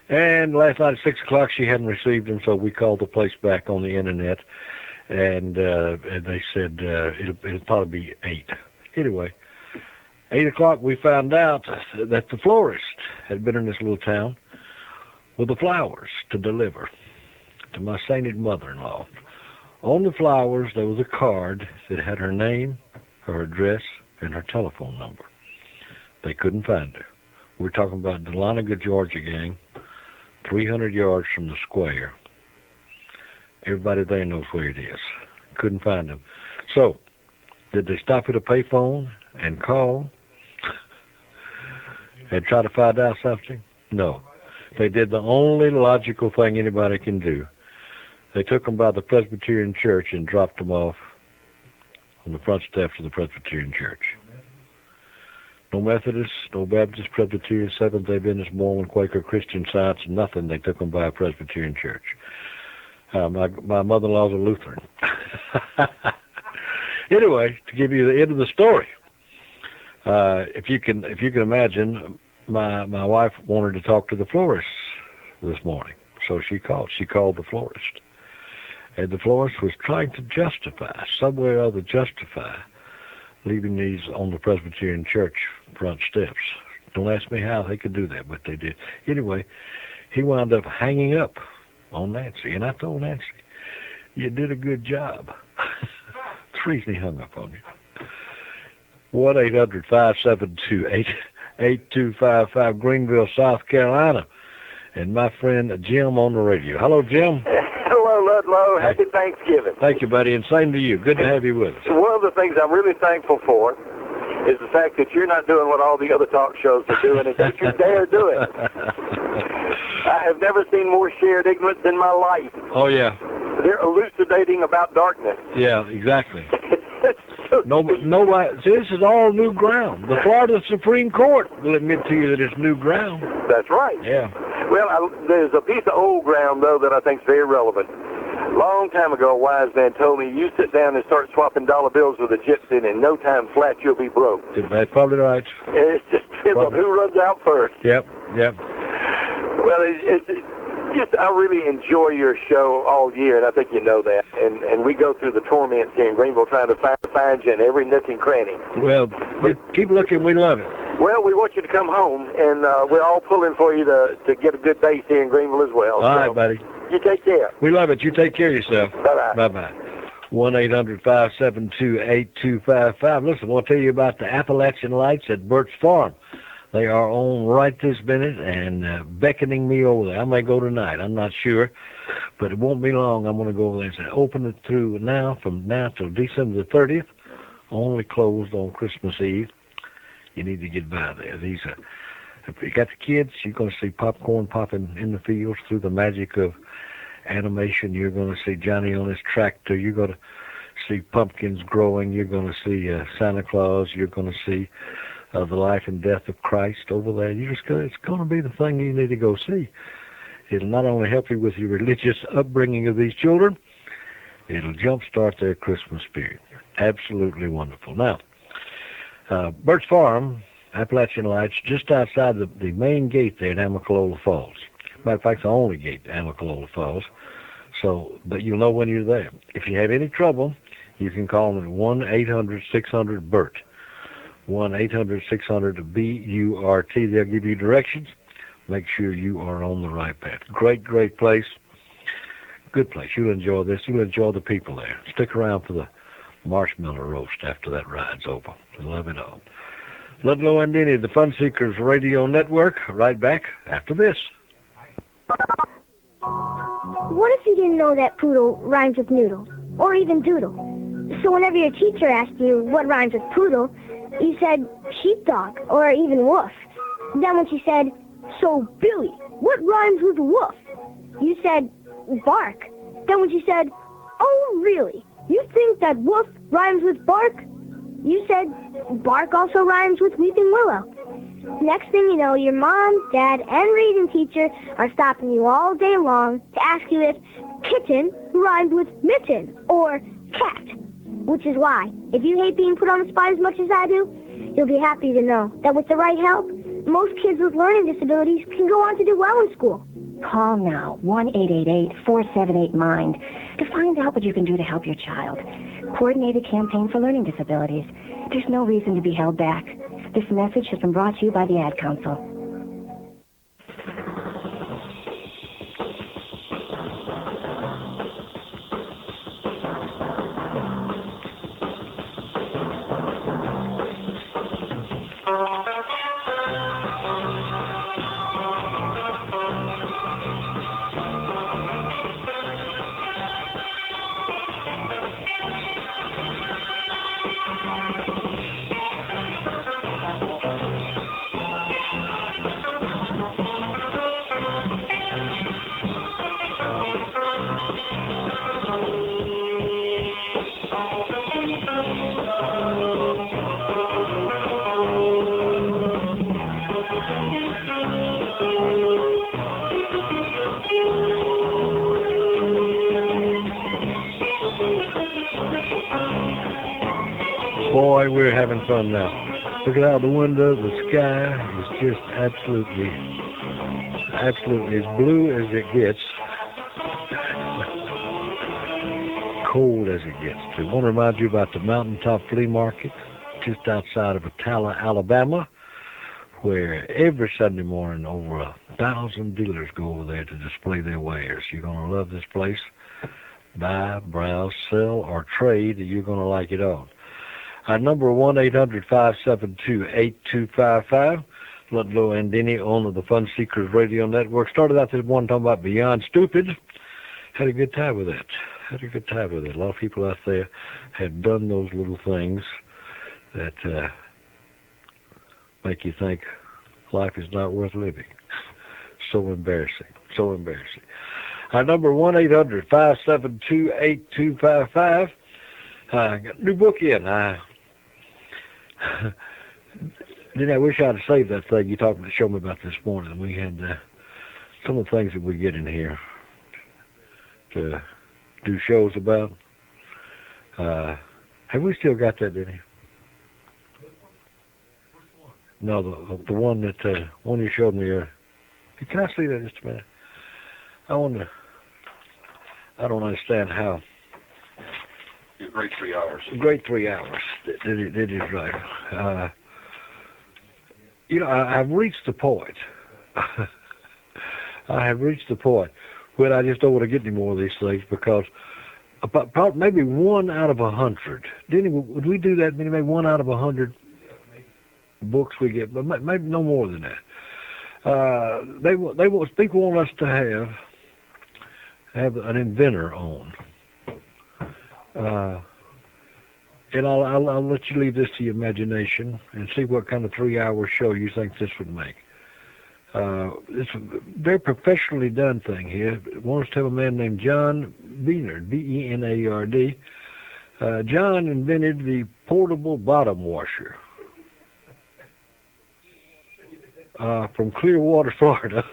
And last night at 6 o'clock she hadn't received them, so we called the place back on the internet, and they said it'll probably be 8. Anyway, 8 o'clock we found out that the florist had been in this little town with the flowers to deliver to my sainted mother-in-law. On the flowers there was a card that had her name, her address, and her telephone number. They couldn't find her. We're talking about Dahlonega, Georgia, gang, 300 yards from the square. Everybody there knows where it is. Couldn't find them. So, did they stop at a payphone and call and try to find out something? No. They did the only logical thing anybody can do. They took them by the Presbyterian Church and dropped them off on the front steps of the Presbyterian Church. No Methodist, no Baptist, Presbyterian, Seventh-day Adventist, Mormon, Quaker, Christian Science, nothing. They took them by a Presbyterian church. My mother-in-law's a Lutheran. Anyway, to give you the end of the story, if you can imagine, my wife wanted to talk to the florist this morning, so she called. She called the florist, and the florist was trying to some way or other justify leaving these on the Presbyterian Church front steps. Don't ask me how they could do that, but they did. Anyway, he wound up hanging up on Nancy, and I told Nancy, you did a good job. The reason he hung up on you. 1-800-572-8255, Greenville, South Carolina, and my friend Jim on the radio. Hello, Jim. Hello, Ludlow. Happy Thanksgiving. Thank you, buddy, and same to you. Good to have you with us. One of the things I'm really thankful for is the fact that you're not doing what all the other talk shows are doing, and don't you dare do it. I have never seen more shared ignorance in my life. Oh, yeah. They're elucidating about darkness. Yeah, exactly. Nobody. See, this is all new ground. The Florida Supreme Court will admit to you that it's new ground. That's right. Yeah. Well, there's a piece of old ground, though, that I think is very relevant. Long time ago, a wise man told me, you sit down and start swapping dollar bills with a gypsy, and in no time flat you'll be broke. That's probably right. It just depends on who runs out first. Yep. Well, I really enjoy your show all year, and I think you know that. And we go through the torments here in Greenville trying to find you in every nook and cranny. Well, keep looking. We love it. Well, we want you to come home, and we're all pulling for you to get a good base here in Greenville as well. All right, buddy. You take care. We love it. You take care of yourself. Bye-bye. Bye-bye. 1-800-572-8255. Listen, I want to tell you about the Appalachian Lights at Burt's Farm. They are on right this minute and beckoning me over there. I may go tonight. I'm not sure, but it won't be long. I'm going to go over there and say, open it through from now till December the 30th. Only closed on Christmas Eve. You need to get by there. If you got the kids, you're going to see popcorn popping in the fields through the magic of animation. You're going to see Johnny on his tractor. You're going to see pumpkins growing. You're going to see Santa Claus. You're going to see the life and death of Christ over there. It's going to be the thing you need to go see. It'll not only help you with your religious upbringing of these children, it'll jumpstart their Christmas spirit. Absolutely wonderful. Now, Burt's Farm, Appalachian Lights, just outside the main gate there at Amicalola Falls. Matter of fact, the only gate to Amicalola Falls. But you'll know when you're there. If you have any trouble, you can call them at 1-800-600-BURT. 1-800-600-BURT. They'll give you directions. Make sure you are on the right path. Great place. Good place. You'll enjoy this. You'll enjoy the people there. Stick around for the marshmallow roast after that ride's over. Love it all. Ludlow and Denny, the Fun Seekers Radio Network. Right back after this. What if you didn't know that poodle rhymes with noodle, or even doodle? So whenever your teacher asked you what rhymes with poodle, you said sheepdog, or even wolf. Then when she said, so Billy, what rhymes with wolf? You said bark. Then when she said, oh really? You think that wolf rhymes with bark? You said bark also rhymes with weeping willow. Next thing you know, your mom, dad, and reading teacher are stopping you all day long to ask you if kitten rhymed with mitten or cat. Which is why, if you hate being put on the spot as much as I do, you'll be happy to know that with the right help, most kids with learning disabilities can go on to do well in school. Call now, 1-888-478-MIND, to find out what you can do to help your child. Coordinate a campaign for learning disabilities. There's no reason to be held back. This message has been brought to you by the Ad Council. Boy, we're having fun now. Looking out the window, the sky is just absolutely as blue as it gets. Cold as it gets. I want to remind you about the Mountaintop Flea Market just outside of Atala, Alabama, where every Sunday morning over 1,000 dealers go over there to display their wares. You're going to love this place. Buy, browse, sell, or trade. You're going to like it all. Our number 1-800-572-8255. Ludlow and Denny on the Fun Seekers Radio Network. Started out this one talking about Beyond Stupid. Had a good time with that. A lot of people out there have done those little things that make you think life is not worth living. So embarrassing. So embarrassing. Our number 1-800-572-8255. Got a new book in. Then I wish I'd have saved that thing you talked to show me about this morning. We had some of the things that we get in here to do shows about. Have we still got that in here? No, the one that one you showed me. Can I see that just a minute? I don't understand how. Your great 3 hours. Great 3 hours. That is right. I've reached the point. I have reached the point where I just don't want to get any more of these things because about maybe 1 out of 100. Would we do that? Maybe 1 out of 100 books we get, but maybe no more than that. People want us to have an inventor on. And I'll let you leave this to your imagination and see what kind of 3-hour show you think this would make. It's a very professionally done thing here. I want us to have a man named John Benard, B-E-N-A-R-D. John invented the portable bottom washer from Clearwater, Florida.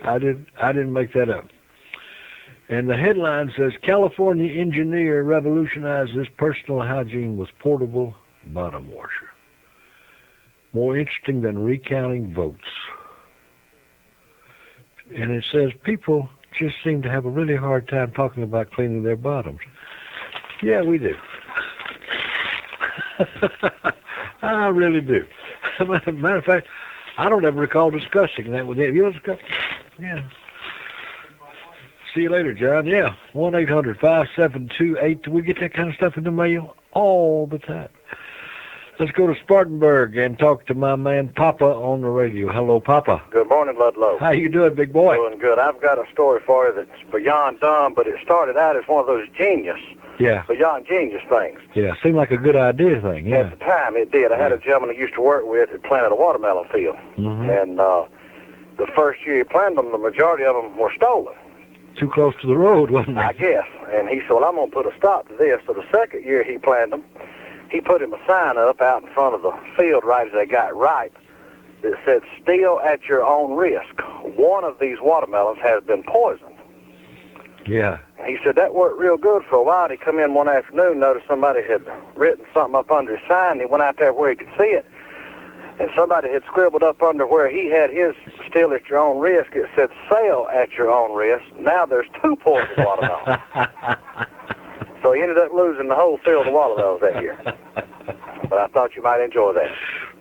I didn't make that up. And the headline says, California engineer revolutionizes personal hygiene with portable bottom washer. More interesting than recounting votes. And it says people just seem to have a really hard time talking about cleaning their bottoms. Yeah, we do. I really do. Matter of fact, I don't ever recall discussing that with you. You discuss? Yeah. See you later, John. Yeah, 1-800-572-8. Do we get that kind of stuff in the mail? All the time. Let's go to Spartanburg and talk to my man Papa on the radio. Hello, Papa. Good morning, Ludlow. How you doing, big boy? Doing good. I've got a story for you that's beyond dumb, but it started out as one of those beyond genius things. Yeah, seemed like a good idea thing, yeah. At the time, it did. I had a gentleman I used to work with that planted a watermelon field. Mm-hmm. And the first year he planted them, the majority of them were stolen. Too close to the road, wasn't it? I guess. And he said, well, I'm going to put a stop to this. So the second year he planted them, he put him a sign up out in front of the field right as they got ripe that said, "Steal at your own risk. One of these watermelons has been poisoned." Yeah. And he said that worked real good for a while. He come in one afternoon, noticed somebody had written something up under his sign. He went out there where he could see it, and somebody had scribbled up under where he had his "Steal at your own risk." It said, "Sell at your own risk." Now there's 2 poisoned watermelons. So he ended up losing the whole field of watermelons that year. But I thought you might enjoy that.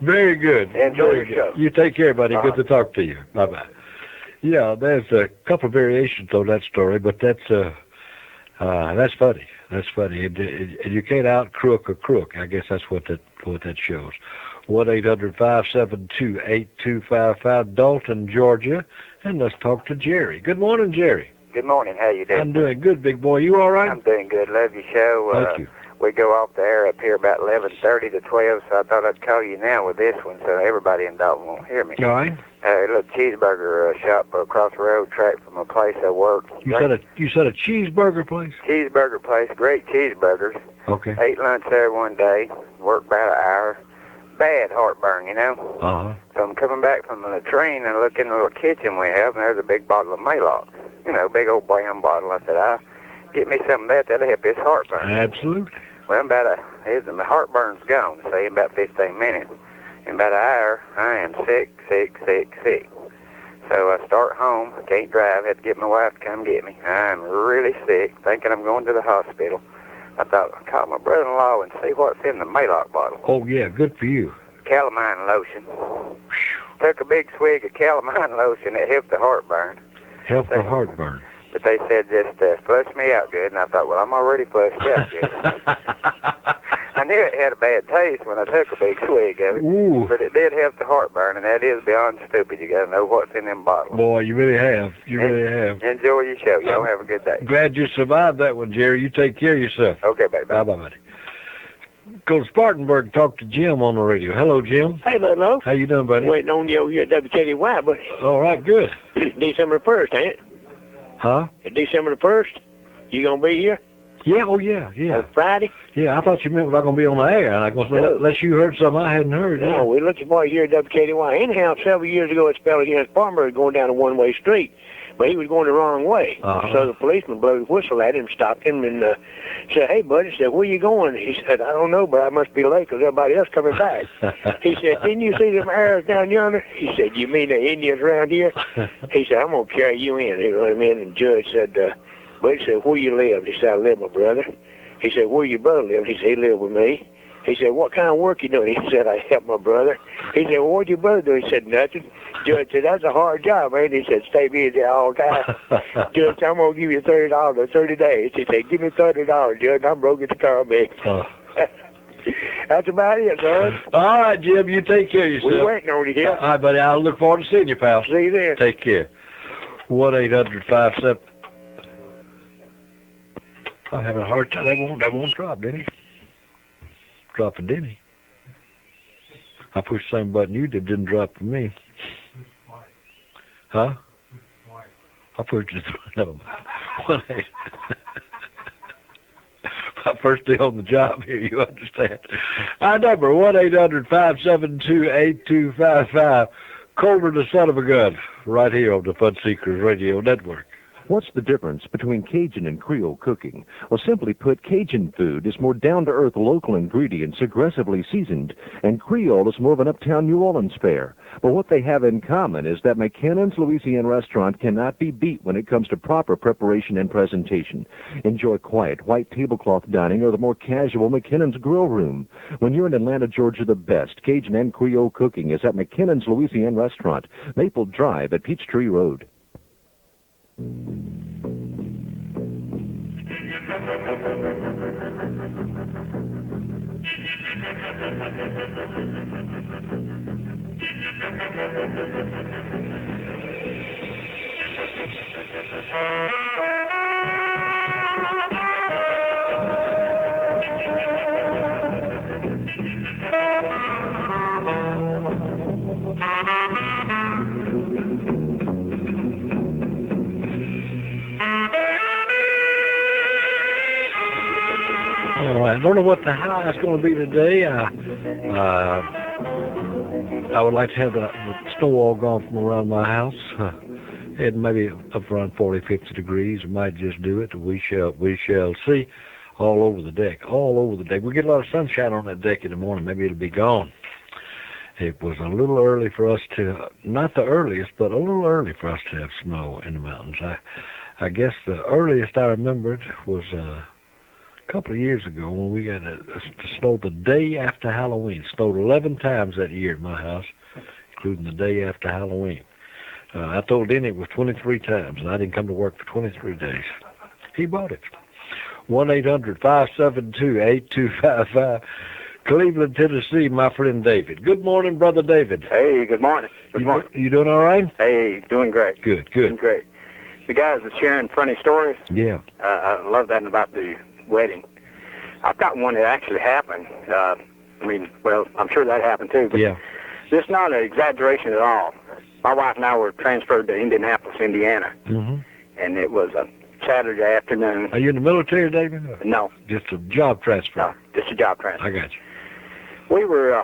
Very good. Enjoy Very your show. You take care, buddy. Good to talk to you. Bye-bye. Yeah, there's a couple of variations on that story, but that's funny. That's funny. You can't out-crook a crook. I guess that's what that shows. 1-800-572-8255, Dalton, Georgia. And let's talk to Jerry. Good morning, Jerry. Good morning. How you doing? I'm doing good, big boy. You all right? I'm doing good. Love your show. Thank you. We go off the air up here about 11:30 to 12, so I thought I'd call you now with this one so everybody in Dalton won't hear me. All right. A little cheeseburger shop across the road track from a place I work. You said a cheeseburger place? Cheeseburger place. Great cheeseburgers. Okay. Ate lunch there one day. Worked about an hour. Bad heartburn, you know. Uh-huh. So I'm coming back from the latrine and looking in the little kitchen we have, and there's a big bottle of Mable. You know, big old brown bottle. I said, get me some of that. That'll help his heartburn. Absolutely. Well, my heartburn's gone, say, in about 15 minutes. In about an hour, I am sick. So I start home. I can't drive. Had to get my wife to come get me. I'm really sick, thinking I'm going to the hospital. I thought I'd call my brother-in-law and see what's in the Maalox bottle. Oh, yeah, good for you. Calamine lotion. Took a big swig of calamine lotion. It helped the heartburn. Helped the heartburn. But they said just flush me out good, and I thought, well, I'm already flushed out good. I knew it had a bad taste when I took a big swig of it, Ooh. But it did help the heartburn, and that is beyond stupid. You got to know what's in them bottles. Boy, you really have. Really have. Enjoy your show. Y'all have a good day. Glad you survived that one, Jerry. You take care of yourself. Okay, baby. Bye-bye, buddy. go to Spartanburg, talk to Jim on the radio. Hello, Jim. Hey, Ludlow. How you doing, buddy? Waiting on you here at WKDY, buddy. All right, good. December 1st, ain't it? Huh? December the 1st? You going to be here? Yeah, oh, yeah. Friday? Yeah, I thought you meant we were going to be on the air, and I was going to unless you heard something I hadn't heard. No, we're looking for you here at WKDY. Anyhow, several years ago, it spelled here in Spartanburg going down a one-way street. But he was going the wrong way. So the policeman blew his whistle at him, stopped him, and said, "Hey, buddy," said, "where you going?" He said, "I don't know, but I must be late because everybody else coming back." He said, "Didn't you see them arrows down yonder?" He said, "You mean the Indians around here?" He said, "I'm going to carry you in." You know what I mean? And the judge said, but he said, "Where you live?" He said, "I live with my brother." He said, "Where your brother live?" He said, "He live with me." He said, "What kind of work you doing?" He said, "I help my brother." He said, "Well, what'd your brother do?" He said, "Nothing." Judge said, "That's a hard job, man." He said, "Stay busy all the time." Judge said, "I'm going to give you $30 for 30 days. He said, "Give me $30, Judge. I'm broke at the car, man." That's about it, son. All right, Jim, you take care of yourself. We're waiting on you here. All right, buddy. I look forward to seeing you, pal. See you then. Take care. 1-800-57... I'm having a hard time. That won't drop, didn't he? Dropping, didn't he? I pushed the same button you did, didn't drop for me. Huh? I pushed it. No. My first day on the job here, you understand. Our number, 1-800-572-8255. Colder the son of a gun, right here on the Fun Seekers Radio Network. What's the difference between Cajun and Creole cooking? Well, simply put, Cajun food is more down-to-earth local ingredients aggressively seasoned, and Creole is more of an uptown New Orleans fare. But what they have in common is that McKinnon's Louisiana restaurant cannot be beat when it comes to proper preparation and presentation. Enjoy quiet, white tablecloth dining or the more casual McKinnon's Grill Room. When you're in Atlanta, Georgia, the best Cajun and Creole cooking is at McKinnon's Louisiana restaurant, Maple Drive at Peachtree Road. I don't know what the high is going to be today. I would like to have the snow all gone from around my house. It maybe up around 40, 50 degrees. We might just do it. We shall see. All over the deck. We get a lot of sunshine on that deck in the morning. Maybe it'll be gone. It was a little early for us to, not the earliest, but a little early for us to have snow in the mountains. I guess the earliest I remembered was a couple of years ago when we got the snow the day after Halloween. It snowed 11 times that year at my house, including the day after Halloween. I told Denny it was 23 times, and I didn't come to work for 23 days. He bought it. 1-800-572-8255. Cleveland, Tennessee, my friend David. Good morning, Brother David. Hey, good morning. Good morning. You doing all right? Hey, doing great. Good. Doing great. The guys are sharing funny stories. Yeah. I love that about the wedding. I've got one that actually happened. I'm sure that happened too. But yeah. This is not an exaggeration at all. My wife and I were transferred to Indianapolis, Indiana. Mm-hmm. And it was a Saturday afternoon. Are you in the military, David? No. Just a job transfer? No, just a job transfer. I got you. We were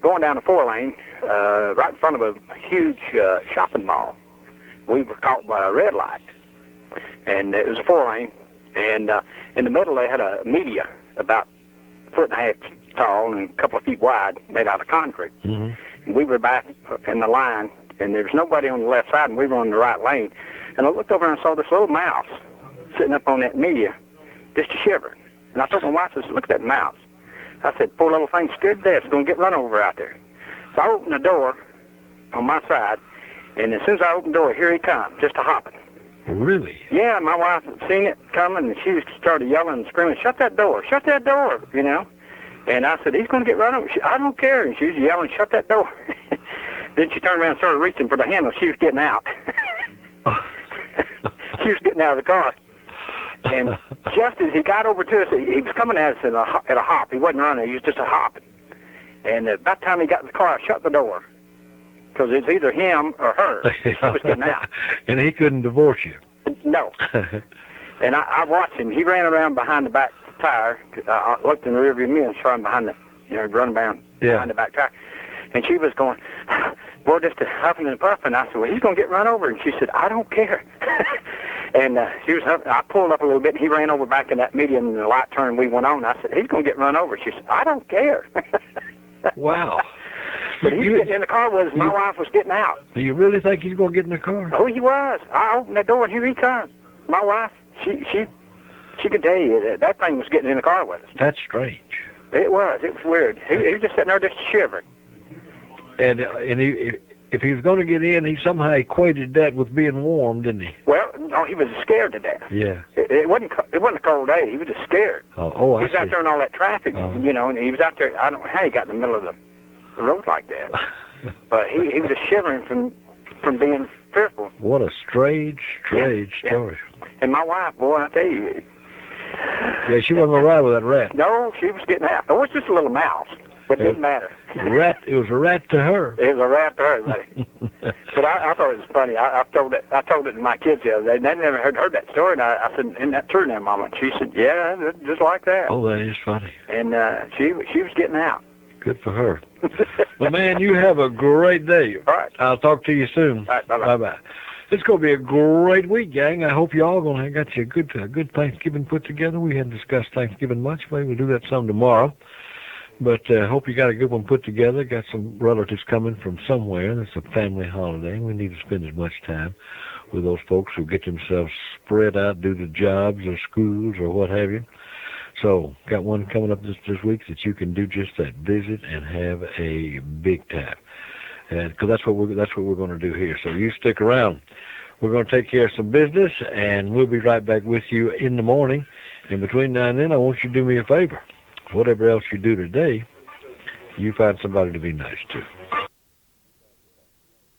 going down the 4-lane right in front of a huge shopping mall. We were caught by a red light. And it was a 4-lane. And in the middle, they had a media about a foot and a half tall and a couple of feet wide, made out of concrete. Mm-hmm. And we were back in the line, and there was nobody on the left side, and we were on the right lane. And I looked over and saw this little mouse sitting up on that media, just a shiver. And I told my wife, I said, "Look at that mouse." I said, "Poor little thing stood there. It's going to get run over out there." So I opened the door on my side, and as soon as I opened the door, here he comes, just a hopping. Really? Yeah, my wife had seen it coming, and she started yelling and screaming, "Shut that door, shut that door," you know. And I said, "He's going to get run over." I don't care. And she was yelling, "Shut that door." Then she turned around and started reaching for the handle. She was getting out. She was getting out of the car. And just as he got over to us, he was coming at us at a hop. He wasn't running, he was just a hopping. And about the time he got in the car, I shut the door. Because it's either him or her. He was getting out. And he couldn't divorce you. No. And I watched him. He ran around behind the back tire. I looked in the rearview mirror and saw him behind running around behind the back tire. And she was going, boy, just huffing and puffing. I said, well, he's going to get run over. And she said, I don't care. And I pulled up a little bit, and he ran over back in that median, and the light turned, we went on. I said, he's going to get run over. She said, I don't care. Wow. But he was getting in the car with us. My wife was getting out. Do you really think he's going to get in the car? Oh, he was. I opened the door, and here he comes. My wife, she could tell you that thing was getting in the car with us. That's strange. It was. It was weird. He was just sitting there just shivering. And if he was going to get in, he somehow equated that with being warm, didn't he? Well, no, he was scared to death. Yeah. It wasn't a cold day. He was just scared. Oh, I see. He was out there in all that traffic, and he was out there. I don't know how he got in the middle of the road like that. But he was just shivering from being fearful. What a strange story. And my wife, boy, I tell you. Yeah, she wasn't all right with that rat. No, she was getting out. It was just a little mouse, but it didn't matter. It was a rat to her. It was a rat to her, buddy. But I thought it was funny. I told it to my kids the other day. They never heard that story, and I said, "Isn't that true now, Mama?" And she said, "Yeah, just like that." Oh, that is funny. And she was getting out. Good for her. Well, man, you have a great day. All right. I'll talk to you soon. All right, bye-bye. Bye-bye. It's going to be a great week, gang. I hope you all going to got you a good Thanksgiving put together. We hadn't discussed Thanksgiving much. Maybe we'll do that some tomorrow. But hope you got a good one put together. Got some relatives coming from somewhere. It's a family holiday. We need to spend as much time with those folks who get themselves spread out due to jobs or schools or what have you. So, got one coming up this week that you can do just that. Visit and have a big time. And because that's what we're going to do here. So you stick around. We're going to take care of some business, and we'll be right back with you in the morning. And between now and then, I want you to do me a favor. Whatever else you do today, you find somebody to be nice to.